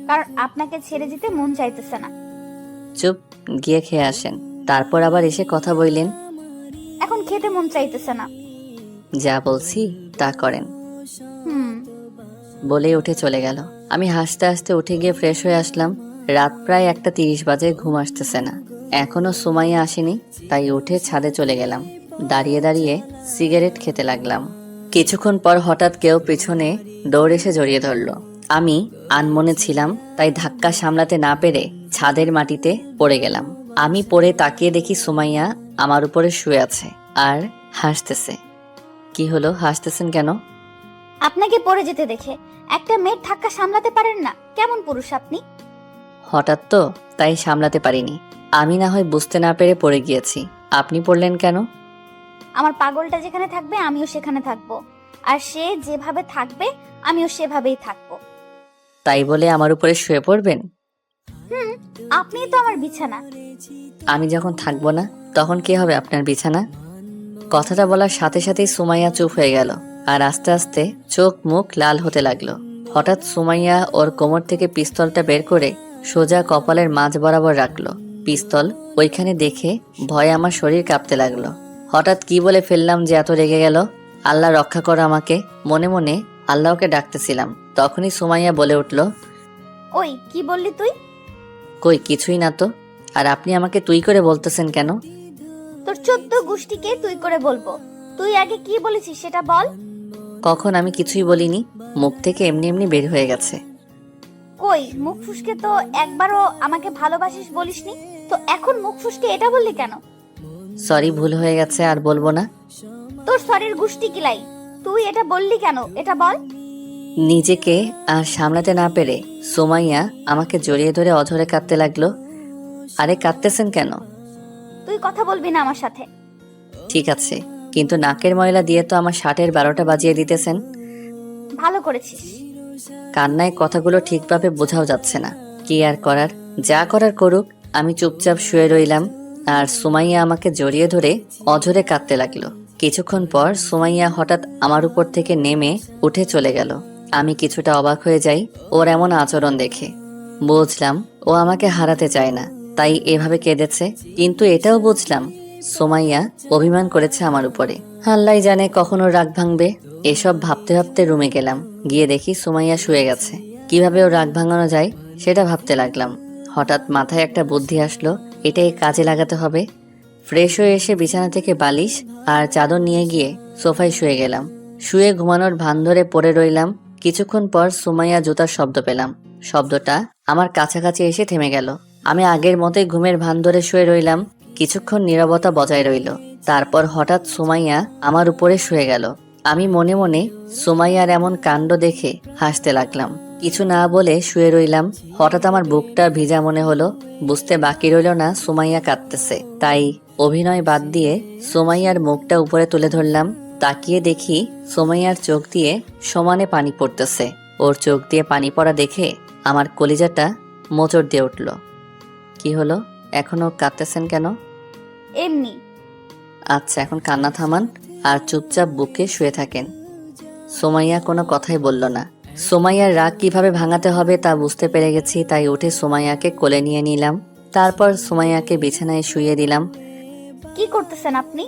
কারণ আপনাকে ছেড়ে যেতে মন চাইতেছে না। চুপ, গিয়ে খেয়ে আসেন, তারপর আবার এসে কথা বললেন। এখন খেতে মন চাইতেছে না। যা বলছি তা করেন। হুম। বলে উঠে চলে গেল। আমি হাসতে হাসতে উঠে গিয়ে ফ্রেশ হয়ে আসলাম। রাত প্রায় 1:30 বাজে, ঘুম আসতেছে না। এখনো সুমাইয়া আসেনি, তাই উঠে ছাদে চলে গেলাম। দাঁড়িয়ে দাঁড়িয়ে সিগারেট খেতে লাগলাম। কিছুক্ষণ পর হঠাৎ কেউ পিছনে দৌড় এসে জড়িয়ে ধরলো। আমি আনমনে ছিলাম, তাই ধাক্কা সামলাতে না পেরে ছাদের মাটিতে পড়ে গেলাম। আমি পড়ে তাকিয়ে দেখি সুমাইয়া আমার উপরে শুয়ে আছে আর হাসতেছে। কি হলো, হাসতেছেন কেন? আপনাকে পড়ে যেতে দেখে একটা মেয়ের ধাক্কা সামলাতে পারেন না, কেমন পুরুষ আপনি? হঠাৎ তো, তাই সামলাতে পারিনি। আমি না হয় বুঝতে না পেরে পড়ে গিয়েছি, আপনি পড়লেন কেন? আমার পাগলটা যেখানে থাকবে আমিও সেখানে থাকবো, আর সে যেভাবে থাকবে আমিও সেভাবেই থাকবো। তাই বলে আমার উপরে শুয়ে পড়বেন? আপনিই তো আমার বিছানা। আমি যখন থাকবো না তখন কে হবে আপনার বিছানা? কথাটা বলার সাথে সাথেই সুমাইয়া চুপ হয়ে গেল, আর আস্তে আস্তে চোখ মুখ লাল হতে লাগলো। হঠাৎ সুমাইয়া ওর কোমর থেকে পিস্তলটা বের করে সোজা কপালের মাঝ বরাবর রাখলো। পিস্তল ওইখানে দেখে ভয়ে আমার শরীর কাঁপতে লাগলো। হঠাৎ কি বলে ফেললাম যে এত রেগে গেল। আল্লাহ রক্ষা করো আমাকে, মনে মনে আল্লাহকে ডাকতেছিলাম। তখনই সুমাইয়া বলে উঠল, ওই কি বললি তুই? কই কিছুই না তো। আর আপনি আমাকে তুই করে বলতেছেন কেন? তোর 14 গোষ্ঠীকে তুই করে বলবো। তুই আগে কি বলেছিস সেটা বল। কখন আমি কিছুই বলিনি, মুখ থেকে এমনি এমনি বের হয়ে গেছে। কই মুখ ফুসকে তো একবারও আমাকে ভালোবাসিস বলিসনি, তো এখন মুখ ফুসকে এটা বললি কেন? সরি, ভুল হয়ে গেছে, আর বলবো না। তোর শরীর গোষ্ঠী কিলাই, তুই এটা বললি কেন এটা বল। নিজেকে আর সামলাতে না পেরে সুমাইয়া আমাকে জড়িয়ে ধরে অঝরে কাঁদতে লাগলো। আরে কাঁদতেছেন কেন? তুই কথা বলবি না আমার সাথে। ঠিক আছে, কিন্তু নাকের ময়লা দিয়ে তো আমার 60-এর 12টা বাজিয়ে দিতেছেন। ভালো করেছিস। কান্নায় কথাগুলো ঠিকভাবে বোঝাও যাচ্ছে না। কি আর করার, যা করার করুক। আমি চুপচাপ শুয়ে রইলাম, আর সুমাইয়া আমাকে জড়িয়ে ধরে অঝরে কাঁদতে লাগলো। কিছুক্ষণ পর সুমাইয়া হঠাৎ আমার উপর থেকে নেমে উঠে চলে গেল। আমি কিছুটা অবাক হয়ে যাই ওর এমন আচরণ দেখে। বুঝলাম ও আমাকে হারাতে চায় না, তাই এভাবে কেঁদেছে। কিন্তু এটাও বুঝলাম সুমাইয়া অভিমান করেছে আমার উপরে। আল্লাহ জানে কখন ওর রাগ ভাঙবে। এসব ভাবতে ভাবতে রুমে গেলাম। গিয়ে দেখি সুমাইয়া শুয়ে গেছে। কিভাবে ওর রাগ ভাঙানো যায় সেটা ভাবতে লাগলাম। হঠাৎ মাথায় একটা বুদ্ধি আসলো, এটাই কাজে লাগাতে হবে। ফ্রেশ হয়ে এসে বিছানা থেকে বালিশ আর চাদর নিয়ে গিয়ে সোফায় শুয়ে গেলাম। শুয়ে ঘুমানোর ভান ধরে পড়ে রইলাম। কিছুক্ষণ পর সুমাইয়া জুতার শব্দ পেলাম। শব্দটা আমার কাছাকাছি এসে থেমে গেল। আমি আগের মতোই ঘুমের ভান ধরে শুয়ে রইলাম। কিছুক্ষণ নীরবতা বজায় রইল। তারপর হঠাৎ সুমাইয়া আমার উপরে শুয়ে গেল। আমি মনে মনে সুমাইয়ার এমন কাণ্ড দেখে হাসতে লাগলাম। কিছু না বলে শুয়ে রইলাম। হঠাৎ আমার বুকটা ভিজা মনে হলো। বুঝতে বাকি রইল না সুমাইয়া কাঁদতেছে। তাই অভিনয় বাদ দিয়ে সুমাইয়ার মুখটা উপরে তুলে ধরলাম। তাকিয়ে দেখি সুমাইয়ার চোখ দিয়ে সমানে পানি পড়তেছে। ওর চোখ দিয়ে পানি পড়া দেখে আমার কলিজাটা মোচড় দিয়ে উঠল। কি হলো, এখনো কাঁদতেছেন কেন? এমনি। আচ্ছা, এখন কান্না থামান আর চুপচাপ বুকে শুয়ে থাকেন। সুমাইয়া কোনো কথাই বলল না। সুমাইয়ার রাগ কিভাবে ভাঙাতে হবে তা বুঝতে পেরে গেছি। তাই উঠে সুমাইয়াকে কোলে নিয়ে নিলাম। তারপর সুমাইয়াকে বিছানায় শুইয়ে দিলাম। কি করতেছেন আপনি?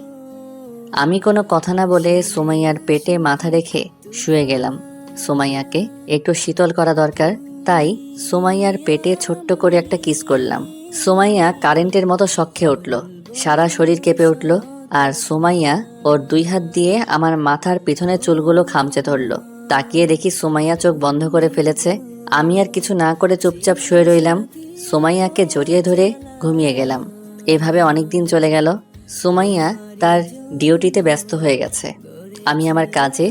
আমি কোনো কথা না বলে সুমাইয়ার পেটে মাথা রেখে শুয়ে গেলাম। সুমাইয়াকে একটু শীতল করা দরকার, তাই সুমাইয়ার পেটে ছোট্ট করে একটা কিস করলাম। সুমাইয়া কারেন্টের মতো শক্কে উঠল, সারা শরীর কেঁপে উঠল। আর সুমাইয়া ওর 2 হাত দিয়ে আমার মাথার পিছনের চুলগুলো খামচে ধরল। তাকিয়ে দেখি সুমাইয়া চোখ বন্ধ করে ফেলেছে। আমি আর কিছু না করে চুপচাপ শুয়ে রইলাম। সুমাইয়াকে জড়িয়ে ধরে ঘুমিয়ে গেলাম। এভাবে অনেক দিন চলে গেল। সুমাইয়া তার ডিউটিতে ব্যস্ত হয়ে গেছে, আমি আমার কাজে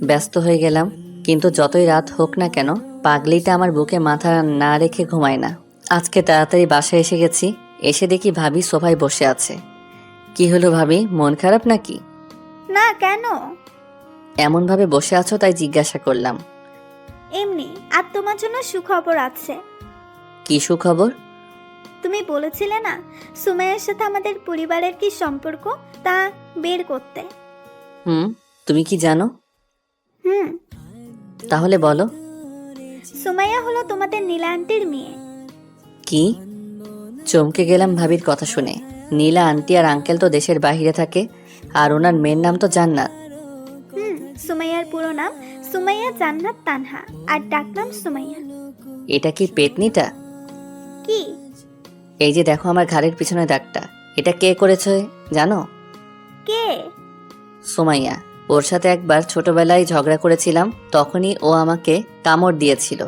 ব্যস্ত হয়ে গেলাম। কিন্তু যতই রাত হোক না কেন, পাগলিটা আমার বুকে মাথা না রেখে ঘুমায় না। আজকে তাড়াতাড়ি বাসায় এসে গেছি। এসে দেখি ভাবি সোফায় বসে আছে। কি হলো ভাবি, মন খারাপ নাকি? না, কেন? এমন ভাবে বসে আছো তাই জিজ্ঞাসা করলাম। এমনি। আর তোমার জন্য সুখবর আছে। কি সুখবর? তুমি বলেছিলে না সুমাইয়ার সাথে আমাদের পরিবারের কি সম্পর্ক, তা বের করতে। তুমি কি জানো? তাহলে বলো। সুমাইয়া হলো তোমাদের নীলা আন্টির মেয়ে। কি? চমকে গেলাম ভাবির কথা শুনে। নীলা আন্টি আর আঙ্কেল তো দেশের বাইরে থাকে, আর ওনার মেয়ের নাম তো জান্নাত। সুমাইয়ার পুরো নাম সুমাইয়া জান্নাত তানহা, আর ডাকনাম সুমাইয়া। এটা কি পেতনিটা? কি? এই যে দেখো আমার ঘাড়ের পিছনে দাগটা, এটা কে করেছে জানো? কে? সুমাইয়া। ওর সাথে একবার ছোটবেলায় ঝগড়া করেছিলাম, তখনই ও আমাকে কামড় দিয়েছিল।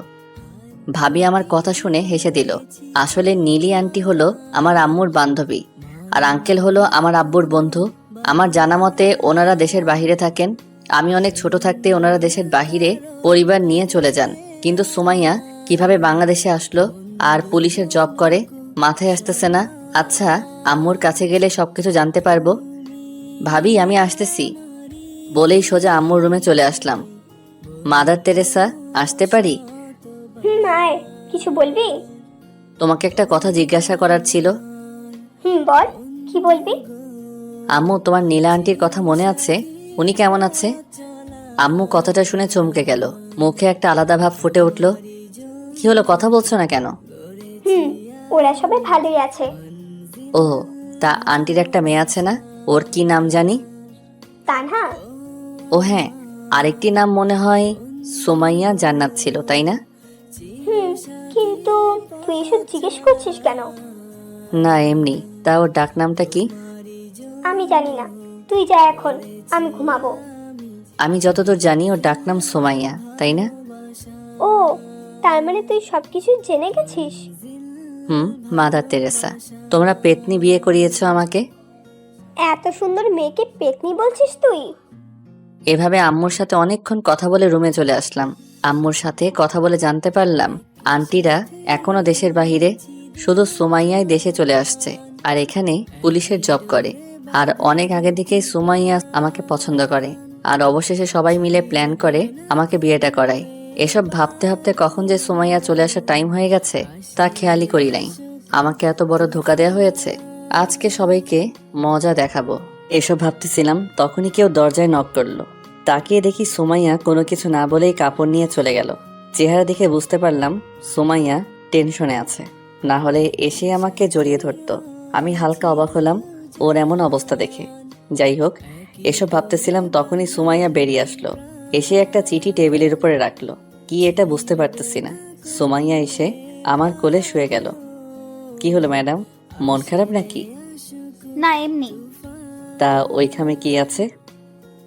ভাবি আমার কথা শুনে হেসে দিল। আসলে নীলি আন্টি হলো আমার আম্মুর বান্ধবী, আর আঙ্কেল হলো আমার আব্বুর বন্ধু। আমার জানা মতে ওনারা দেশের বাহিরে থাকেন। আমি অনেক ছোট থাকতে ওনারা দেশের বাহিরে পরিবার নিয়ে চলে যান। কিন্তু সুমাইয়া কিভাবে বাংলাদেশে আসলো আর পুলিশের জব করে, মাথায় আসতেছে না। আচ্ছা, আম্মুর কাছে গেলে সবকিছু জানতে পারবো। ভাবি আমি আসতেছি বলেই সোজা আম্মুর রুমে চলে আসলাম। মাদার তেরেসা, আসতে পারি? আয়, কিছু বলবি? তোমাকে একটা কথা জিজ্ঞাসা করার ছিল। বল, কি বলবি? আম্মু, তোমার নীলা আন্টির কথা মনে আছে? উনি কেমন আছে? আম্মু কথাটা শুনে চমকে গেল, মুখে একটা আলাদা ভাব ফুটে উঠল। কি হলো, কথা বলছো না কেন? ওরা সবাই ভালোই আছে। ও, তা আন্টির একটা মেয়ে আছে না, ওর কি নাম জানি? তানহা। ও হ্যাঁ, আরেকটি নাম মনে হয় সুমাইয়া জান্নাত ছিল, তাই না? কিন্তু তুই এসব জিজ্ঞেস করছিস কেন? না এমনি। তা ওর ডাক নামটা কি? আমি জানি না, তুই যা এখন, আমি ঘুমাবো। আমি যতদূর জানি ওর ডাক নাম সুমাইয়া, তাই না? ও, তার মানে তুই সবকিছু জেনে গেছিস? মাদার তেরেসা, তোমরা পেতনি বিয়ে করিয়েছো আমাকে। এত সুন্দর মেয়েকে পেতনি বলছিস তুই? এভাবে আম্মুর সাথে অনেকক্ষণ কথা বলে রুমে চলে আসলাম। আম্মুর সাথে কথা বলে জানতে পারলাম আন্টিরা এখনো দেশের বাহিরে, শুধু সুমাইয়াই দেশে চলে আসছে আর এখানে পুলিশের জব করে। আর অনেক আগে থেকেই সুমাইয়া আমাকে পছন্দ করে, আর অবশেষে সবাই মিলে প্ল্যান করে আমাকে বিয়েটা করায়। এসব ভাবতে ভাবতে কখন যে সুমাইয়া চলে আসার টাইম হয়ে গেছে তা খেয়ালই করি নাই। আমাকে এত বড় ধোকা দেওয়া হয়েছে। আজকে সবাইকে মজা দেখাবো। এসব ভাবতেছিলাম, তখনই কেউ দরজায় নক করলো। তাকিয়ে দেখি সুমাইয়া কোনো কিছু না বলেই কাপড় নিয়ে চলে গেল। চেহারা দেখে বুঝতে পারলাম সুমাইয়া টেনশনে আছে, না হলে এসে আমাকে জড়িয়ে ধরতো। আমি হালকা অবাক হলাম ওর এমন অবস্থা দেখে। যাই হোক, এসব ভাবতেছিলাম তখনই সুমাইয়া বেরিয়ে আসলো। এসে একটা চিঠি টেবিলের উপরে রাখলো। কি এটা বুঝতে পারতেছি না। সুমাইয়া এসে আমার কোলে শুয়ে গেল। কি হলো ম্যাডাম, মন খারাপ নাকি? না এমনি। তা ওইখানে কি আছে?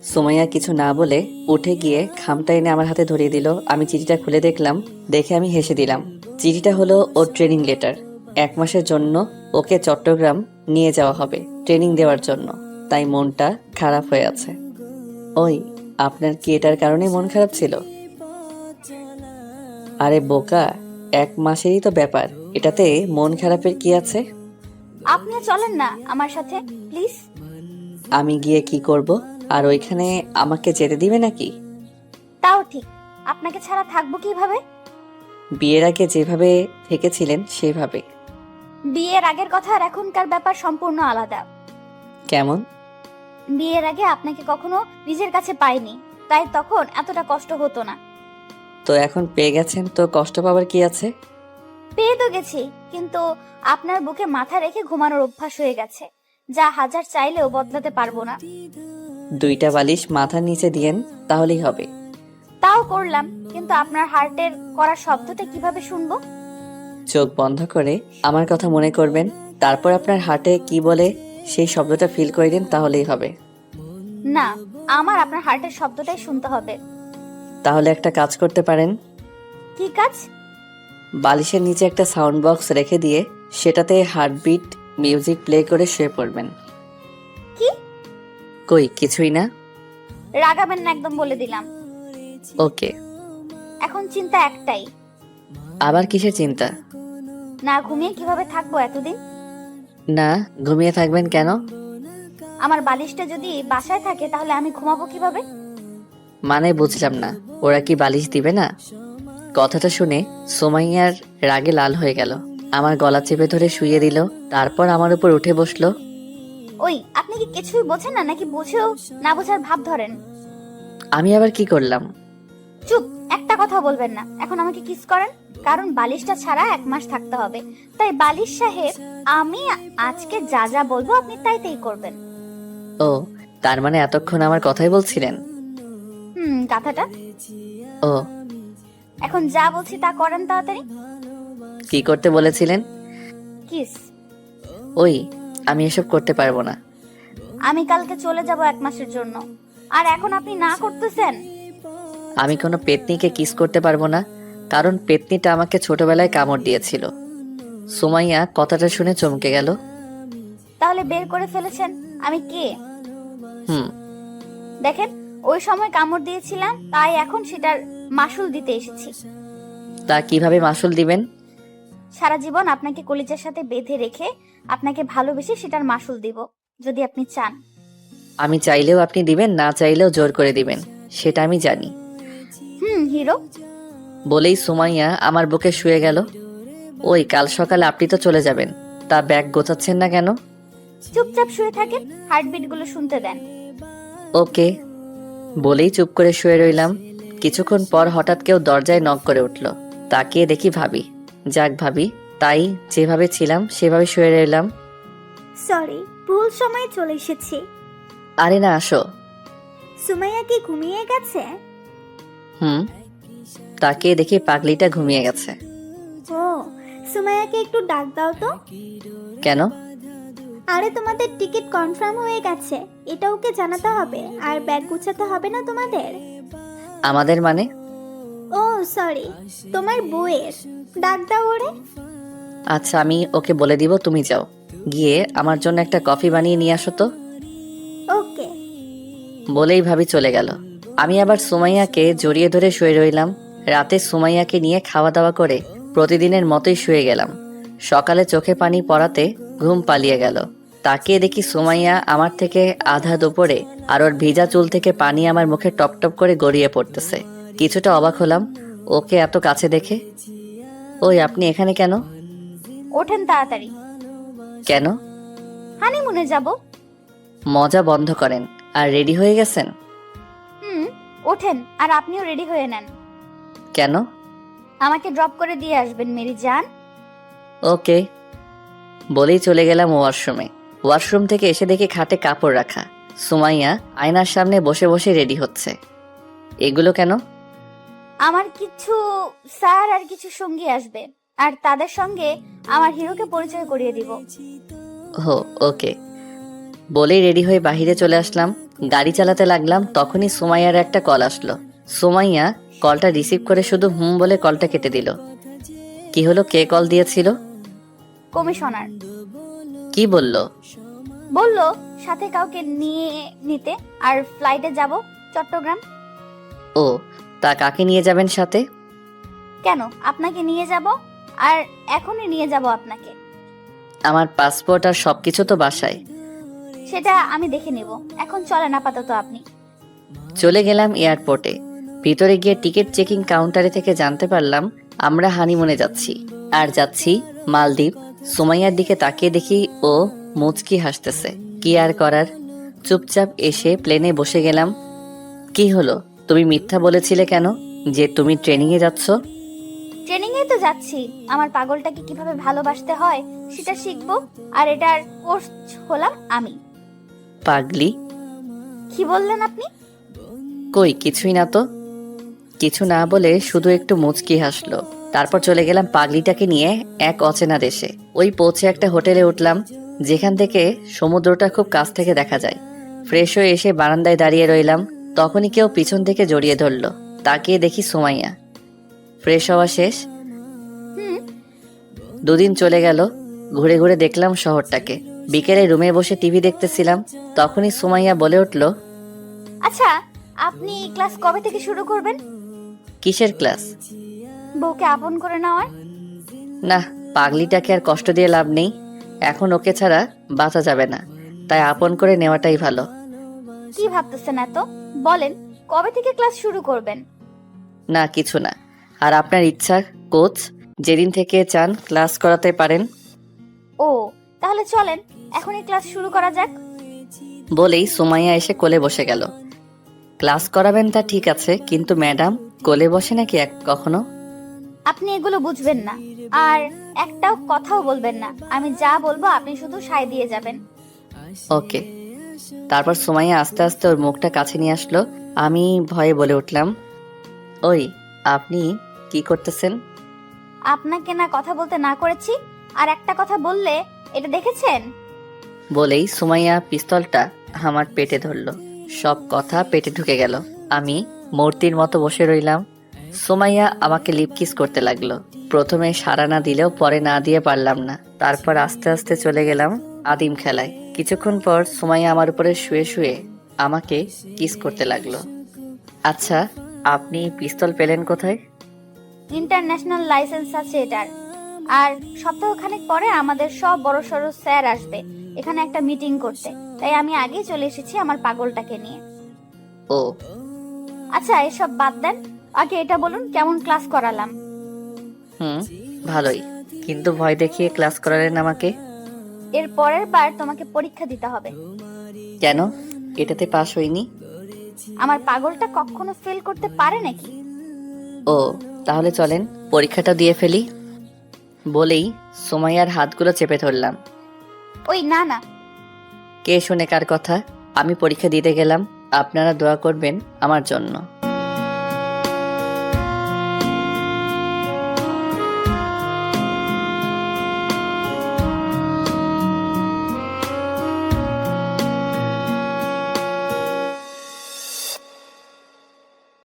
সুমাইয়া কিছু না বলে উঠে গিয়ে খামটা এনে আমার হাতে ধরিয়ে দিল। আমি চিঠিটা খুলে দেখলাম, দেখে আমি হেসে দিলাম। চিঠিটা হলো ওর ট্রেনিং লেটার। 1 মাসের জন্য ওকে চট্টগ্রাম নিয়ে যাওয়া হবে ট্রেনিং দেওয়ার জন্য, তাই মনটা খারাপ হয়ে আছে। ওই, আপনার কি এটার কারণে মন খারাপ ছিল? আরে বোকা, 1 মাসেরই তো ব্যাপার, এটাতে মন খারাপের কি আছে? আপনি চলেন না আমার সাথে প্লিজ। আমি গিয়ে কি করব? আর ওইখানে আমাকে যেতে দিবে নাকি? তাও ঠিক, আপনাকে ছাড়া থাকবো কিভাবে? বিয়ের আগে যেভাবে থেকেছিলেন সেভাবে। বিয়ের আগের কথা আর এখনকার ব্যাপার সম্পূর্ণ আলাদা। কেমন? বিয়ের আগে আপনাকে কখনো নিজের কাছে পাইনি, তাই তখন এতটা কষ্ট হতো না। তো এখন পেয়ে গেছেন, তো কষ্ট পাবার কি আছে? পেয়ে তো গেছি, কিন্তু আপনার বুকে মাথা রেখে ঘুমানোর অভ্যাস হয়ে গেছে, যা হাজার চাইলেও বদলাতে পারবো না। 2টা বালিশ মাথার নিচে দিয়েন, তাহলেই হবে। তাও করলাম, কিন্তু আপনার হার্টের করা শব্দটা কিভাবে শুনবো? চোখ বন্ধ করে আমার কথা মনে করবেন, তারপর আপনার হার্টে কি বলে সেই শব্দটা ফিল করে দিন, তাহলেই হবে। না, আমার আপনার হার্টের শব্দটাই শুনতে হবে। তাহলে একটা কাজ করতে পারেন। কি কাজ? বালিশের নিচে একটা সাউন্ড বক্স রেখে দিয়ে সেটাতে হার্টবিট মিউজিক প্লে করে শুয়ে পড়বেন। কি? কই কিছুই না। রাগাবেন না একদম, বলে দিলাম। ওকে। এখন চিন্তা একটাই। আবার কিসের চিন্তা? না ঘুমিয়ে কিভাবে থাকবো এতদিন? না, ঘুমিয়ে থাকবেন কেন? আমার বালিশটা যদি বাসায় থাকে তাহলে আমি ঘুমাবো কিভাবে? মানে বুঝলাম না, ওরা কি বালিশ দিবে না? কথাটা শুনে সুমাইয়ার রাগে লাল হয়ে গেল, আমার গলা চেপে ধরে শুইয়ে দিল, তারপর আমার উপর উঠে বসলো। ওই, আপনি কি কিছুই বোঝেন না নাকি বুঝেও না বোঝার ভাব ধরেন? আমি আবার কি করলাম? চুপ, একটা কথা বলবেন না। এখন আমাকে কিস করেন, কারণ বালিশটা ছাড়া 1 মাস থাকতে হবে। তাই বালিশ সাহেব, আমি আজকে যা যা বলবো আপনি তাই তাই করবেন। ও, তার মানে এতক্ষণ আমার কথাই বলছিলেন? কথাটা। ও, এখন যা বলছি তা করেন তাড়াতাড়ি। কি করতে বলেছিলেন? কিস। ওই, আমি এসব করতে পারবো না। আমি কালকে চলে যাব 1 মাসের জন্য, আর এখন আপনি না করতেছেন। আমি কোনো পেতনিকে কিস করতে পারবো না, কারণ পেতনিটা আমাকে ছোটবেলায় কামড় দিয়েছিল। সুমাইয়া কথাটা শুনে চমকে গেল। তাহলে বের করে ফেলেছেন আমি কে? হুম। দেখেন, ওই সময় কামড় দিয়েছিলাম, তাই এখন সেটার মাসুল দিতে এসেছি। তা কিভাবে মাসুল দিবেন? সারা জীবন আপনাকে কলিজার সাথে বেঁধে রেখে আপনাকে ভালোবেসে সেটার মাসুল দিব, যদি আপনি চান। আমি চাইলেও আপনি দিবেন, না চাইলেও জোর করে দিবেন, সেটা আমি জানি। হিরো। বলেই সুমাইয়া আমার বুকে শুয়ে গেল। ওই, কাল সকালে আপনি তো চলে যাবেন, তা ব্যাগ গোছাচ্ছেন না কেন? চুপচাপ শুয়ে থাকেন, হার্টবিট গুলো শুনতে দেন। ওকে। বলেই চুপ করে শুয়ে রইলাম। কিছুক্ষণ পর হঠাৎ কেউ দরজায় নক করে উঠল। তাকিয়ে দেখি ভাবি। যাক ভাবি, তাই যেভাবে ছিলাম সেভাবে শুয়ে রইলাম। সরি, ভুল সময় চলে এসেছি। আরে না, আসো। সুমাইয়া কি ঘুমিয়ে গেছে? হুম। তাকিয়ে দেখি পাগলিটা ঘুমিয়ে গেছে। ও, সুমাইয়াকে একটু ডাক দাও তো। কেন? আরে তোমাদের টিকিট কনফার্ম হয়ে গেছে, এটা ওকে জানাতে হবে, আর ব্যাগ গুছাতে হবে না তোমাদের। আমাদের মানে? ও সরি, তোমার বউয়ের। ডাক দাও ওরে। আচ্ছা, আমি ওকে বলে দিব, তুমি যাও গিয়ে আমার জন্য একটা কফি বানিয়ে নিয়ে আসো তো। ওকে। বলেই ভাবি চলে গেল। আমি আবার সুমাইয়াকে জড়িয়ে ধরে শুয়ে রইলাম। রাতে সুমাইয়াকে নিয়ে খাওয়া দাওয়া করে প্রতিদিনের মতোই শুয়ে গেলাম। সকালে চোখে পানি পড়াতে ঘুম পালিয়ে গেল। তাকিয়ে দেখি সুমাইয়া আমার থেকে আধা দুপুরে, আর ওর ভিজা চুল থেকে পানি আমার মুখে টপ টপ করে গড়িয়ে পড়তেছে। কিছুটা অবাক হলাম ওকে এত কাছে দেখে। ওই, আপনি এখানে কেন? ওঠেন তাড়াতাড়ি। কেন? হানিমুনে যাব। মজা বন্ধ করেন। আর রেডি হয়ে গেছেন? ওঠেন, আর আপনিও রেডি হয়ে নেন। কেন? আমাকে ড্রপ করে দিয়ে আসবেন মেরি জান। ওকে। বলেই চলে গেলাম ওয়াশরুমে। ওয়াশরুম থেকে এসে দেখি খাটে কাপড় রাখা। সুমাইয়া আয়নার সামনে বসে বসে রেডি হচ্ছে। এগুলো কেন? আমার কিছু স্যার আর কিছু সঙ্গী আসবে, আর তাদের সঙ্গে আমার হিরোকে পরিচয় করিয়ে দিব। ও, ওকে। বলেই রেডি হয়ে বাইরে চলে আসলাম। গাড়ি চালাতে লাগলাম, তখনই সুমাইয়ার একটা কল আসলো। সুমাইয়া কলটা রিসিভ করে শুধু হুম বলে কলটা কেটে দিল। কি হলো, কে কল দিয়েছিল? কমিশনার কি বলল? বললো সাথে কাউকে নিয়ে নিতে, আর ফ্লাইটে যাব চট্টগ্রাম। ও, তা কাকে নিয়ে যাবেন সাথে? কেন, আপনাকে নিয়ে যাব, আর এখনই নিয়ে যাব আপনাকে। আমার পাসপোর্ট আর সবকিছু তো বাসায়। সেটা আমি দেখে নেব, এখন চলেন আপাতত আপনি। চলে গেলাম এয়ারপোর্টে। ভিতরে গিয়ে টিকিট চেকিং কাউন্টারে থেকে জানতে পারলাম আমরা হানিমুনে যাচ্ছি, আর যাচ্ছি মালদ্বীপ। সুমাইয়ার দিকে তাকিয়ে দেখি ও মুচকি হাসতেছে। কি আর করার, চুপচাপ এসে প্লেনে বসে গেলাম। কি হলো, তুমি মিথ্যা বলেছিলে কেন যে তুমি ট্রেনিং এ যাচ্ছ? ট্রেনিং এ তো যাচ্ছি, আমার পাগলটাকে কিভাবে ভালোবাসতে হয় সেটা শিখবো, আর এটার কোর্স হলাম আমি। পাগলি? কি বললেন আপনি? কই কিছুই না তো। কিছু না বলে শুধু একটু মুচকি হাসলো। তারপর চলে গেলাম পাগলিটাকে নিয়ে এক অচেনা দেশে। ওই পৌঁছে একটা হোটেলে উঠলাম, যেখান থেকে সমুদ্রটা খুব কাছ থেকে দেখা যায়। ফ্রেশ হয়ে এসে বারান্দায় দাঁড়িয়ে রইলাম, তখনই কেউ পিছন থেকে জড়িয়ে ধরলো। তাকিয়ে দেখি সুমাইয়া। ফ্রেশ হওয়া শেষ। হুম। দুদিন চলে গেল, ঘুরে ঘুরে দেখলাম শহরটাকে। বিকেলে রুমে বসে টিভি দেখতেছিলাম, তখনই সুমাইয়া বলে উঠলো, আচ্ছা, আপনি ক্লাস কবে থেকে শুরু করবেন? কিসের ক্লাস? বউকে আপন করে নেওয়ার। না, পাগলিটাকে আর কষ্ট দিয়ে লাভ নেই। এখন ওকে ছাড়া বাঁচা যাবে না, তাই আপন করে নেওয়াটাই ভালো। কি ভাবতেছেন এত? বলেন, কবে থেকে ক্লাস শুরু করবেন? না কিছু না। আর আপনার ইচ্ছা কোচ, যেদিন থেকে চান ক্লাস করাতে পারেন। ও, তাহলে চলেন এখনই ক্লাস শুরু করা যাক। বলেই সুমাইয়া এসে কোলে বসে গেল। ক্লাস করাবেন তা ঠিক আছে, কিন্তু ম্যাডাম কোলে বসে নাকি কখনো? আপনি এগুলো বুঝবেন না, আর একটাও কথাও বলবেন না। আমি যা বলবো আপনি শুধু সায় দিয়ে যাবেন। ওকে। তারপর সুমাইয়া আস্তে আস্তে ওর মুখটা কাছে নিয়ে আসলো। আমি ভয়ে বলে উঠলাম, ওই আপনি কি করতেছেন? আপনাকে না কথা বলতে না করেছি, আর একটা কথা বললে এটা দেখেছেন? বলেই সুমাইয়া পিস্তলটা আমার পেটে ধরলো। সব কথা পেটে ঢুকে গেল। আমি মূর্তির মতো বসে রইলাম। সুমাইয়া আমাকে লিপ কিস করতে লাগলো। প্রথমে সাড়া না দিলেও পরে না দিয়ে পারলাম না। তারপর আস্তে আস্তে চলে গেলাম আদিম খেলায়। কিছুক্ষণ পর সুমাইয়া আমার উপরে শুয়ে শুয়ে আমাকে কিস করতে লাগলো। আচ্ছা, আপনি পিস্তল পেলেন কোথায়? ইন্টারন্যাশনাল লাইসেন্স আছে এটার। আর সপ্তাহখানেক পরে আমাদের সব বড় সড়ো স্যার আসবে এখানে একটা মিটিং করতে, তাই আমি আগেই চলে এসেছি আমার পাগলটাকে নিয়ে। ও আচ্ছা, এসব বাদ দেন, আগে এটা বলুন কেমন ক্লাস করালাম? ভালোই, কিন্তু ভয় দেখিয়ে ক্লাস করালেন আমাকে। এর পরের বার তোমাকে পরীক্ষা দিতে হবে। কেন? এটাতে পাস হইনি। আমার পাগলটা কখনো ফেল করতে পারে নাকি? ও, তাহলে চলেন পরীক্ষাটা দিয়ে ফেলি। বলেই সুমাইয়ার হাতগুলো চেপে ধরলাম। ওই না না। কে শুনে কার কথা? আমি পরীক্ষা দিতে গেলাম, আপনারা দোয়া করবেন আমার জন্য।